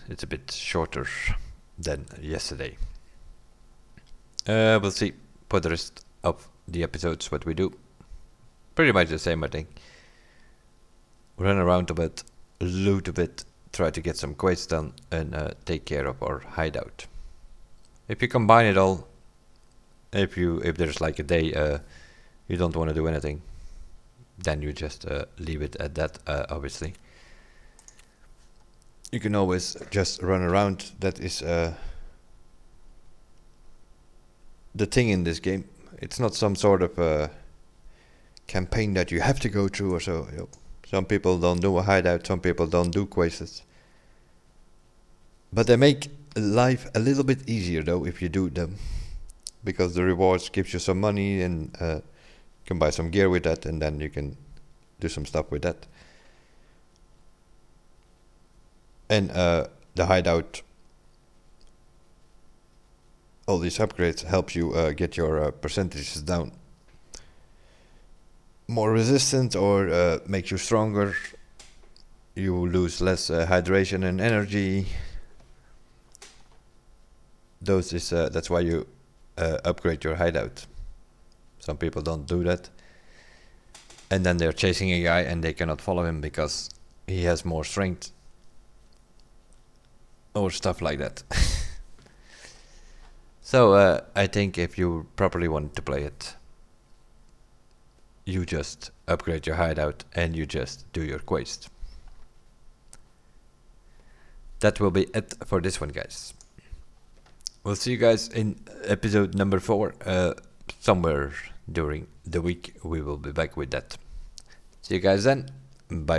A: it's a bit shorter than yesterday. We'll see for the rest of the episodes what we do. Pretty much the same, I think. Run around a bit, loot a bit, try to get some quests done, and take care of our hideout. If you combine it all, if there's like a day you don't want to do anything, then you just leave it at that, obviously. You can always just run around. That is the thing in this game. It's not some sort of campaign that you have to go through or so. Some people don't do a hideout, some people don't do quests. But they make life a little bit easier though if you do them. Because the rewards gives you some money and you can buy some gear with that, and then you can do some stuff with that. And the hideout, all these upgrades help you get your percentages down. More resistant or make you stronger. You lose less hydration and energy. That's why you upgrade your hideout. Some people don't do that. And then they're chasing a guy and they cannot follow him because he has more strength. Or stuff like that. So I think if you properly want to play it, you just upgrade your hideout and you just do your quest. That will be it for this one, guys. We'll see you guys in episode number 4. Somewhere during the week we will be back with that. See you guys then. Bye.